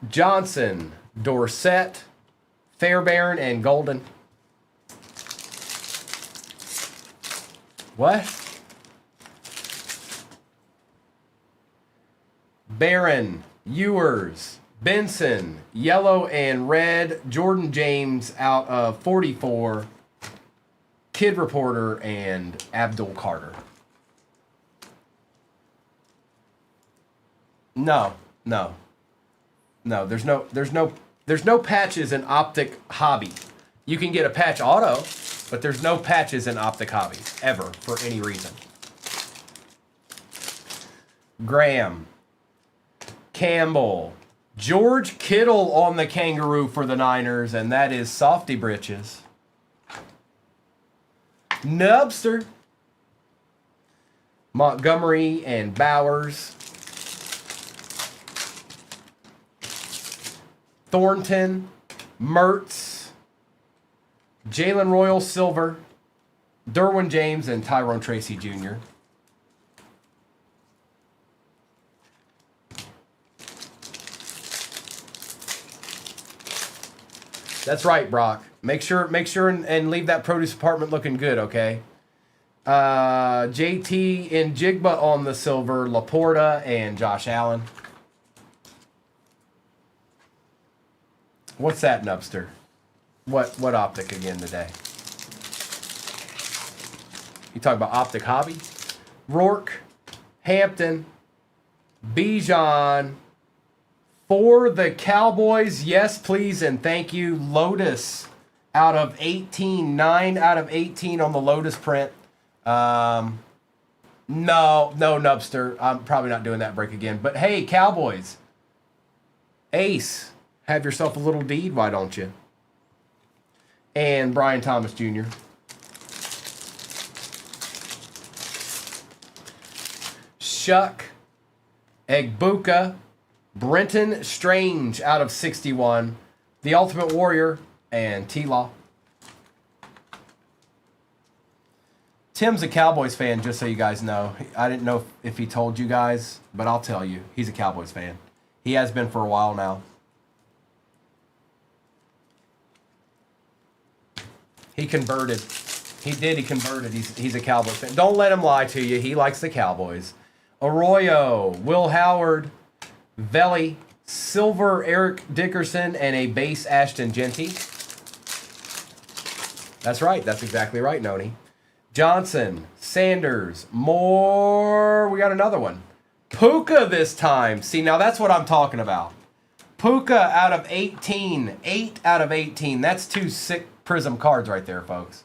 Johnson, Dorsett, Fairbairn, and Golden. What? Barron, Ewers, Benson, yellow and red, Jordan James out of 44, Kid Reporter, and Abdul Carter. No. There's no patches in Optic Hobby. You can get a patch auto, but there's no patches in Optic Hobby, ever, for any reason. Graham. Campbell. George Kittle on the Kangaroo for the Niners, and that is Softy Britches. Nubster. Montgomery and Bowers. Thornton. Mertz. Jalen Royal silver. Derwin James and Tyrone Tracy Jr. That's right, Brock. Make sure and leave that produce department looking good, okay? JT and Jigba on the silver, Laporta and Josh Allen. What's that, Nubster? What optic again today? You talking about Optic Hobby? Rourke, Hampton, Bijan. For the Cowboys, yes, please, and thank you. Lotus out of 18. 9 out of 18 on the Lotus print. No, Nubster. I'm probably not doing that break again. But hey, Cowboys. Ace, have yourself a little deed, why don't you? And Brian Thomas Jr. Shuck, Egbuka, Brenton Strange out of 61. The Ultimate Warrior and T-Law. Tim's a Cowboys fan, just so you guys know. I didn't know if he told you guys, but I'll tell you. He's a Cowboys fan. He has been for a while now. He converted. He converted. He's a Cowboys fan. Don't let him lie to you. He likes the Cowboys. Arroyo, Will Howard, Velli, silver Eric Dickerson, and a base Ashton Genty. That's right. That's exactly right, Noni. Johnson, Sanders, Moore. We got another one. Puka this time. See, now that's what I'm talking about. Puka out of 18. 8 out of 18. That's 2 sick Prism cards right there, folks.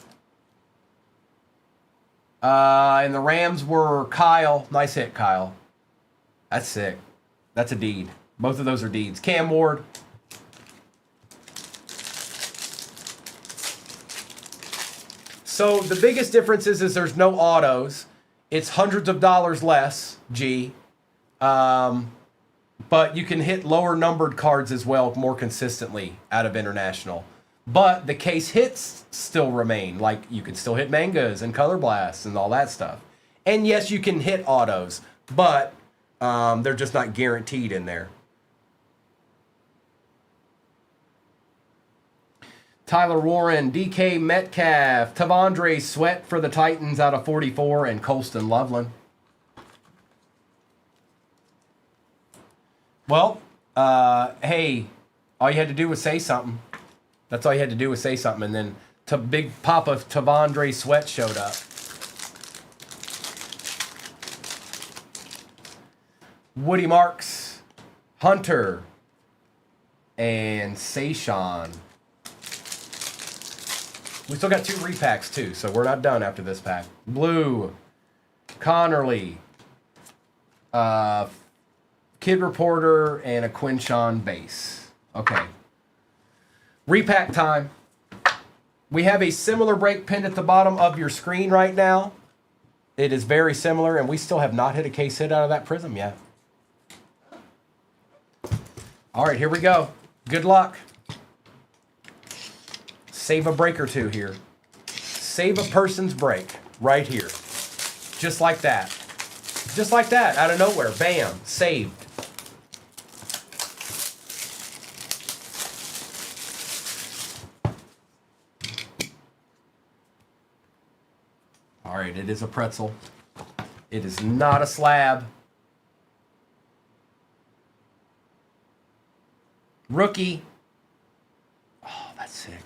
And the Rams were Kyle. Nice hit, Kyle. That's sick. That's a deed. Both of those are deeds. Cam Ward. So the biggest difference is there's no autos. It's hundreds of dollars less, G. But you can hit lower numbered cards as well more consistently out of International. But the case hits still remain. Like, you can still hit mangas and color blasts and all that stuff. And yes, you can hit autos, but they're just not guaranteed in there. Tyler Warren, DK Metcalf, Tavondre Sweat for the Titans out of 44, and Colston Loveland. Well, hey, all you had to do was say something. That's all you had to do was say something, and then Big Papa Tavondre Sweat showed up. Woody Marks, Hunter, and Sayshawn. We still got 2 repacks too, so we're not done after this pack. Blue, Connerly, Kid Reporter, and a Quinshawn base. Okay. Repack time. We have a similar break pinned at the bottom of your screen right now. It is very similar, and we still have not hit a case hit out of that prism yet. All right, here we go. Good luck. Save a break or two here. Save a person's break right here. Just like that. Just like that, out of nowhere. Bam, saved. All right, it is a pretzel. It is not a slab. Rookie. Oh, that's sick.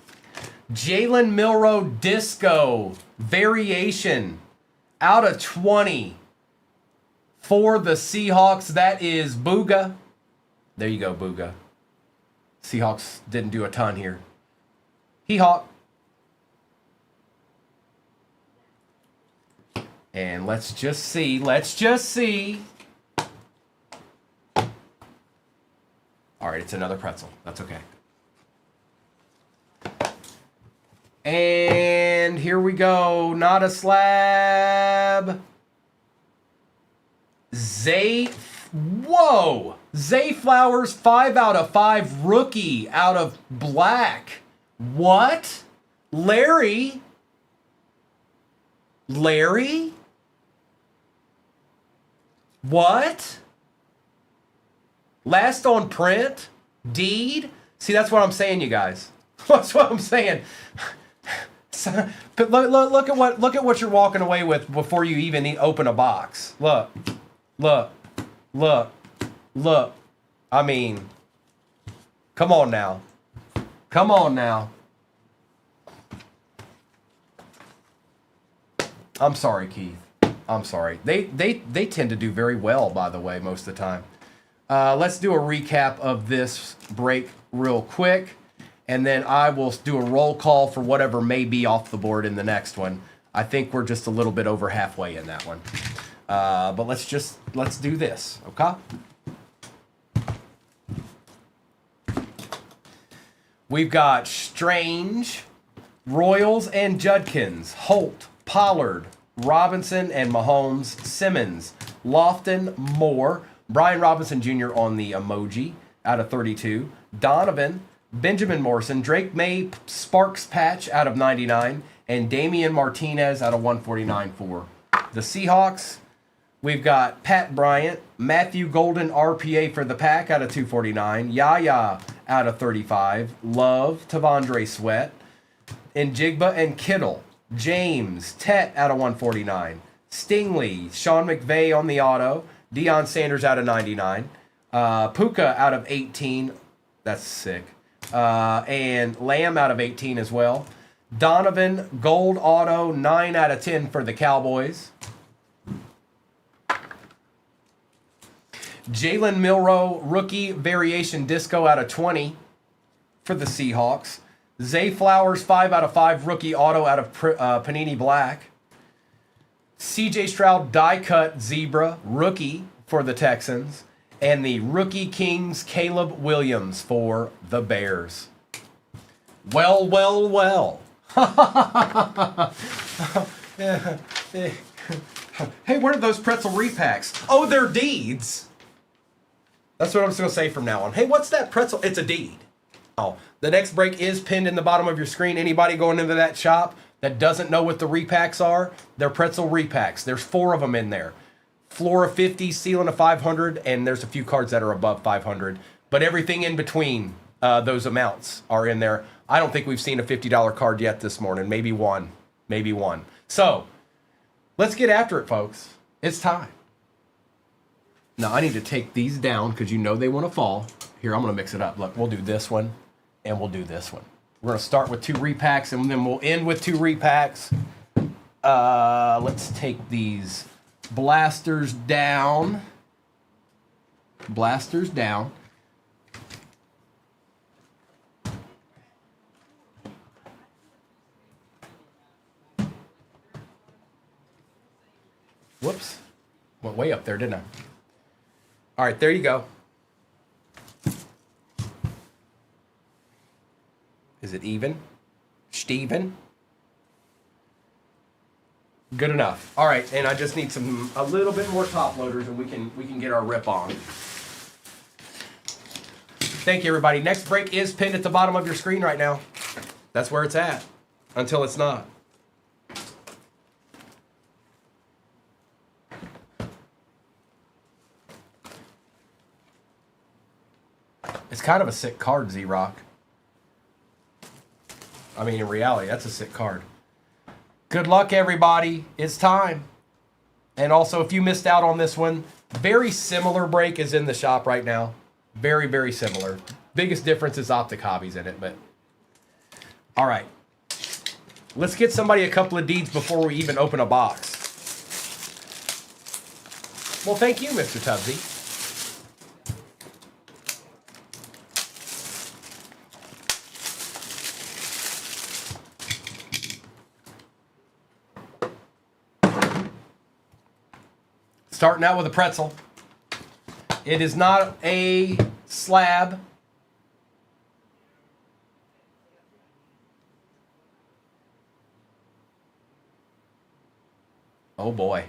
Jalen Milroe Disco Variation out of 20 for the Seahawks. That is Booga. There you go, Booga. Seahawks didn't do a ton here. He-Hawk. And let's just see. Let's just see. All right, it's another pretzel. That's okay. And here we go. Not a slab. Whoa! Zay Flowers, 5 out of 5. Rookie out of black. What? Larry? Larry? What? Last on print? Deed? See, that's what I'm saying, you guys. That's what I'm saying. But look at what you're walking away with before you even open a box. Look. I mean, come on now. Come on now. I'm sorry, Keith. I'm sorry. They tend to do very well, by the way, most of the time. Let's do a recap of this break real quick, and then I will do a roll call for whatever may be off the board in the next one. I think we're just a little bit over halfway in that one. But let's do this, okay? We've got Strange, Royals and Judkins, Holt, Pollard, Robinson and Mahomes, Simmons, Lofton, Moore, Brian Robinson Jr. on the emoji out of 32, Donovan, Benjamin Morrison, Drake May, Sparks Patch out of 99, and Damian Martinez out of 149 for the Seahawks. We've got Pat Bryant, Matthew Golden RPA for the Pack out of 249, Yaya out of 35, Love, Tavondre Sweat, and Jigba and Kittle, James, Tet out of 149, Stingley, Sean McVay on the auto, Deion Sanders out of 99, Puka out of 18, that's sick, and Lamb out of 18 as well. Donovan, gold auto, 9 out of 10 for the Cowboys. Jalen Milroe, rookie variation disco out of 20 for the Seahawks. Zay Flowers, 5 out of 5, rookie auto out of Panini Black. CJ Stroud die cut zebra rookie for the Texans, and the rookie Kings Caleb Williams for the Bears. Well, well, well. Hey, what are those pretzel repacks? Oh, they're deeds. That's what I'm just going to say from now on. Hey, what's that pretzel? It's a deed. Oh, the next break is pinned in the bottom of your screen. Anybody going into that shop that doesn't know what the repacks are, they're pretzel repacks. There's 4 of them in there. Floor of 50, ceiling of 500, and there's a few cards that are above 500. But everything in between those amounts are in there. I don't think we've seen a $50 card yet this morning. Maybe one. Maybe one. So, let's get after it, folks. It's time. Now, I need to take these down because you know they want to fall. Here, I'm going to mix it up. Look, we'll do this one, and we'll do this one. We're going to start with 2 repacks, and then we'll end with 2 repacks. Let's take these blasters down. Blasters down. Whoops. Went way up there, didn't I? All right, there you go. Is it even? Steven? Good enough. All right, and I just need a little bit more top loaders, and we can get our rip on. Thank you, everybody. Next break is pinned at the bottom of your screen right now. That's where it's at until it's not. It's kind of a sick card, Z-Rock. I mean, in reality, that's a sick card. Good luck, everybody. It's time. And also, if you missed out on this one, very similar break is in the shop right now. Very, very similar. Biggest difference is Optic Hobbies in it, but... All right. Let's get somebody a couple of deeds before we even open a box. Well, thank you, Mr. Tubbsy. Starting out with a pretzel. It is not a slab. Oh boy.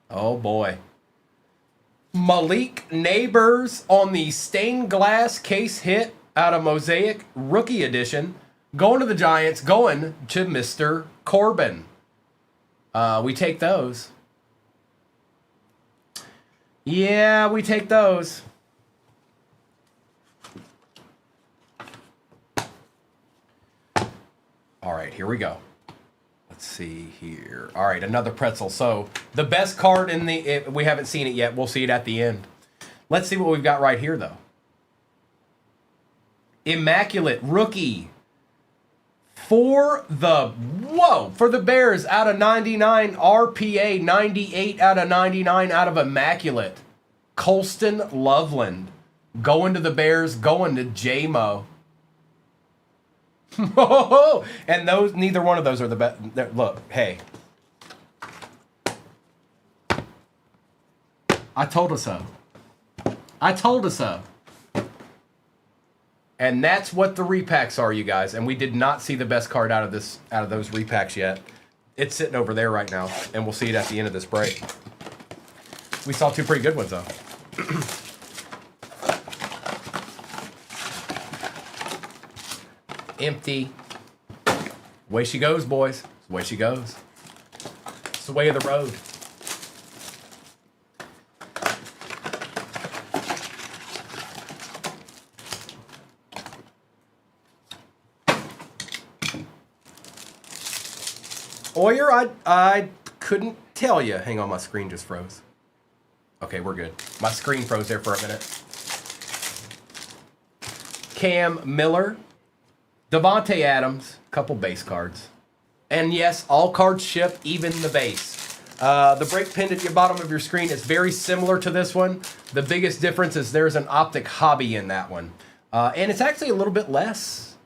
Oh boy. Malik Neighbors on the stained glass case hit out of Mosaic Rookie Edition. Going to the Giants, going to Mr. Corbin. We take those. Yeah, we take those. All right, here we go. Let's see here. All right, another pretzel. So the best card in the... we haven't seen it yet. We'll see it at the end. Let's see what we've got right here, though. Immaculate Rookie. For the Bears out of 99, RPA 98 out of 99 out of Immaculate. Colston Loveland going to the Bears, going to J-Mo. And those, neither one of those are the best. Look, hey. I told us so. I told us so. And that's what the repacks are, you guys. And we did not see the best card out of those repacks yet. It's sitting over there right now, and we'll see it at the end of this break. We saw 2 pretty good ones, though. Empty. Way she goes, boys. It's the way she goes. It's the way of the road. Oyer, I couldn't tell you. Hang on, my screen just froze. Okay, we're good. My screen froze there for a minute. Cam Miller, Devontae Adams, couple base cards. And yes, all cards ship, even the base. The break pinned at the bottom of your screen is very similar to this one. The biggest difference is there's an Optic Hobby in that one. And it's actually a little bit less.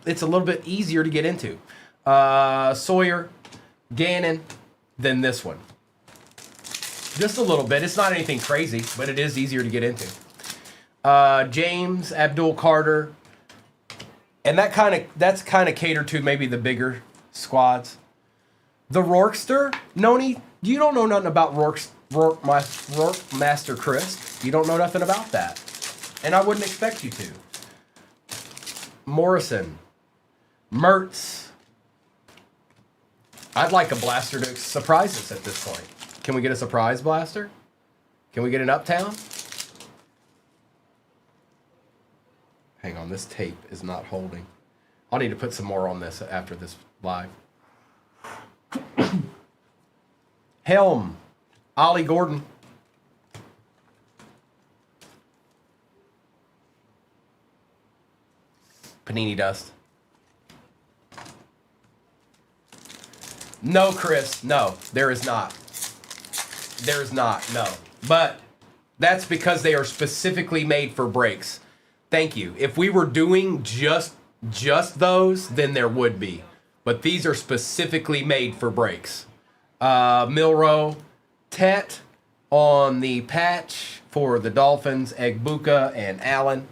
It's a little bit easier to get into. Sawyer, Gannon, than this one. Just a little bit. It's not anything crazy, but it is easier to get into. James Abdul Carter. And that's kind of catered to maybe the bigger squads. The Rourkster, Noni, you don't know nothing about Rourke Master Chris. You don't know nothing about that. And I wouldn't expect you to. Morrison. Mertz. I'd like a blaster to surprise us at this point. Can we get a surprise blaster? Can we get an Uptown? Hang on, this tape is not holding. I'll need to put some more on this after this live. Helm. Ollie Gordon. Panini Dust. No, Chris. No, there is not. There is not, no. But that's because they are specifically made for breaks. Thank you. If we were doing just those, then there would be. But these are specifically made for breaks. Milrow, Tet on the patch for the Dolphins, Egbuka, and Allen.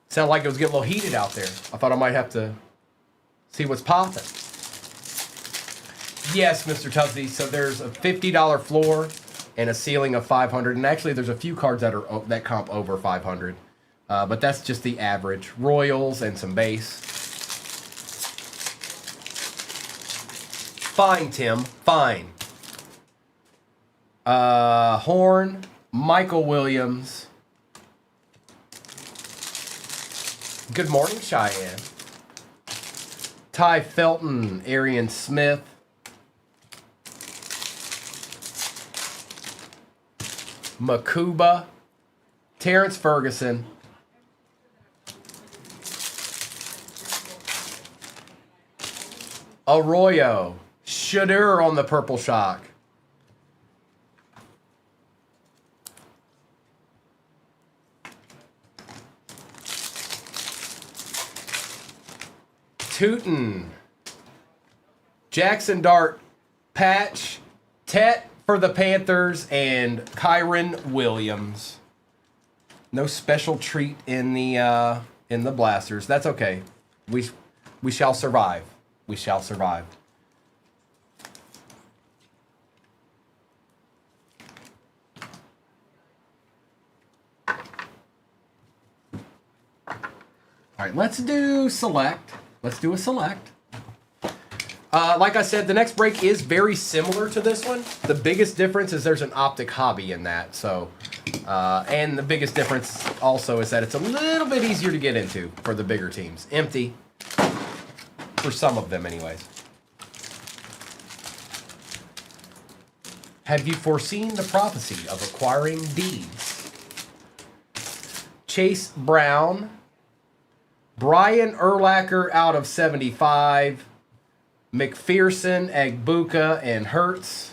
Sounded like it was getting a little heated out there. I thought I might have to see what's popping. Yes, Mr. Tubbsy. So there's a $50 floor and a ceiling of 500. And actually, there's a few cards that comp over 500. But that's just the average. Royals and some base. Fine, Tim. Fine. Horn. Michael Williams. Good morning, Cheyenne. Ty Felton, Arian Smith. Makuba. Terrence Ferguson. Arroyo. Shadur on the Purple Shock. Tootin, Jackson Dart, Patch, Tet for the Panthers, and Kyron Williams. No special treat in the blasters. That's okay. We shall survive. We shall survive. All right, let's do select. Let's do a select. Like I said, the next break is very similar to this one. The biggest difference is there's an optic hobby in that. So, and the biggest difference also is that it's a little bit easier to get into for the bigger teams. Empty. For some of them, anyways. Have you foreseen the prophecy of acquiring deeds? Chase Brown. Brian Urlacher out of 75. McPherson, Egbuka, and Hertz.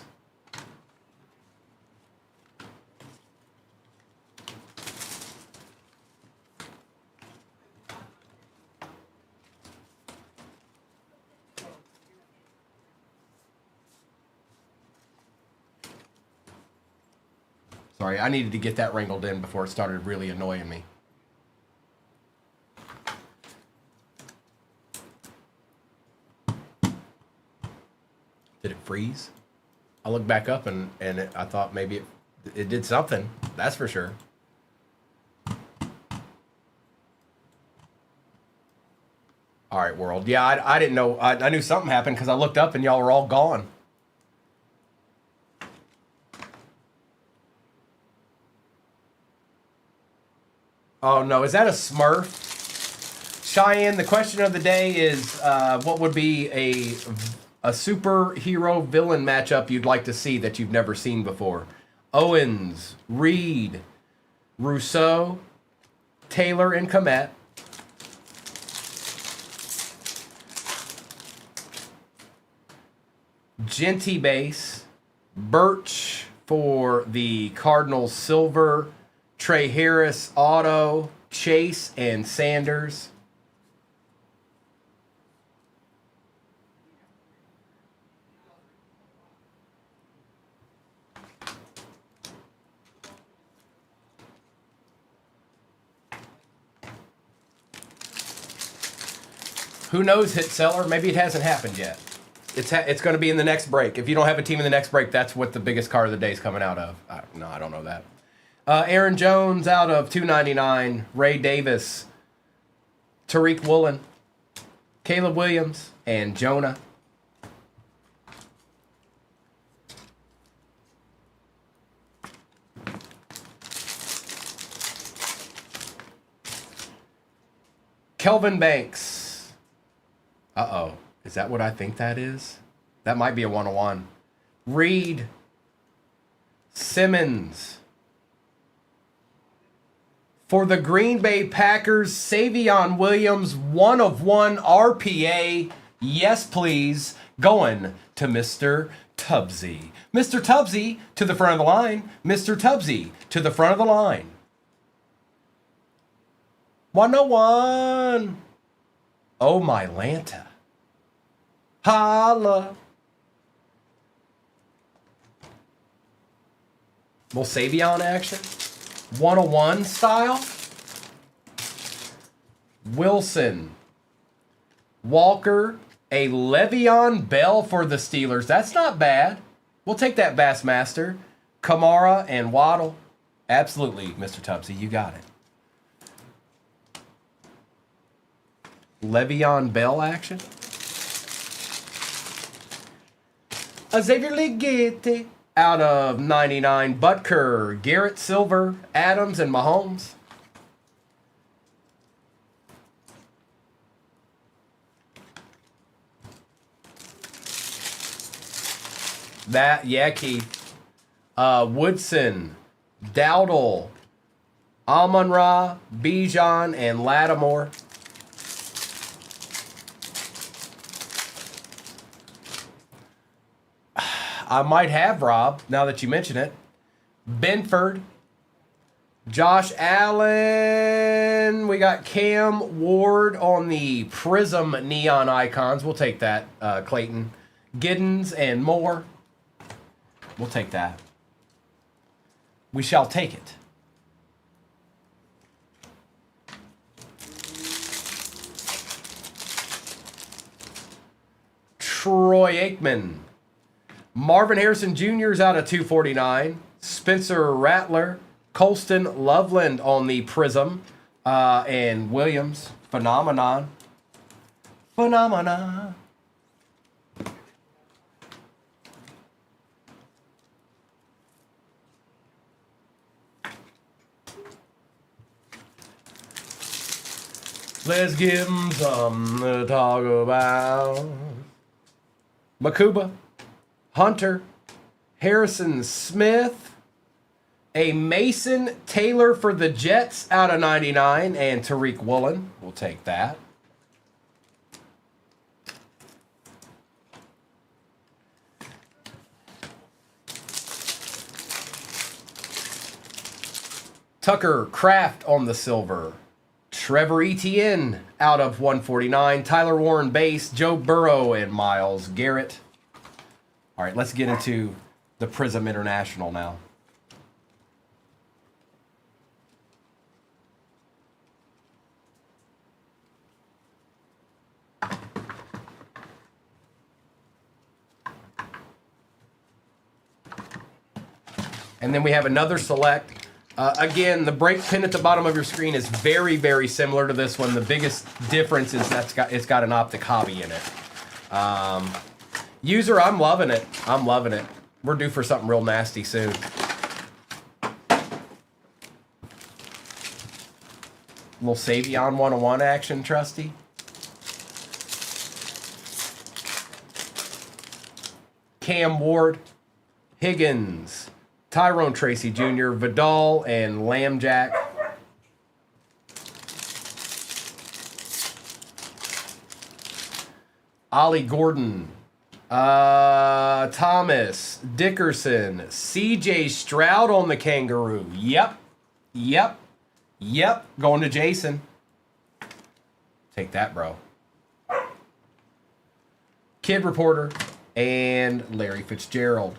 Sorry, I needed to get that wrangled in before it started really annoying me. Did it freeze? I looked back up and I thought maybe it did something. That's for sure. All right, world. Yeah, I didn't know. I knew something happened because I looked up and y'all were all gone. Oh, no. Is that a Smurf? Cheyenne, the question of the day is what would be a superhero villain matchup you'd like to see that you've never seen before? Owens, Reed, Rousseau, Taylor, and Komet. Genty base, Birch for the Cardinals silver. Trey Harris auto. Chase and Sanders. Who knows, hit seller? Maybe it hasn't happened yet. It's going to be in the next break. If you don't have a team in the next break, that's what the biggest card of the day is coming out of. No, I don't know that. Aaron Jones out of 299. Ray Davis. Tariq Woolen. Caleb Williams. And Jonah. Kelvin Banks. Uh-oh. Is that what I think that is? That might be a 101. Reed. Simmons. For the Green Bay Packers, Savion Williams, 1/1 RPA. Yes, please. Going to Mr. Tubbsy. Mr. Tubbsy to the front of the line. Mr. Tubbsy to the front of the line. 101. Oh, my Lanta. Holla. Little Savion action. 101 style. Wilson. Walker. A Le'Veon Bell for the Steelers. That's not bad. We'll take that, Bassmaster. Kamara and Waddle. Absolutely, Mr. Tubbsy. You got it. Le'Veon Bell action. Xavier Legette out of 99. Butker, Garrett Silver, Adams, and Mahomes. That, yeah, Keith. Woodson, Dowdle, Amon-Ra, Bijan, and Lattimore. I might have, Rob, now that you mention it. Benford. Josh Allen. We got Cam Ward on the Prism Neon Icons. We'll take that, Clayton. Giddens and Moore. We'll take that. We shall take it. Troy Aikman. Marvin Harrison Jr. is out of 249. Spencer Rattler. Colston Loveland on the Prism. And Williams. Phenomenon. Phenomenon. Let's give him something to talk about. Makuba. Hunter, Harrison Smith, a Mason Taylor for the Jets out of 99, and Tariq Woolen. We'll take that. Tucker Kraft on the silver. Trevor Etienne out of 149. Tyler Warren base, Joe Burrow, and Myles Garrett. All right, let's get into the Prism International now. And then we have another select. Again, the break pin at the bottom of your screen is very, very similar to this one. The biggest difference is it's got an optic hobby in it. User, I'm loving it. I'm loving it. We're due for something real nasty soon. Little Savion 101 action, Trusty. Cam Ward, Higgins, Tyrone Tracy Jr., Vidal, and Lambjack. Ollie Gordon. Thomas Dickerson, CJ Stroud on the Kangaroo. Yep. Going to Jason. Take that, bro. Kid Reporter and Larry Fitzgerald.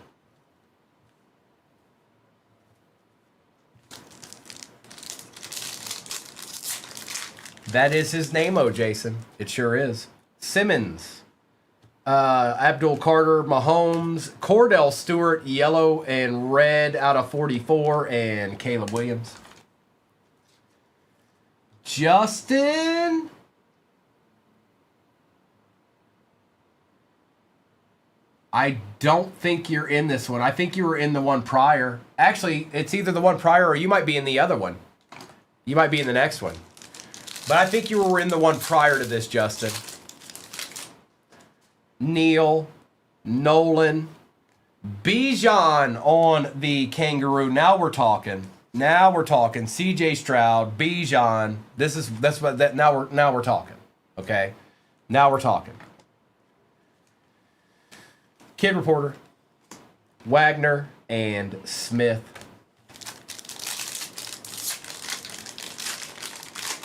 That is his name-o, Jason. It sure is. Simmons. Abdul Carter, Mahomes, Cordell Stewart, yellow and red out of 44, and Caleb Williams. Justin. I don't think you're in this one. I think you were in the one prior. Actually, it's either the one prior or you might be in the other one. You might be in the next one. But I think you were in the one prior to this, Justin. Neil, Nolan, Bijan on the Kangaroo. Now we're talking. CJ Stroud, Bijan. Now we're talking. Okay? Now we're talking. Kid Reporter, Wagner, and Smith.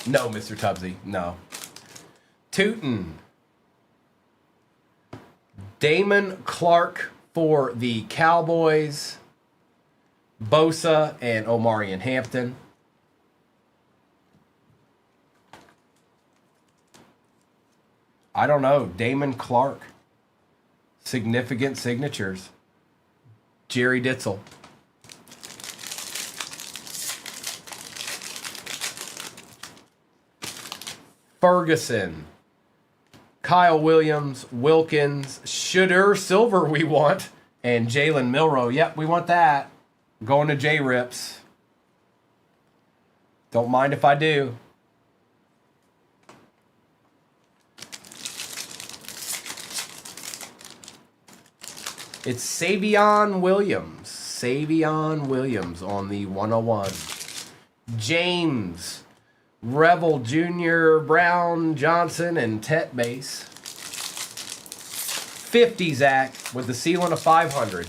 No, Mr. Tubbsy, no. Tootin. Damon Clark for the Cowboys. Bosa and Omarion Hampton. I don't know. Damon Clark. Significant signatures. Jerry Ditzel. Ferguson. Kyle Williams, Wilkins, Shooter Silver we want, and Jalen Milroe. Yep, we want that. Going to J-Rips. Don't mind if I do. It's Savion Williams. Savion Williams on the 101. James. Revel Jr., Brown, Johnson, and Tet base. 50 Zach with the ceiling of 500.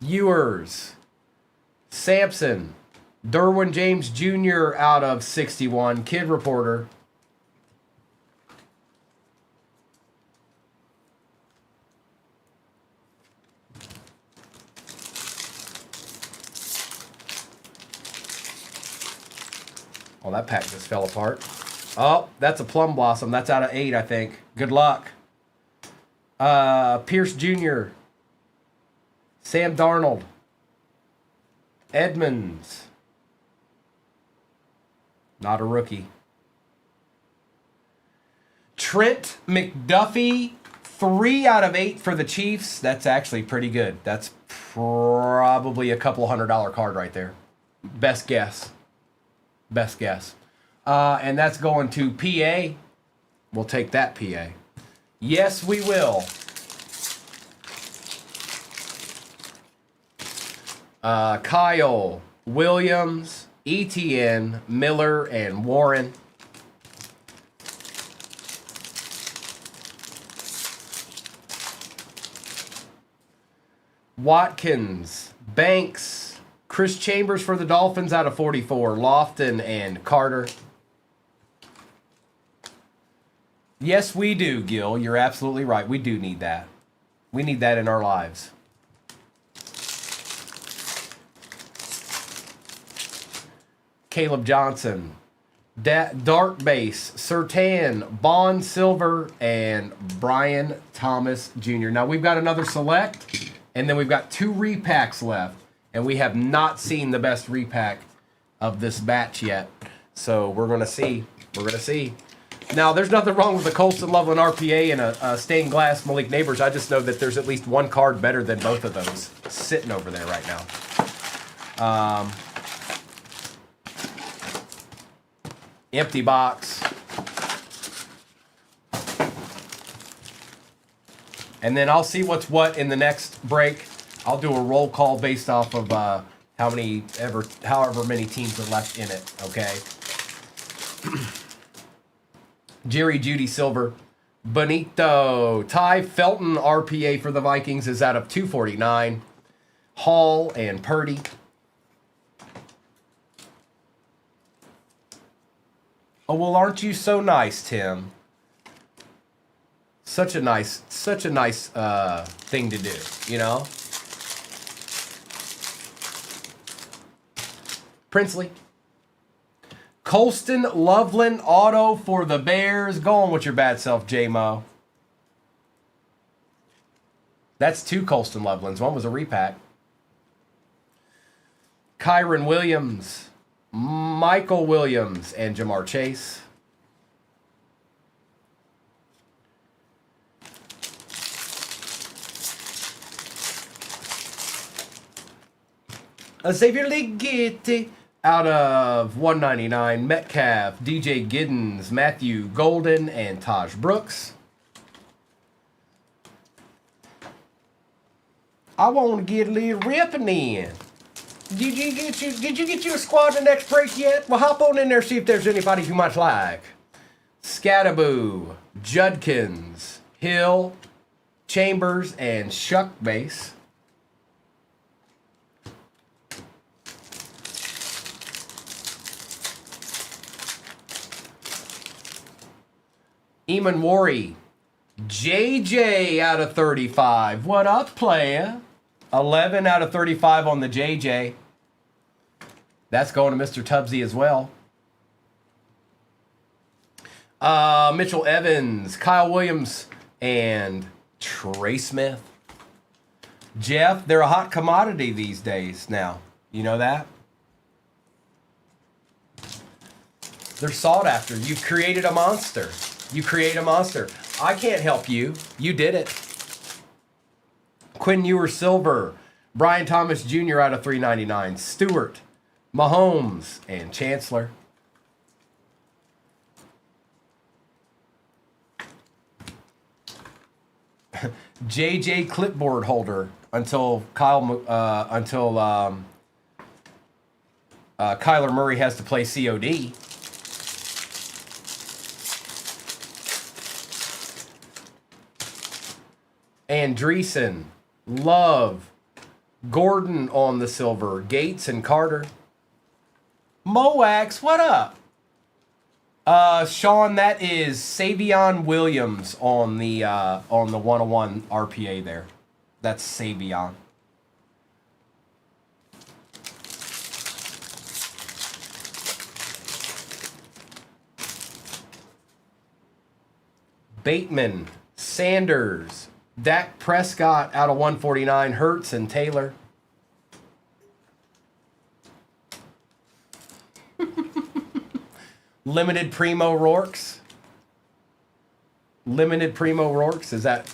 Ewers. Sampson. Derwin James Jr. out of 61. Kid Reporter. Oh, that pack just fell apart. Oh, that's a Plum Blossom. That's out of 8, I think. Good luck. Pierce Jr. Sam Darnold. Edmonds. Not a rookie. Trent McDuffie. 3 out of 8 for the Chiefs. That's actually pretty good. That's probably a couple $100 card right there. Best guess. Best guess. And that's going to PA. We'll take that, PA. Yes, we will. Kyle, Williams, ETN, Miller, and Warren. Watkins, Banks, Chris Chambers for the Dolphins out of 44. Lofton and Carter. Yes, we do, Gil. You're absolutely right. We do need that. We need that in our lives. Caleb Johnson. Dark Base, Sertan, Bond Silver, and Brian Thomas Jr. Now, we've got another select, and then we've got 2 repacks left. And we have not seen the best repack of this batch yet. So we're going to see. We're going to see. Now, there's nothing wrong with the Colston Loveland RPA and a stained glass Malik Neighbors. I just know that there's at least one card better than both of those sitting over there right now. Empty box. And then I'll see what's what in the next break. I'll do a roll call based off of however many teams are left in it, okay? Jerry Judy Silver, Benito. Ty Felton RPA for the Vikings is out of 249. Hall and Purdy. Oh, well, aren't you so nice, Tim? Such a nice thing to do, you know? Princely. Colston Loveland auto for the Bears. Go on with your bad self, J-Mo. That's 2 Colston Lovelands. One was a repack. Kyron Williams, Michael Williams, and Jamar Chase. Xavier Ligeti out of 199. Metcalf, DJ Giddens, Matthew Golden, and Taj Brooks. I want to get a little ripping in. Did you get you a squad in the next break yet? Well, hop on in there, see if there's anybody you might like. Scattaboo, Judkins, Hill, Chambers, and Shuck Base. Eamon Worry, JJ out of 35. What up, playa? 11 out of 35 on the JJ. That's going to Mr. Tubbsy as well. Mitchell Evans, Kyle Williams, and Trey Smith. Jeff, they're a hot commodity these days now. You know that? They're sought after. You've created a monster. You create a monster. I can't help you. You did it. Quinn Ewer Silver, Brian Thomas Jr. out of 399. Stewart, Mahomes, and Chancellor. JJ clipboard holder until Kyler Murray has to play COD. Andreessen, Love, Gordon on the silver, Gates and Carter. Moax, what up? Sean, that is Savion Williams on the 101 RPA there. That's Savion. Bateman, Sanders, Dak Prescott out of 149, Hurts and Taylor. Limited Primo Rourke's. Limited Primo Rourke's. Is that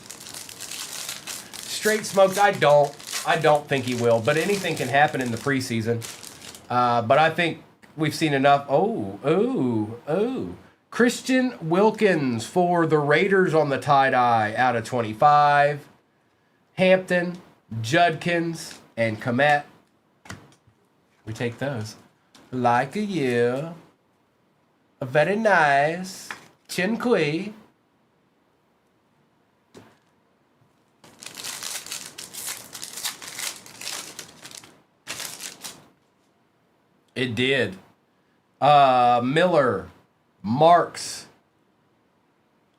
straight smoked? I don't think he will, but anything can happen in the preseason. But I think we've seen enough. Oh. Christian Wilkins for the Raiders on the tie-dye out of 25. Hampton, Judkins, and Komet. We take those. Like a year. Very nice. Chin Kui. It did. Miller, Marks,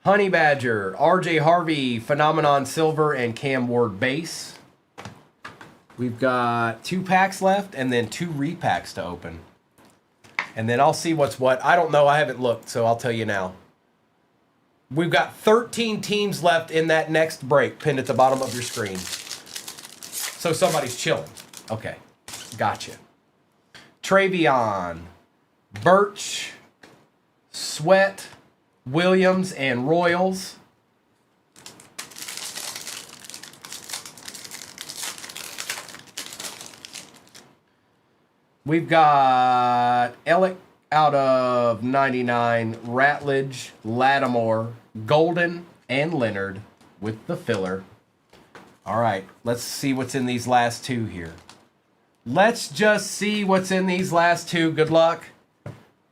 Honey Badger, RJ Harvey, Phenomenon Silver, and Cam Ward Base. We've got 2 packs left and then 2 repacks to open. And then I'll see what's what. I don't know. I haven't looked, so I'll tell you now. We've got 13 teams left in that next break pinned at the bottom of your screen. So somebody's chilling. Okay. Gotcha. Travion, Birch, Sweat, Williams, and Royals. We've got Ellick out of 99, Ratledge, Lattimore, Golden, and Leonard with the filler. All right, let's see what's in these last 2 here. Let's just see what's in these last 2. Good luck.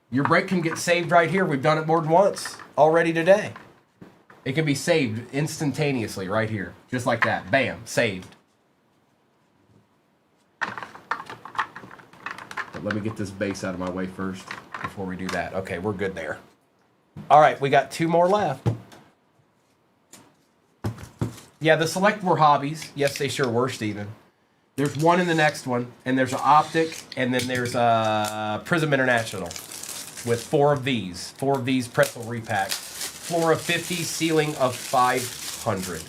Your break can get saved right here. We've done it more than once already today. It can be saved instantaneously right here. Just like that. Bam. Saved. But let me get this base out of my way first before we do that. Okay, we're good there. All right, we got 2 more left. Yeah, the select were hobbies. Yes, they sure were, Steven. There's one in the next one, and there's an Optic, and then there's a Prism International with 4 of these. 4 of these pretzel repacks. Floor of 50, ceiling of 500.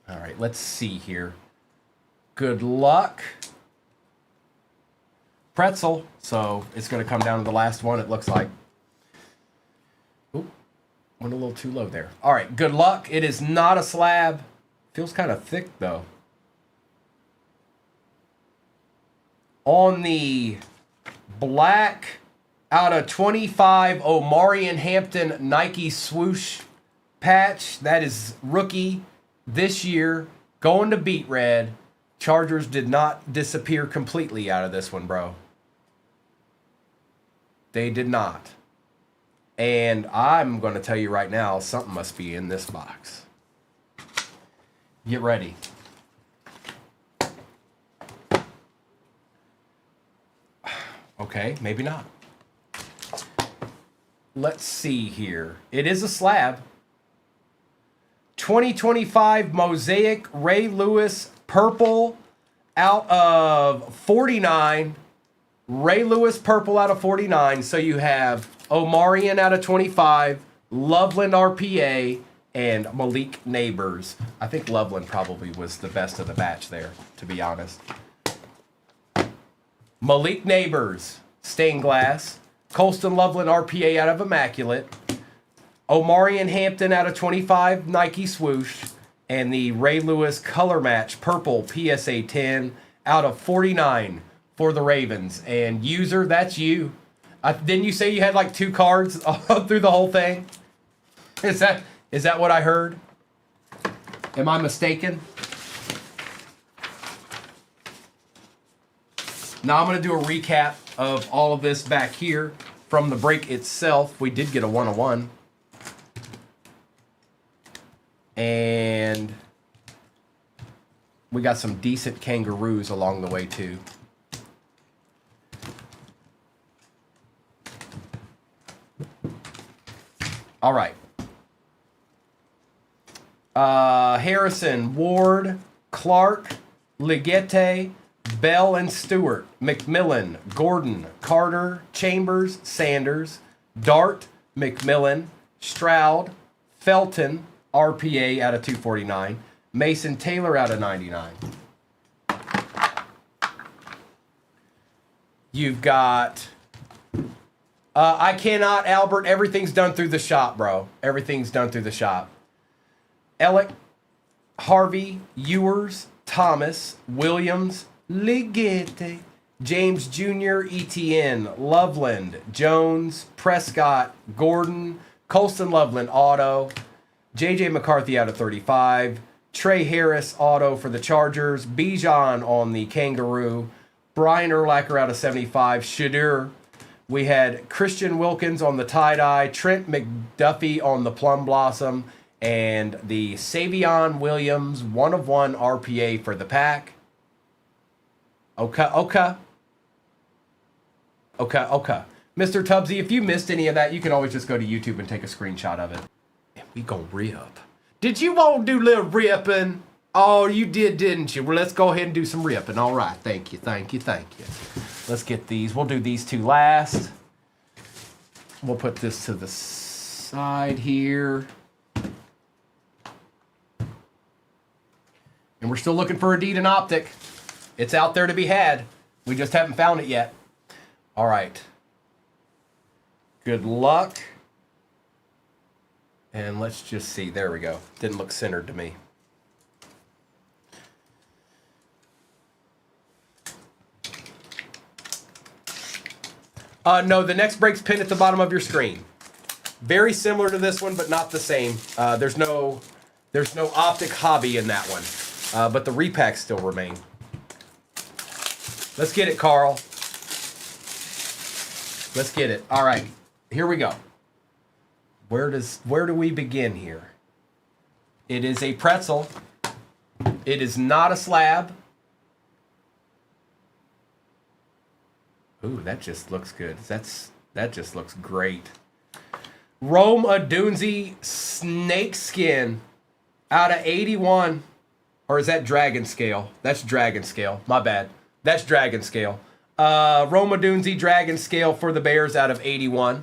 All right, let's see here. Good luck. Pretzel, so it's going to come down to the last one, it looks like. Oop, went a little too low there. All right, good luck. It is not a slab. Feels kind of thick, though. On the black out of 25 Omari and Hampton Nike swoosh patch, that is rookie this year, going to beat red. Chargers did not disappear completely out of this one, bro. They did not. And I'm going to tell you right now, something must be in this box. Get ready. Okay, maybe not. Let's see here. It is a slab. 2025 Mosaic Ray Lewis Purple out of 49. Ray Lewis Purple out of 49. So you have Omarion out of 25, Loveland RPA, and Malik Neighbors. I think Loveland probably was the best of the batch there, to be honest. Malik Neighbors, stained glass. Colston Loveland RPA out of Immaculate. Omarion Hampton out of 25, Nike swoosh. And the Ray Lewis color match purple PSA 10 out of 49 for the Ravens. And user, that's you. Didn't you say you had like 2 cards through the whole thing? Is that what I heard? Am I mistaken? Now I'm going to do a recap of all of this back here from the break itself. We did get a 1-on-1. And we got some decent kangaroos along the way too. All right. Harrison, Ward, Clark, Ligette, Bell and Stewart, McMillan, Gordon, Carter, Chambers, Sanders, Dart, McMillan, Stroud, Felton, RPA out of 249, Mason Taylor out of 99. You've got, I cannot, Albert, everything's done through the shop, bro. Everything's done through the shop. Ellick, Harvey, Ewers, Thomas, Williams, Ligette, James Jr., ETN, Loveland, Jones, Prescott, Gordon, Colston Loveland auto, JJ McCarthy out of 35, Trey Harris auto for the Chargers, Bijan on the Kangaroo, Brian Urlacher out of 75, Shadur. We had Christian Wilkins on the tie-dye, Trent McDuffie on the Plum Blossom, and the Savion Williams 1-of-1 RPA for the pack. Okay. Mr. Tubbsy, if you missed any of that, you can always just go to YouTube and take a screenshot of it. And we gonna rip. Did you want to do a little ripping? Oh, you did, didn't you? Well, let's go ahead and do some ripping. All right. Thank you. Let's get these. We'll do these 2 last. We'll put this to the side here. And we're still looking for a Deed and Optic. It's out there to be had. We just haven't found it yet. All right. Good luck. And let's just see. There we go. Didn't look centered to me. No, the next break's pinned at the bottom of your screen. Very similar to this one, but not the same. There's no Optic hobby in that one. But the repacks still remain. Let's get it, Carl. Let's get it. All right, here we go. Where do we begin here? It is a pretzel. It is not a slab. Ooh, that just looks good. That just looks great. Rome Odunze snakeskin out of 81. Or is that dragon scale? That's dragon scale. My bad. That's dragon scale. Rome Odunze dragon scale for the Bears out of 81.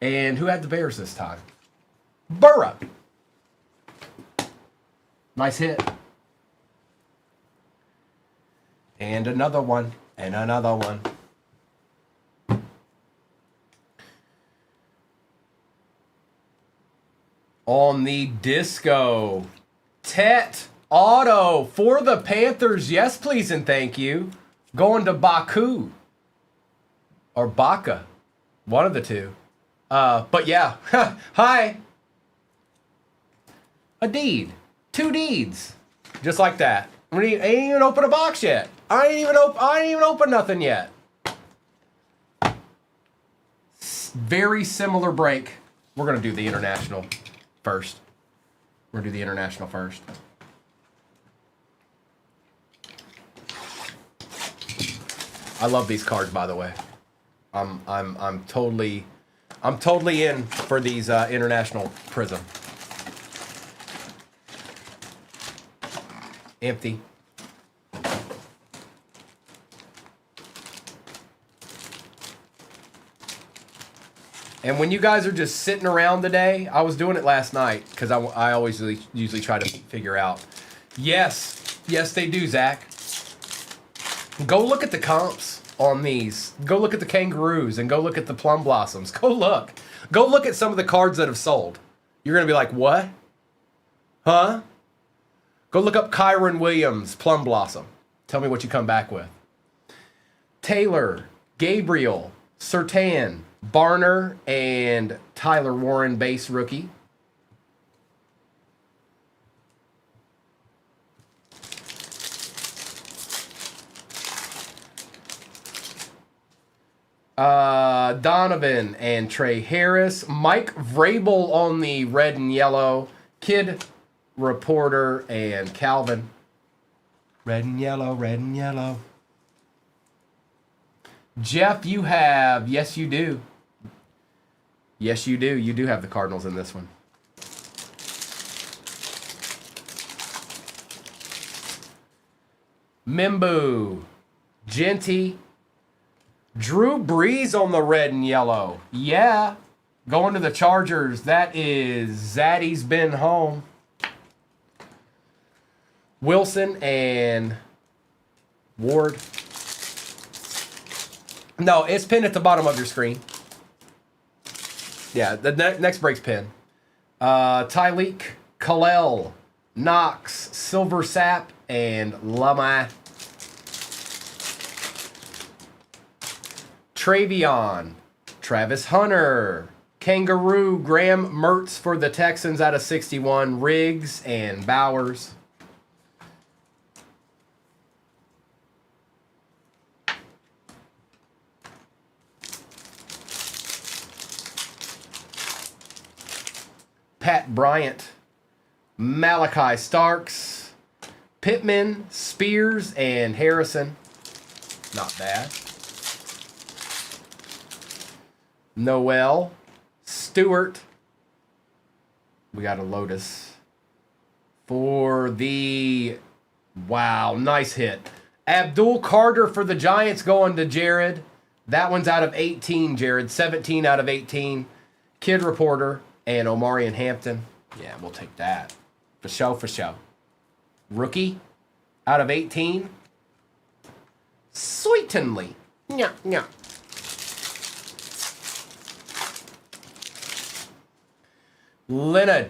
And who had the Bears this time? Burrow. Nice hit. And another one. And another one. On the disco. Tet auto for the Panthers. Yes, please and thank you. Going to Baku. Or Baka. One of the two. But yeah. Hi. A deed. 2 deeds. Just like that. I ain't even open a box yet. I ain't even open nothing yet. Very similar break. We're going to do the international first. We're going to do the international first. I love these cards, by the way. I'm totally in for these international Prism. Empty. And when you guys are just sitting around today, I was doing it last night because I always usually try to figure out. Yes, they do, Zach. Go look at the comps on these. Go look at the Kangaroos and go look at the Plum Blossoms. Go look. Go look at some of the cards that have sold. You're going to be like, what? Huh? Go look up Kyron Williams, Plum Blossom. Tell me what you come back with. Taylor, Gabriel, Surtain, Barner, and Tyler Warren base rookie. Donovan and Trey Harris. Mike Vrabel on the red and yellow. Kid Reporter and Calvin. Red and yellow, red and yellow. Jeff, you have, yes you do. Yes you do. You do have the Cardinals in this one. Mimbu, Genty, Drew Brees on the red and yellow. Yeah. Going to the Chargers. That is Zaddy's been home. Wilson and Ward. No, it's pinned at the bottom of your screen. Yeah, the next break's pin. Tyleek, Kalel, Knox, Silver Sap, and Lama. Travion, Travis Hunter, Kangaroo, Graham Mertz for the Texans out of 61, Riggs, and Bowers. Pat Bryant, Malachi Starks, Pittman, Spears, and Harrison. Not bad. Noel, Stewart. We got a Lotus. For the, wow, nice hit. Abdul Carter for the Giants going to Jared. That one's out of 18, Jared. 17 out of 18. Kid Reporter and Omarion Hampton. Yeah, we'll take that. For show, for show. Rookie out of 18. Sweetenly. Yeah, yeah. Leonard,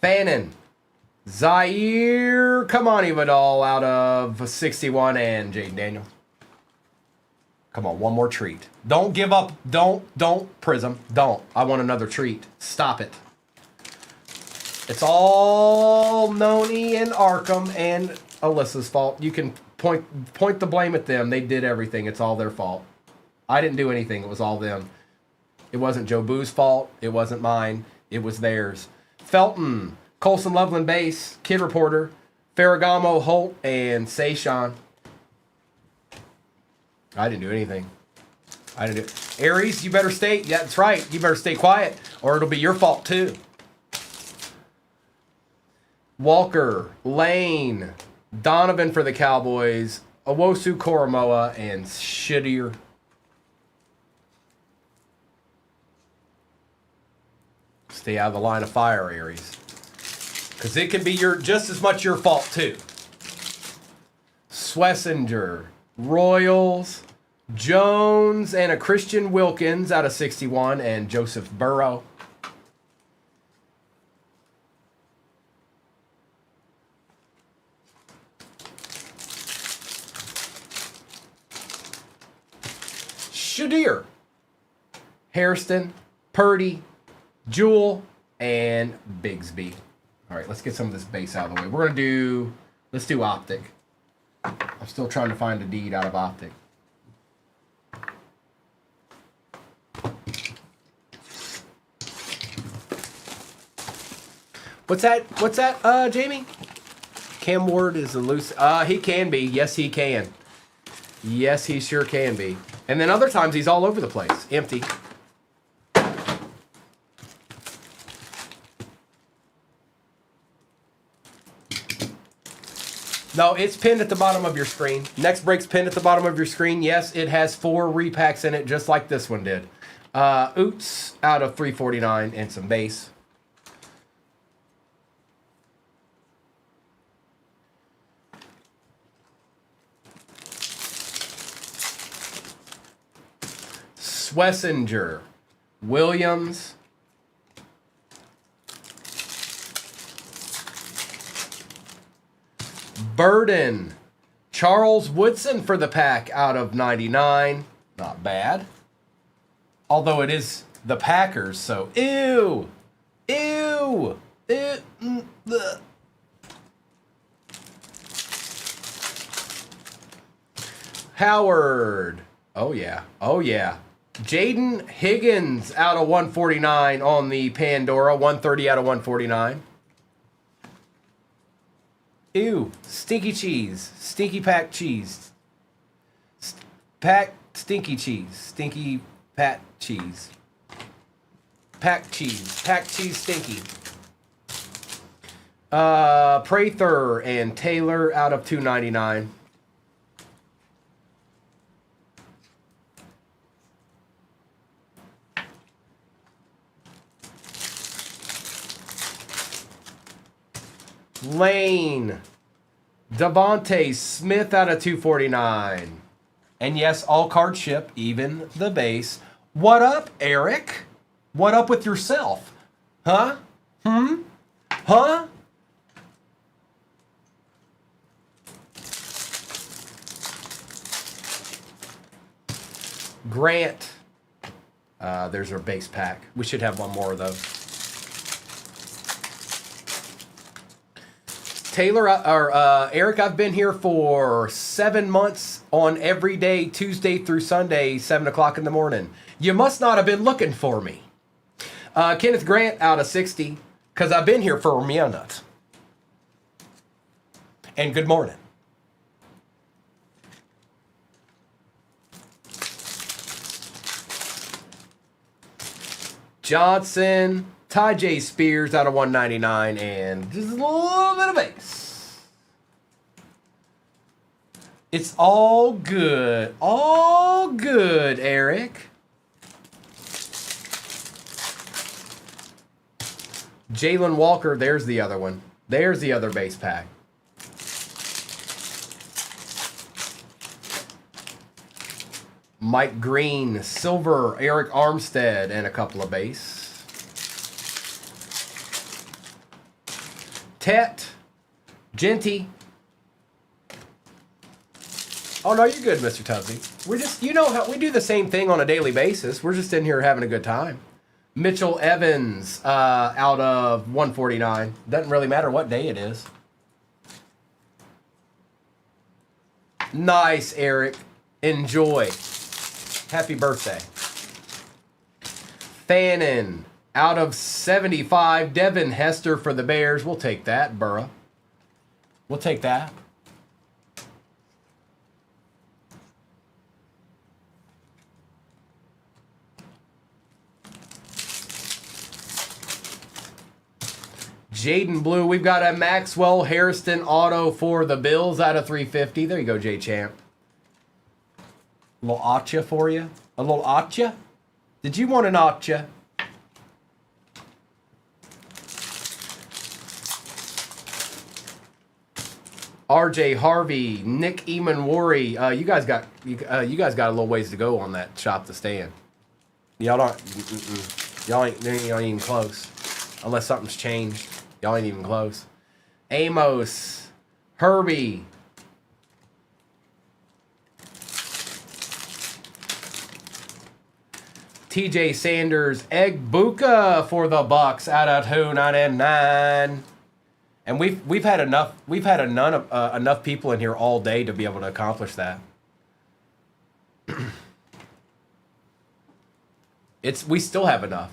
Fannin, Zaire, come on, Ivadal out of 61, and Jaden Daniel. Come on, one more treat. Don't give up. Don't, Prism. Don't. I want another treat. Stop it. It's all Noni and Arkham and Alyssa's fault. You can point the blame at them. They did everything. It's all their fault. I didn't do anything. It was all them. It wasn't Joe Boo's fault. It wasn't mine. It was theirs. Felton, Colson Loveland base, Kid Reporter, Ferragamo, Holt, and Sayshawn. I didn't do anything. I didn't do. Aries, you better stay. Yeah, that's right. You better stay quiet, or it'll be your fault too. Walker, Lane, Donovan for the Cowboys, Owosu Koromoa, and Shittier. Stay out of the line of fire, Aries. Because it can be just as much your fault, too. Swessinger, Royals, Jones, and a Christian Wilkins out of 61, and Joseph Burrow. Shadir, Hairston, Purdy, Jewel, and Bigsby. All right, let's get some of this base out of the way. Let's do Optic. I'm still trying to find a deed out of Optic. What's that, Jamie? Cam Ward is elusive. He can be. Yes, he can. Yes, he sure can be. And then other times he's all over the place. Empty. No, it's pinned at the bottom of your screen. Next break's pinned at the bottom of your screen. Yes, it has 4 repacks in it, just like this one did. Oots out of 349 and some base. Swessinger, Williams, Burden, Charles Woodson for the pack out of 99. Not bad. Although it is the Packers, so ew. Howard. Oh yeah. Jaden Higgins out of 149 on the Pandora. 130 out of 149. Ew. Stinky cheese. Stinky pack cheese. Stinky cheese. Stinky pat cheese. Pack cheese. Pack cheese stinky. Prather and Taylor out of 299. Lane, Devontae Smith out of 249. And yes, all cards ship, even the base. What up, Eric? What up with yourself? Huh? Huh? Grant. There's our base pack. We should have one more of those. Taylor, Eric, I've been here for 7 months on every day, Tuesday through Sunday, 7 o'clock in the morning. You must not have been looking for me. Kenneth Grant out of 60, because I've been here for a minute. And good morning. Johnson, Ty J. Spears out of 199, and just a little bit of base. It's all good. All good, Eric. Jalen Walker, there's the other one. There's the other base pack. Mike Green, silver, Eric Armstead, and a couple of base. Tet, Genty. Oh, no, you're good, Mr. Tubbsy. We're just, you know how we do the same thing on a daily basis. We're just in here having a good time. Mitchell Evans out of 149. Doesn't really matter what day it is. Nice, Eric. Enjoy. Happy birthday. Fannin out of 75. Devin Hester for the Bears. We'll take that, Burrow. We'll take that. Jaden Blue, we've got a Maxwell Harrison auto for the Bills out of 350. There you go, J Champ. A little Atcha for you. A little Atcha? Did you want an Atcha? RJ Harvey, Nick Emanwari. You guys got a little ways to go on that shop to stand. Y'all don't. Y'all ain't even close. Unless something's changed. Y'all ain't even close. Amos, Herbie. TJ Sanders, Egg Buka for the Bucks out of 299. And we've had enough people in here all day to be able to accomplish that. We still have enough.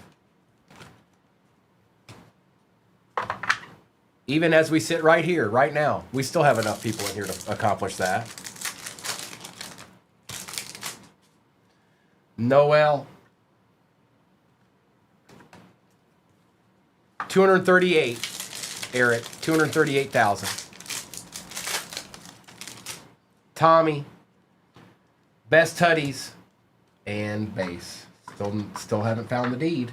Even as we sit right here, right now, we still have enough people in here to accomplish that. Noel. 238, Eric. 238,000. Tommy. Best Tutties. And base. Still haven't found the deed.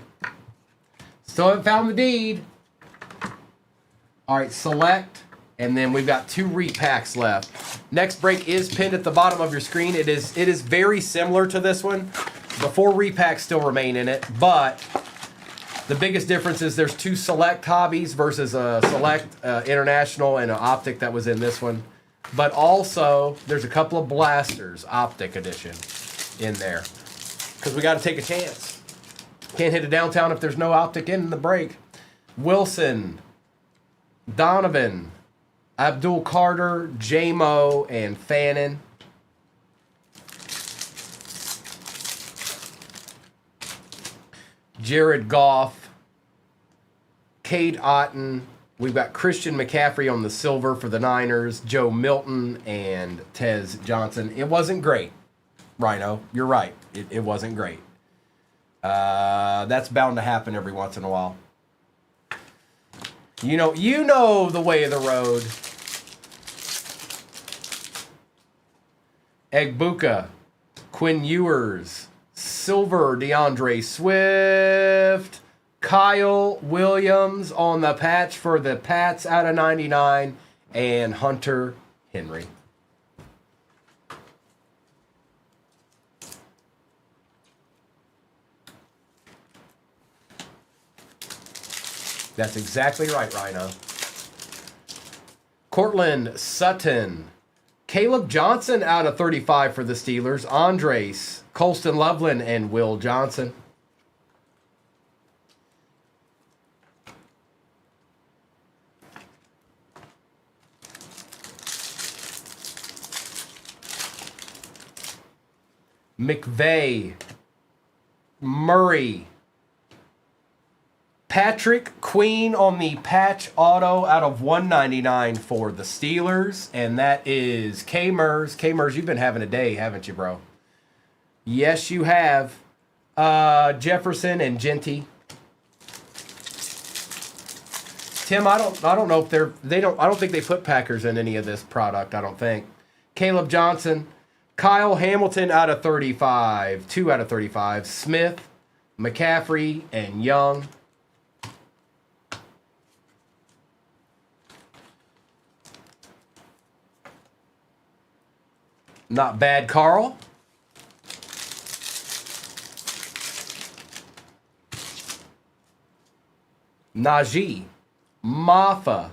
Still haven't found the deed. All right, select, and then we've got 2 repacks left. Next break is pinned at the bottom of your screen. It is very similar to this one. The 4 repacks still remain in it, but the biggest difference is there's 2 select hobbies versus a select international and an optic that was in this one. But also, there's a couple of blasters, optic edition, in there. Because we got to take a chance. Can't hit a downtown if there's no optic in the break. Wilson. Donovan, Abdul Carter, J-Mo, and Fannin. Jared Goff, Cade Otton. We've got Christian McCaffrey on the silver for the Niners, Joe Milton, and Tez Johnson. It wasn't great, Rhino. You're right. It wasn't great. That's bound to happen every once in a while. You know the way of the road. Egbuka, Quinn Ewers, Silver, DeAndre Swift, Kyle Williams on the patch for the Pats out of 99, and Hunter Henry. That's exactly right, Rhino. Cortland Sutton. Caleb Johnson out of 35 for the Steelers. Andres, Colston Loveland, and Will Johnson. McVay. Murray. Patrick Queen on the patch auto out of 199 for the Steelers. And that is K-Mers. K-Mers, you've been having a day, haven't you, bro? Yes, you have. Jefferson and Genty. Tim, I don't know if I don't think they put Packers in any of this product, I don't think. Caleb Johnson. Kyle Hamilton out of 35. 2 out of 35. Smith, McCaffrey, and Young. Not bad, Carl. Najee, Maffa,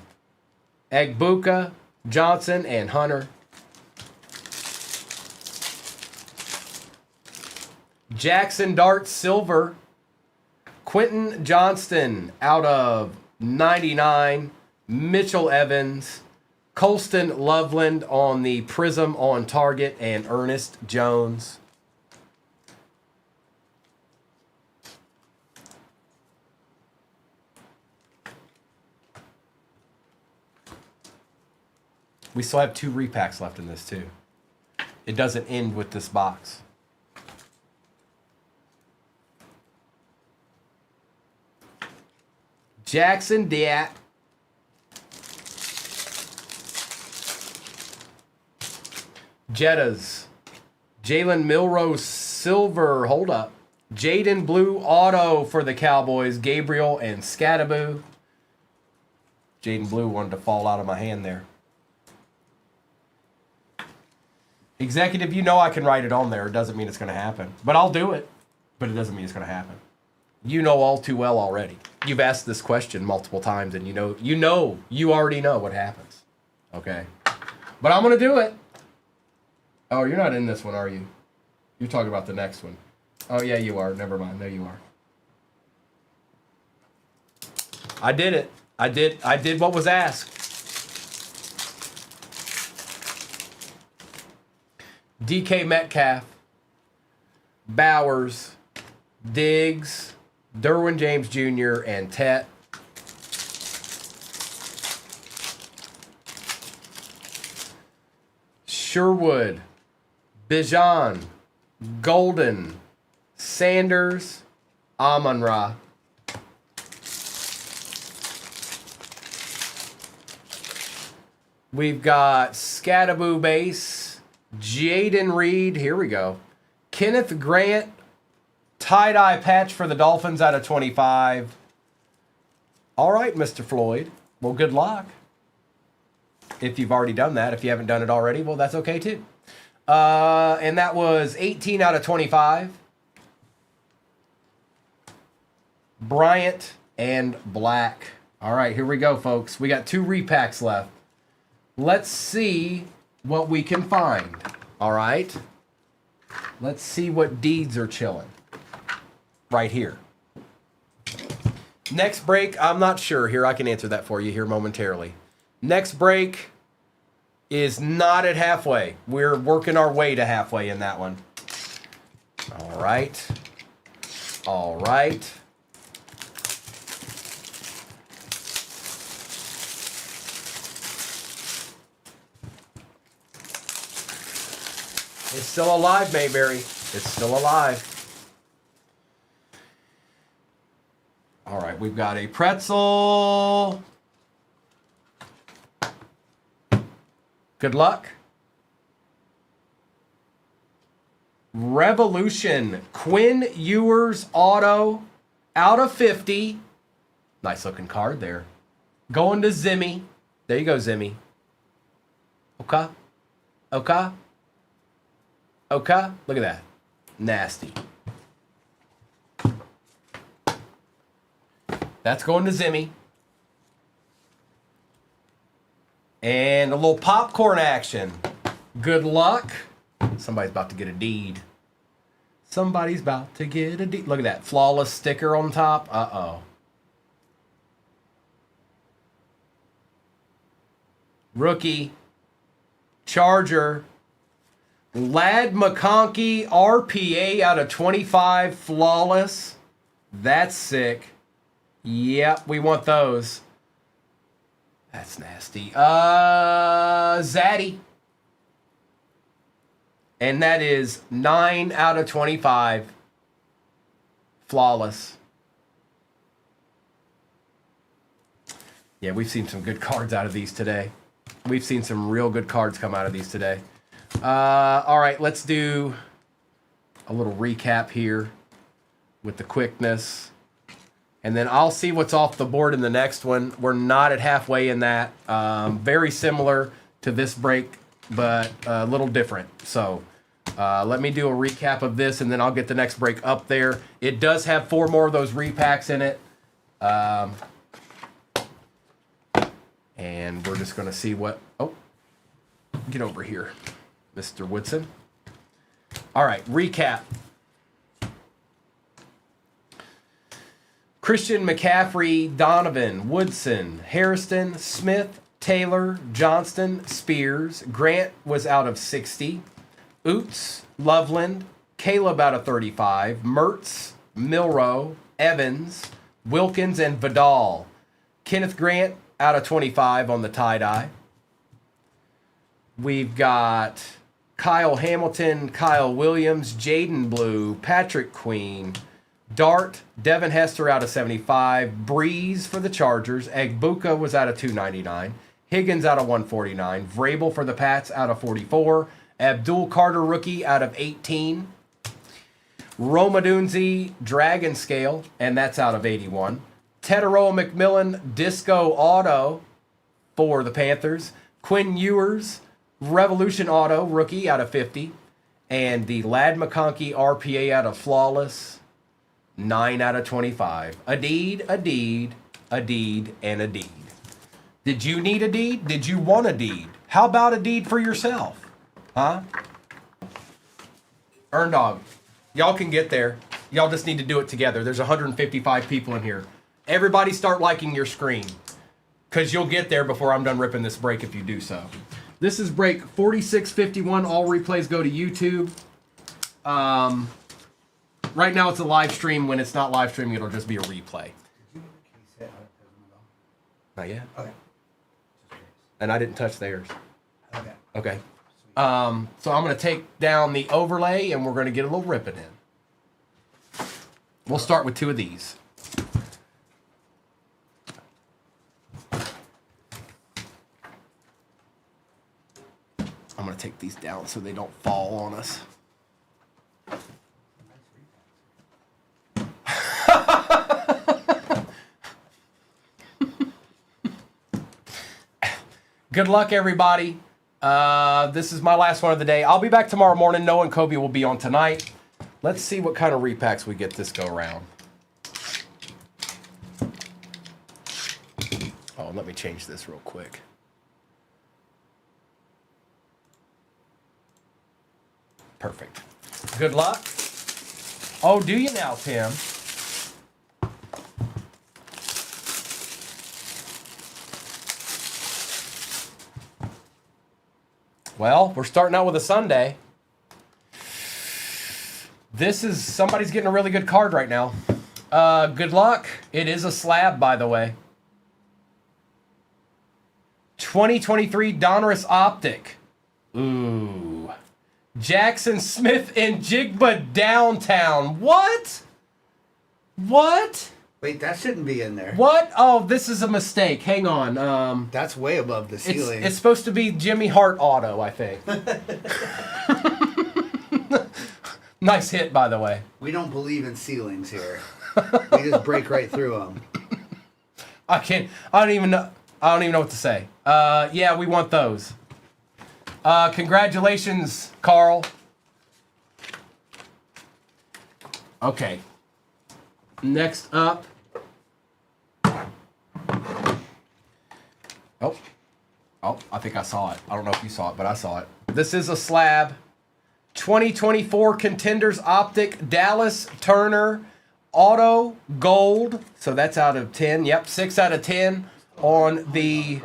Egbuka, Johnson, and Hunter. Jackson Dart Silver, Quentin Johnston out of 99. Mitchell Evans. Colston Loveland on the Prism on target. And Ernest Jones. We still have 2 repacks left in this too. It doesn't end with this box. Jackson Diat. Jettas. Jalen Milrose Silver. Hold up. Jaden Blue Auto for the Cowboys. Gabriel and Scattaboo. Jaden Blue wanted to fall out of my hand there. Executive, you know I can write it on there. It doesn't mean it's going to happen. But I'll do it. But it doesn't mean it's going to happen. You know all too well already. You've asked this question multiple times, and you already know what happens. Okay? But I'm going to do it. Oh, you're not in this one, are you? You're talking about the next one. Oh, yeah, you are. Never mind. There you are. I did it. I did what was asked. DK Metcalf, Bowers, Diggs, Derwin James Jr., and Tet. Sherwood, Bijan, Golden, Sanders, Amon-Ra. We've got Scattaboo Base, Jaden Reed, here we go. Kenneth Grant, tie-dye patch for the Dolphins out of 25. All right, Mr. Floyd. Well, good luck. If you've already done that. If you haven't done it already, well, that's okay too. And that was 18 out of 25. Bryant and Black. All right, here we go, folks. We got 2 repacks left. Let's see what we can find. All right? Let's see what deeds are chilling. Right here. Next break, I'm not sure. Here, I can answer that for you here momentarily. Next break is not at halfway. We're working our way to halfway in that one. All right. All right. It's still alive, Mayberry. It's still alive. All right, we've got a pretzel. Good luck. Revolution. Quinn Ewers auto out of 50. Nice looking card there. Going to Zimmy. There you go, Zimmy. Okay. Okay. Okay. Look at that. Nasty. That's going to Zimmy. And a little popcorn action. Good luck. Somebody's about to get a deed. Somebody's about to get a deed. Look at that. Flawless sticker on top. Uh-oh. Rookie. Charger. Lad McConkey RPA out of 25. Flawless. That's sick. Yep, we want those. That's nasty. Zaddy. And that is 9 out of 25. Flawless. Yeah, we've seen some good cards out of these today. We've seen some real good cards come out of these today. All right, let's do a little recap here with the quickness. And then I'll see what's off the board in the next one. We're not at halfway in that. Very similar to this break, but a little different. So let me do a recap of this, and then I'll get the next break up there. It does have 4 more of those repacks in it. And we're just going to see what... Oh, get over here, Mr. Woodson. All right, recap. Christian McCaffrey, Donovan, Woodson, Harrison, Smith, Taylor, Johnston, Spears. Grant was out of 60. Oots, Loveland, Caleb out of 35. Mertz, Milrow, Evans, Wilkins, and Vidal. Kenneth Grant out of 25 on the tie-dye. We've got Kyle Hamilton, Kyle Williams, Jaden Blue, Patrick Queen, Dart, Devin Hester out of 75, Breeze for the Chargers, Egbuka was out of 299, Higgins out of 149, Vrabel for the Pats out of 44, Abdul Carter rookie out of 18, Romadunzi Dragon Scale, and that's out of 81, Tetaroa McMillan Disco Auto for the Panthers, Quinn Ewers Revolution Auto rookie out of 50, and the Lad McConkey RPA out of Flawless 9 out of 25. A deed, a deed, a deed, and a deed. Did you need a deed? Did you want a deed? How about a deed for yourself? Huh? Earn Dog. Y'all can get there. Y'all just need to do it together. There's 155 people in here. Everybody start liking your screen, because you'll get there before I'm done ripping this break if you do so. This is break 4651. All replays go to YouTube. Right now it's a live stream. When it's not live streaming, it'll just be a replay. Not yet. Okay. And I didn't touch theirs. Okay. Okay. So I'm going to take down the overlay and we're going to get a little ripping in. We'll start with 2 of these. I'm going to take these down so they don't fall on us. Good luck, everybody. This is my last one of the day. I'll be back tomorrow morning. Noah and Kobe will be on tonight. Let's see what kind of repacks we get this go around. Oh, let me change this real quick. Perfect. Good luck. Oh, do you now, Tim? Well, we're starting out with a Sunday. This is, somebody's getting a really good card right now. Good luck. It is a slab, by the way. 2023 Donruss Optic. Ooh. Jackson Smith and Jigba Downtown. What? What? Wait, that shouldn't be in there. What? Oh, this is a mistake. Hang on. That's way above the ceiling. It's supposed to be Jimmy Hart Auto, I think. Nice hit, by the way. We don't believe in ceilings here. We just break right through them. I don't even know what to say. Yeah, we want those. Congratulations, Carl. Okay. Next up. Oh, I think I saw it. I don't know if you saw it, but I saw it. This is a slab. 2024 Contenders Optic Dallas Turner Auto Gold. So that's out of 10. Yep, 6 out of 10 on the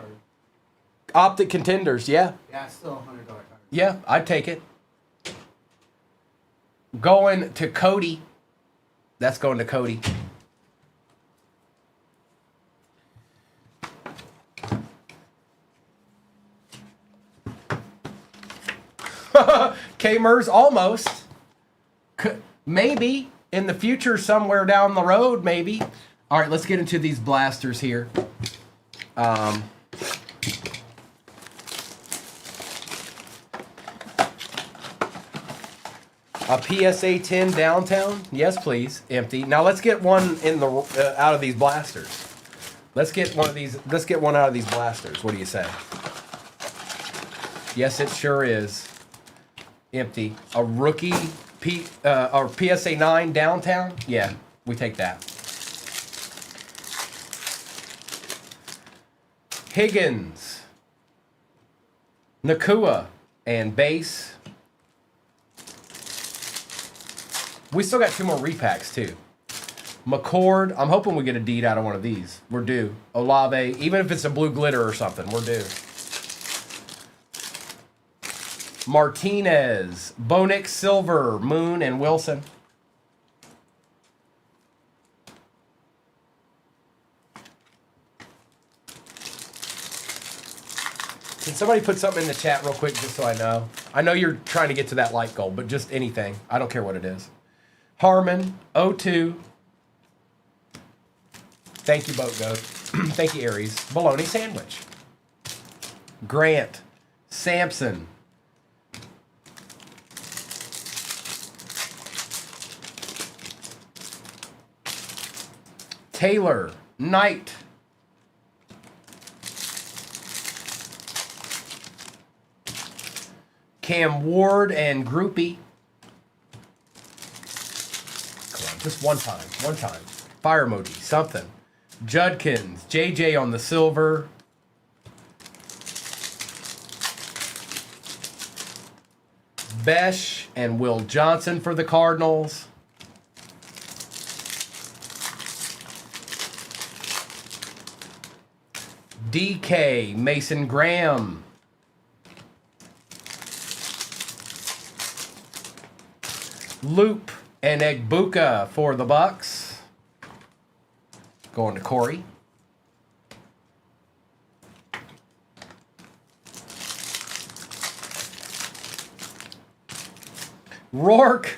Optic Contenders. Yeah. Yeah, it's still a $100 card. Yeah, I'd take it. Going to Cody. That's going to Cody. K-Mers almost. Maybe in the future, somewhere down the road, maybe. All right, let's get into these blasters here. A PSA 10 downtown? Yes, please. Empty. Now let's get one in the out of these blasters. Let's get one of these. Let's get one out of these blasters. What do you say? Yes, it sure is. Empty. A rookie or PSA 9 downtown? Yeah, we take that. Higgins, Nakua, and base. We still got 2 more repacks too. McCord. I'm hoping we get a deed out of one of these. We're due. Olave. Even if it's a blue glitter or something, we're due. Martinez. Bonix Silver. Moon and Wilson. Can somebody put something in the chat real quick just so I know? I know you're trying to get to that light goal, but just anything. I don't care what it is. Harmon, 02. Thank you, Boat Goat. Thank you, Aries. Bologna sandwich. Grant, Sampson. Taylor, Knight. Cam Ward and Groupie. Come on, just one time. One time. Fire emoji, something. Judkins, JJ on the silver. Besh and Will Johnson for the Cardinals. DK, Mason Graham. Loop and Egbuka for the Bucks. Going to Corey. Rourke,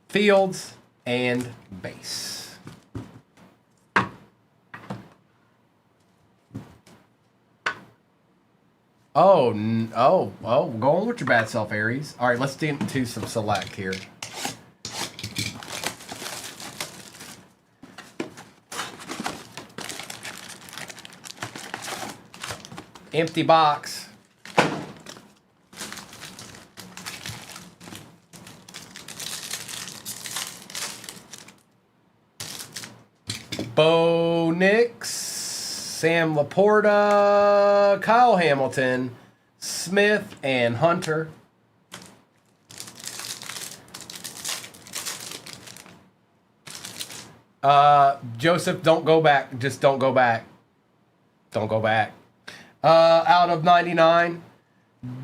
Fields, and Base. Oh, going with your bad self, Aries. All right, let's do some select here. Empty box. Bo Nix, Sam Laporta, Kyle Hamilton, Smith, and Hunter. Joseph, don't go back. Just don't go back. Don't go back. Out of 99,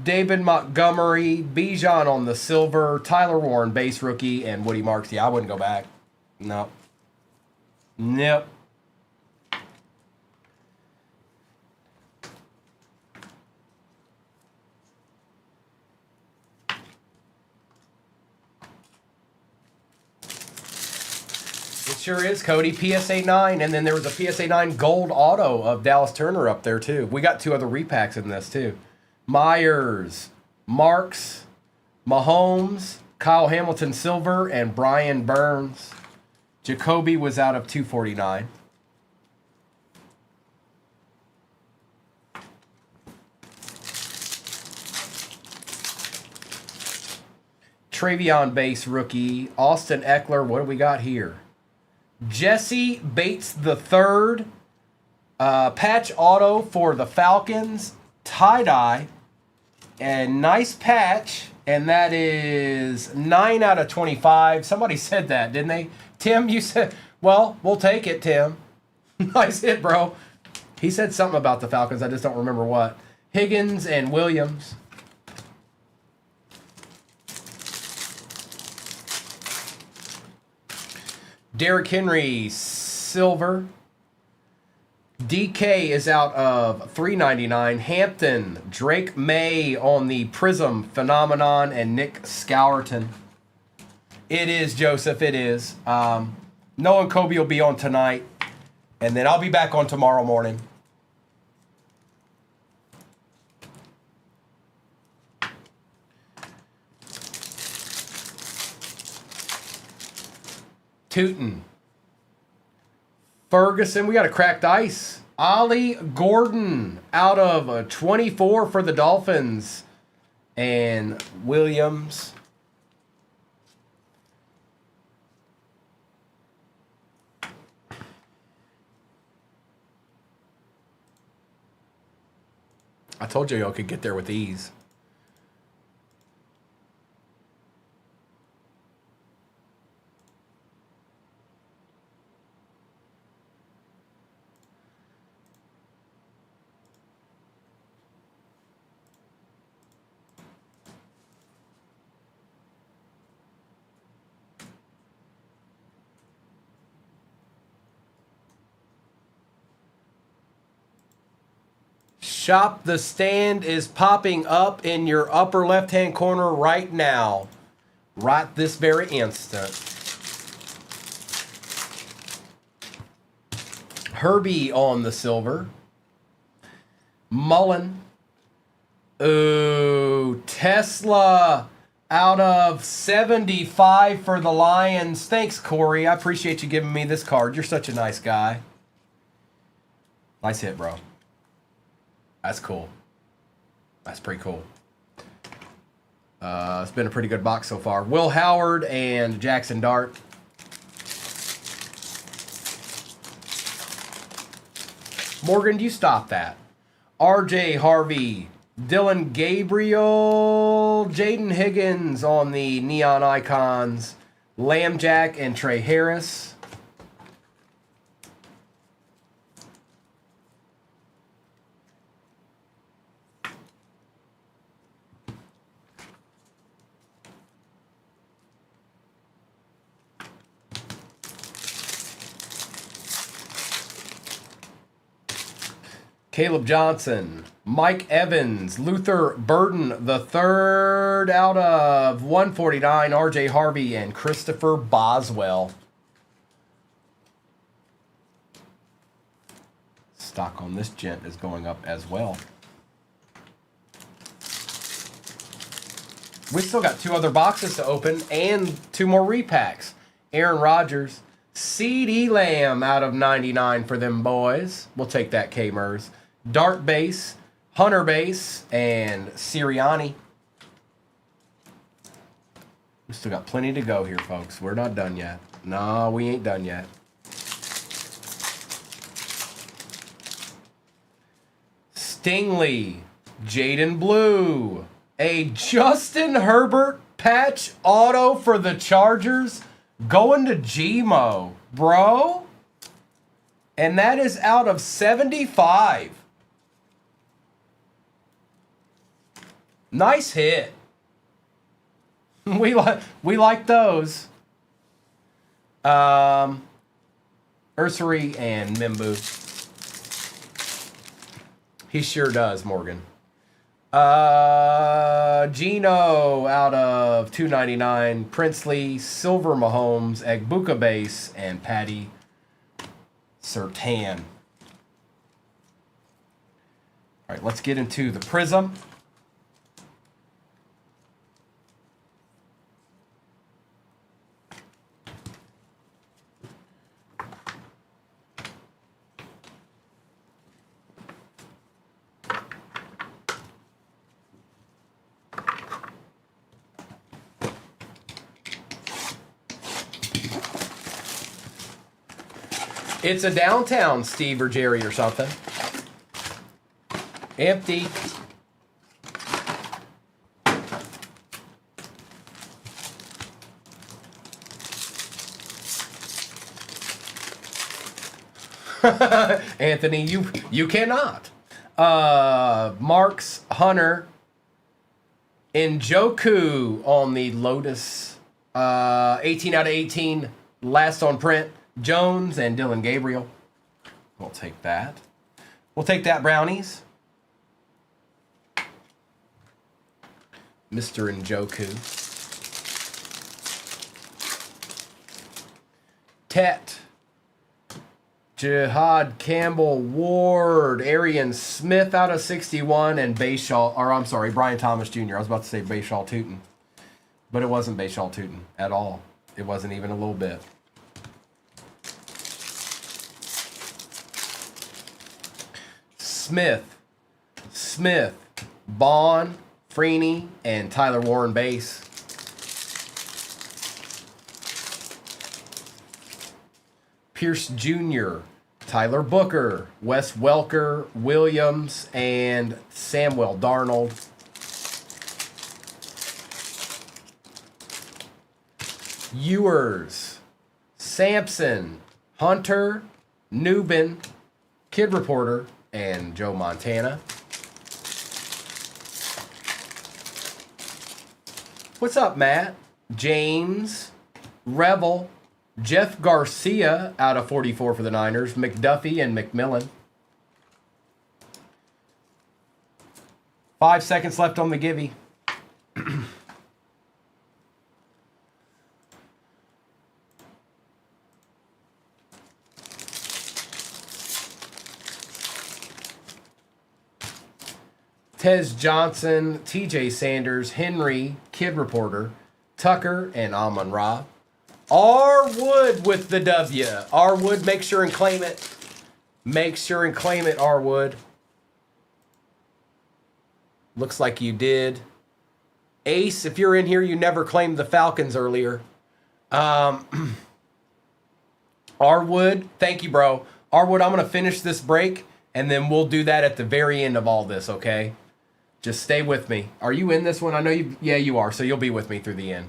David Montgomery, Bijan on the silver, Tyler Warren, base rookie, and Woody Marks. Yeah, I wouldn't go back. No. Nope. It sure is, Cody. PSA 9, and then there was a PSA 9 gold auto of Dallas Turner up there, too. We got 2 other repacks in this, too. Myers, Marks, Mahomes, Kyle Hamilton silver, and Brian Burns. Jacoby was out of 249. Travion base rookie. Austin Eckler. What do we got here? Jesse Bates the third. Patch auto for the Falcons. Tie-dye. And nice patch. And that is 9 out of 25. Somebody said that, didn't they? Tim, you said, well, we'll take it, Tim. Nice hit, bro. He said something about the Falcons. I just don't remember what. Higgins and Williams. Derrick Henry, silver. DK is out of 399. Hampton, Drake May on the Prism Phenomenon, and Nick Scourton. It is, Joseph. It is. Noah and Kobe will be on tonight, and then I'll be back on tomorrow morning. Tootin. Ferguson, we got a cracked ice. Ollie Gordon out of 24 for the Dolphins. And Williams. I told you y'all could get there with ease. Shop the stand is popping up in your upper left-hand corner right now. Right this very instant. Herbie on the silver. Mullen. Ooh, Tesla out of 75 for the Lions. Thanks, Corey. I appreciate you giving me this card. You're such a nice guy. Nice hit, bro. That's cool. That's pretty cool. It's been a pretty good box so far. Will Howard and Jackson Dart. Morgan, do you stop that? RJ Harvey, Dylan Gabriel, Jaden Higgins on the Neon Icons, Lambjack and Trey Harris. Caleb Johnson, Mike Evans, Luther Burden the third out of 149, RJ Harvey and Christopher Boswell. Stock on this gent is going up as well. We still got 2 other boxes to open and 2 more repacks. Aaron Rodgers, CeeDee Lamb out of 99 for them boys. We'll take that, K-Mers. Dart Base, Hunter Base, and Sirianni. We still got plenty to go here, folks. We're not done yet. No, we ain't done yet. Stingley, Jaden Blue, a Justin Herbert patch auto for the Chargers going to Gmo, bro. And that is out of 75. Nice hit. We like those. Ursary and Mimbu. He sure does, Morgan. Gino out of 299. Princely, Silver Mahomes, Egbuka base, and Patty Surtain. All right, let's get into the Prism. It's a downtown Steve or Jerry or something. Empty. Anthony, you cannot. Marks Hunter Njoku on the Lotus. 18 out of 18. Last on print. Jones and Dylan Gabriel. We'll take that. We'll take that, Brownies. Mr. Njoku. Tet. Jihad Campbell Ward. Arian Smith out of 61 and Brian Thomas Jr. I was about to say Bayshaw Tootin. But it wasn't Bayshaw Tootin at all. It wasn't even a little bit. Smith, Bond, Freeney, and Tyler Warren base. Pierce Jr., Tyler Booker, Wes Welker, Williams, and Samuel Darnold. Ewers, Sampson, Hunter, Newbin, Kid Reporter, and Joe Montana. What's up, Matt? James, Revel, Jeff Garcia out of 44 for the Niners, McDuffie and McMillan. 5 seconds left on the givey. Tez Johnson, TJ Sanders, Henry, Kid Reporter, Tucker, and Amon Ra. R. Wood with the W. R. Wood, make sure and claim it. Make sure and claim it, R. Wood. Looks like you did. Ace, if you're in here, you never claimed the Falcons earlier. R. Wood, thank you, bro. R. Wood, I'm going to finish this break, and then we'll do that at the very end of all this, okay? Just stay with me. Are you in this one? I know you. Yeah, you are. So you'll be with me through the end.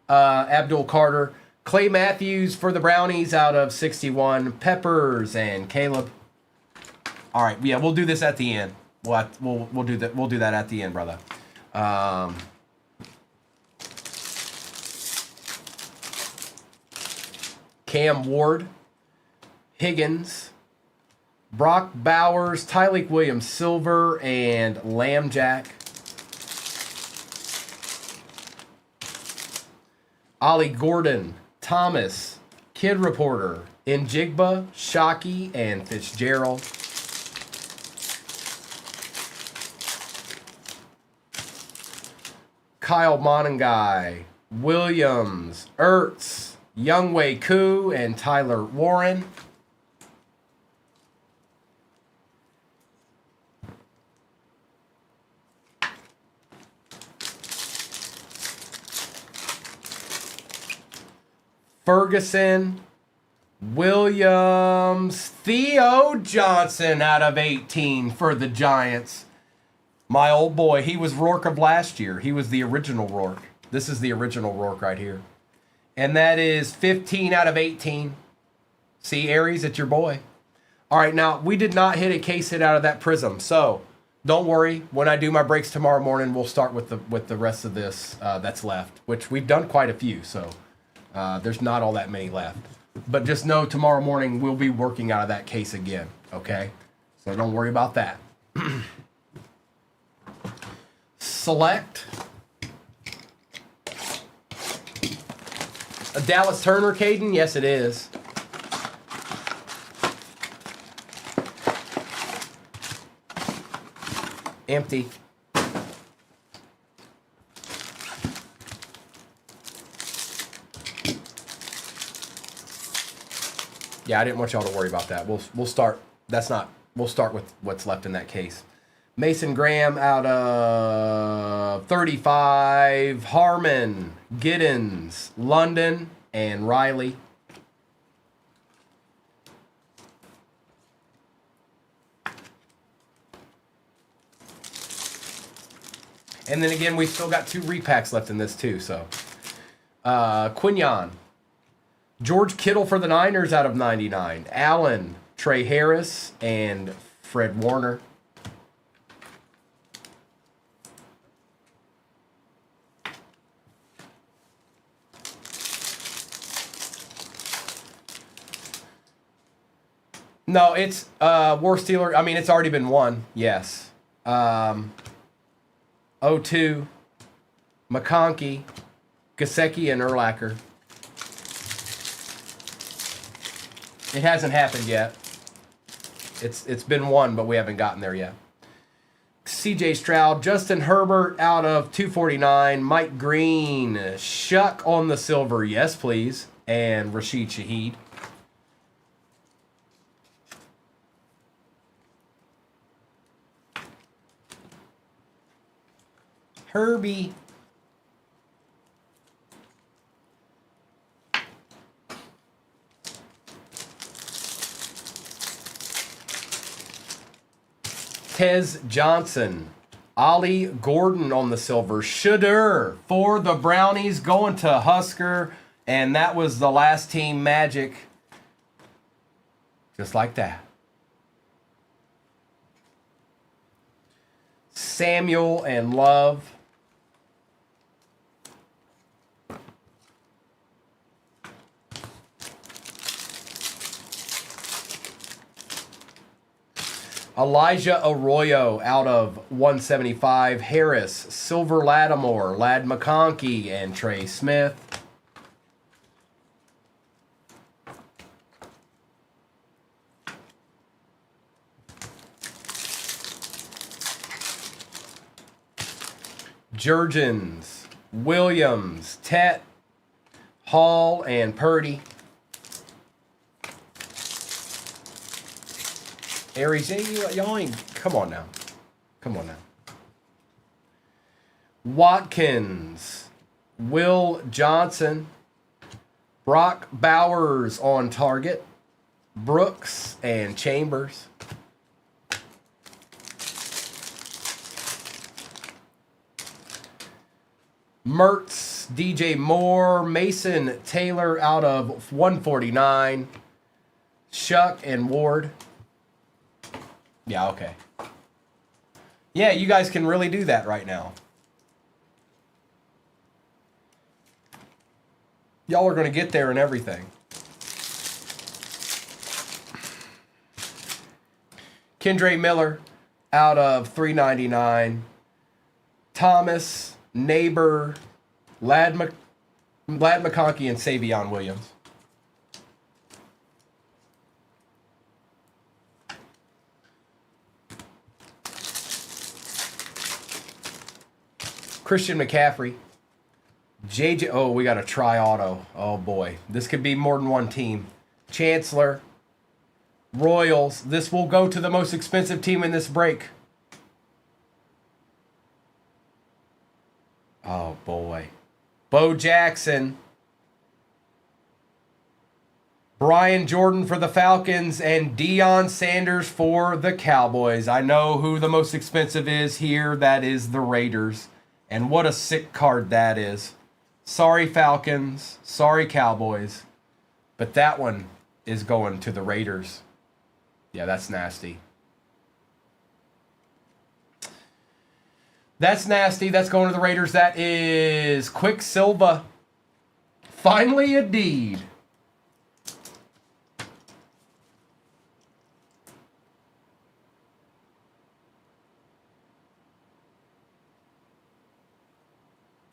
Abdul Carter, Clay Matthews for the Brownies out of 61. Peppers and Caleb. All right. Yeah, we'll do this at the end. We'll do that. We'll do that at the end, brother. Cam Ward, Higgins, Brock Bowers, Tyleek Williams Silver, and Lambjack. Ollie Gordon, Thomas, Kid Reporter, Njigba, Shockey, and Fitzgerald. Kyle Monangai, Williams, Ertz, Youngwei Koo, and Tyler Warren. Ferguson, Williams, Theo Johnson out of 18 for the Giants. My old boy, he was Rourke of last year. He was the original Rourke. This is the original Rourke right here. And that is 15 out of 18. See, Aries, it's your boy. All right, now, we did not hit a case hit out of that Prism. So, don't worry. When I do my breaks tomorrow morning, we'll start with the rest of this that's left, which we've done quite a few, so... there's not all that many left. But just know tomorrow morning we'll be working out of that case again, okay? So don't worry about that. Select. A Dallas Turner, Caden? Yes, it is. Empty. Yeah, I didn't want y'all to worry about that. We'll start. We'll start with what's left in that case. Mason Graham out of 35. Harmon, Giddens, London, and Riley. And then again, we've still got 2 repacks left in this too. So, Quinyon. George Kittle for the Niners out of 99. Allen, Trey Harris, and Fred Warner. No, it's War Stealer. I mean, it's already been won. Yes. 02, McConkey, Gesicki, and Urlacher. It hasn't happened yet. It's been won, but we haven't gotten there yet. CJ Stroud, Justin Herbert out of 249. Mike Green, Shuck on the silver, yes please, and Rashid Shaheed. Herbie. Tez Johnson, Ollie Gordon on the silver, Shedeur for the Brownies going to Husker, and that was the last team Magic. Just like that. Samuel and Love. Elijah Arroyo out of 175. Harris, Silver Lattimore, Ladd McConkey, and Trey Smith. Jurgens, Williams, Tet, Hall, and Purdy. Aries, y'all ain't, come on now. Come on now. Watkins, Will Johnson, Brock Bowers on target, Brooks, and Chambers. Mertz, DJ Moore, Mason Taylor out of 149, Shuck and Ward. Yeah, okay. Yeah, you guys can really do that right now. Y'all are going to get there and everything. Kendre Miller out of 399. Thomas, Neighbor, Ladd McConkey, and Savion Williams. Christian McCaffrey. JJ. Oh, we got a tri-auto. Oh, boy. This could be more than one team. Chancellor. Royals. This will go to the most expensive team in this break. Oh, boy. Bo Jackson. Brian Jordan for the Falcons and Deion Sanders for the Cowboys. I know who the most expensive is here. That is the Raiders. And what a sick card that is. Sorry, Falcons. Sorry, Cowboys. But that one is going to the Raiders. Yeah, that's nasty. That's nasty. That's going to the Raiders. That is Quicksilver. Finally a deed.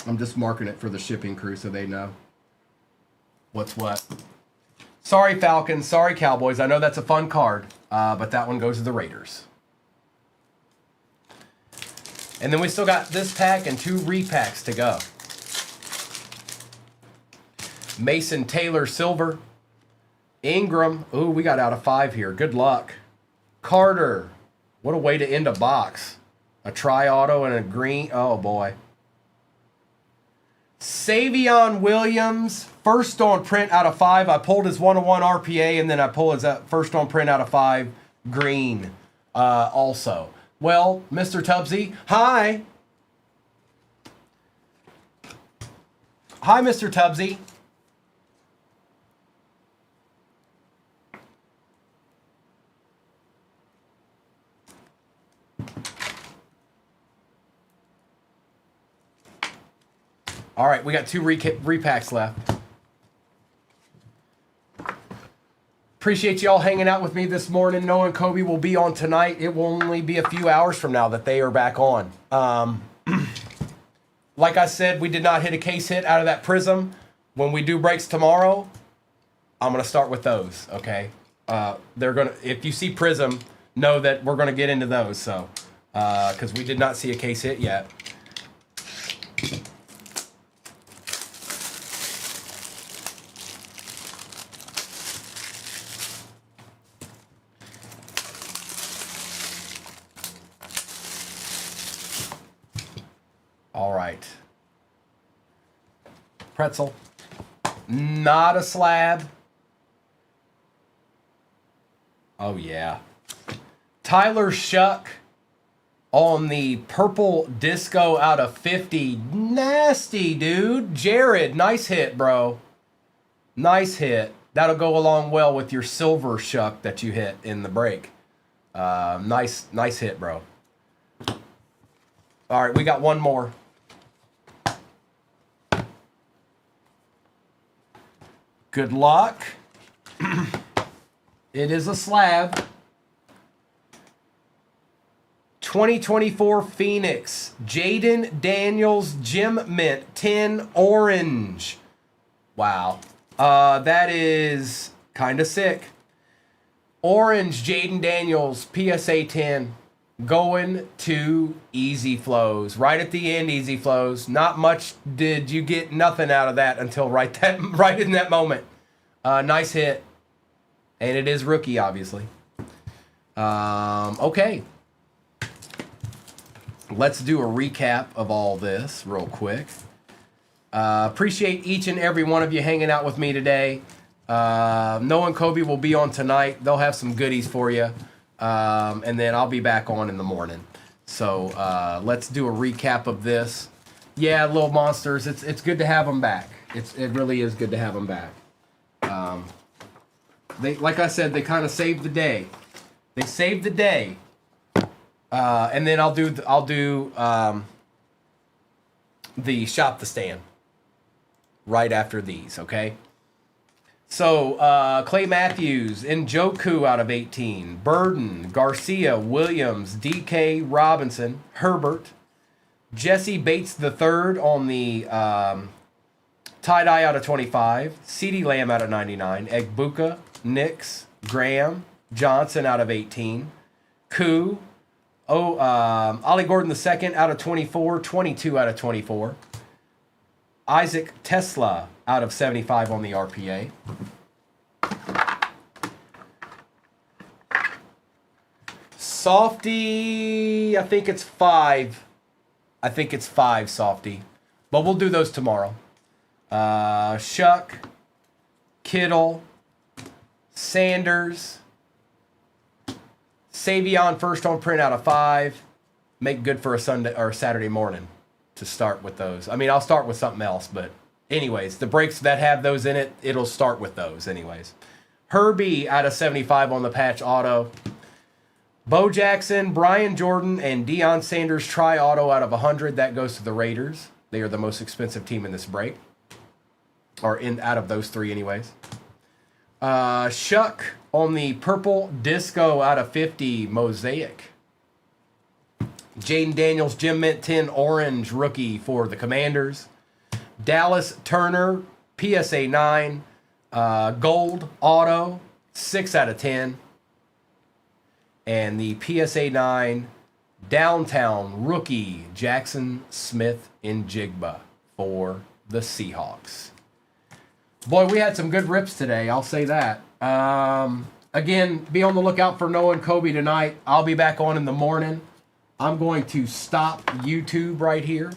I'm just marking it for the shipping crew so they know what's what. Sorry, Falcons. Sorry, Cowboys. I know that's a fun card, but that one goes to the Raiders. And then we still got this pack and 2 repacks to go. Mason Taylor Silver. Ingram. Ooh, we got out of 5 here. Good luck. Carter. What a way to end a box. A tri-auto and a green. Oh, boy. Savion Williams, first on print out of 5. I pulled his 101 RPA, and then I pulled his first on print out of 5 green also. Well, Mr. Tubbsy, hi. Hi, Mr. Tubbsy. All right, we got 2 repacks left. Appreciate y'all hanging out with me this morning. Noah and Kobe will be on tonight. It will only be a few hours from now that they are back on. Like I said, we did not hit a case hit out of that Prism. When we do breaks tomorrow, I'm gonna start with those. Okay, they're gonna. If you see Prism, know that we're gonna get into those. So, because we did not see a case hit yet. All right. Pretzel. Not a slab. Oh, yeah. Tyler Shuck on the purple disco out of 50. Nasty, dude. Jared, nice hit, bro. Nice hit. That'll go along well with your silver Shuck that you hit in the break. Nice hit, bro. All right, we got one more. Good luck. It is a slab. 2024 Phoenix, Jaden Daniels Gem Mint 10 orange. Wow. That is kind of sick. Orange Jaden Daniels PSA 10 going to Easy Flows. Right at the end, Easy Flows. Not much did you get nothing out of that until right in that moment. Nice hit. And it is rookie, obviously. Okay. Let's do a recap of all this real quick. Appreciate each and every one of you hanging out with me today. Noah and Kobe will be on tonight. They'll have some goodies for you. And then I'll be back on in the morning. So let's do a recap of this. Yeah, little monsters. It's good to have them back. It really is good to have them back. They, like I said, they kind of saved the day. They saved the day. And then I'll do the shop the stand right after these, okay? So Clay Matthews, Njoku out of 18, Burden, Garcia, Williams, DK Robinson, Herbert, Jesse Bates III on the tie-dye out of 25, CeeDee Lamb out of 99, Egbuka, Nix, Graham, Johnson out of 18, Koo, Ollie Gordon II out of 24, 22 out of 24. Isaac Tesla out of 75 on the RPA. Softy, I think it's 5. I think it's 5, Softy. But we'll do those tomorrow. Shuck, Kittle, Sanders, Savion first on print out of 5. Make good for a Sunday or Saturday morning to start with those. I mean, I'll start with something else, but anyways, the breaks that have those in it, it'll start with those anyways. Herbie out of 75 on the patch auto. Bo Jackson, Brian Jordan, and Deion Sanders tri-auto out of 100. That goes to the Raiders. They are the most expensive team in this break. Or out of those 3 anyways. Shuck on the purple disco out of 50 mosaic. Jaden Daniels Gem Mint 10 orange rookie for the Commanders. Dallas Turner PSA 9 gold auto 6 out of 10. And the PSA 9 downtown rookie Jackson Smith Njigba for the Seahawks. Boy, we had some good rips today. I'll say that. Again, be on the lookout for Noah and Kobe tonight. I'll be back on in the morning. I'm going to stop YouTube right here.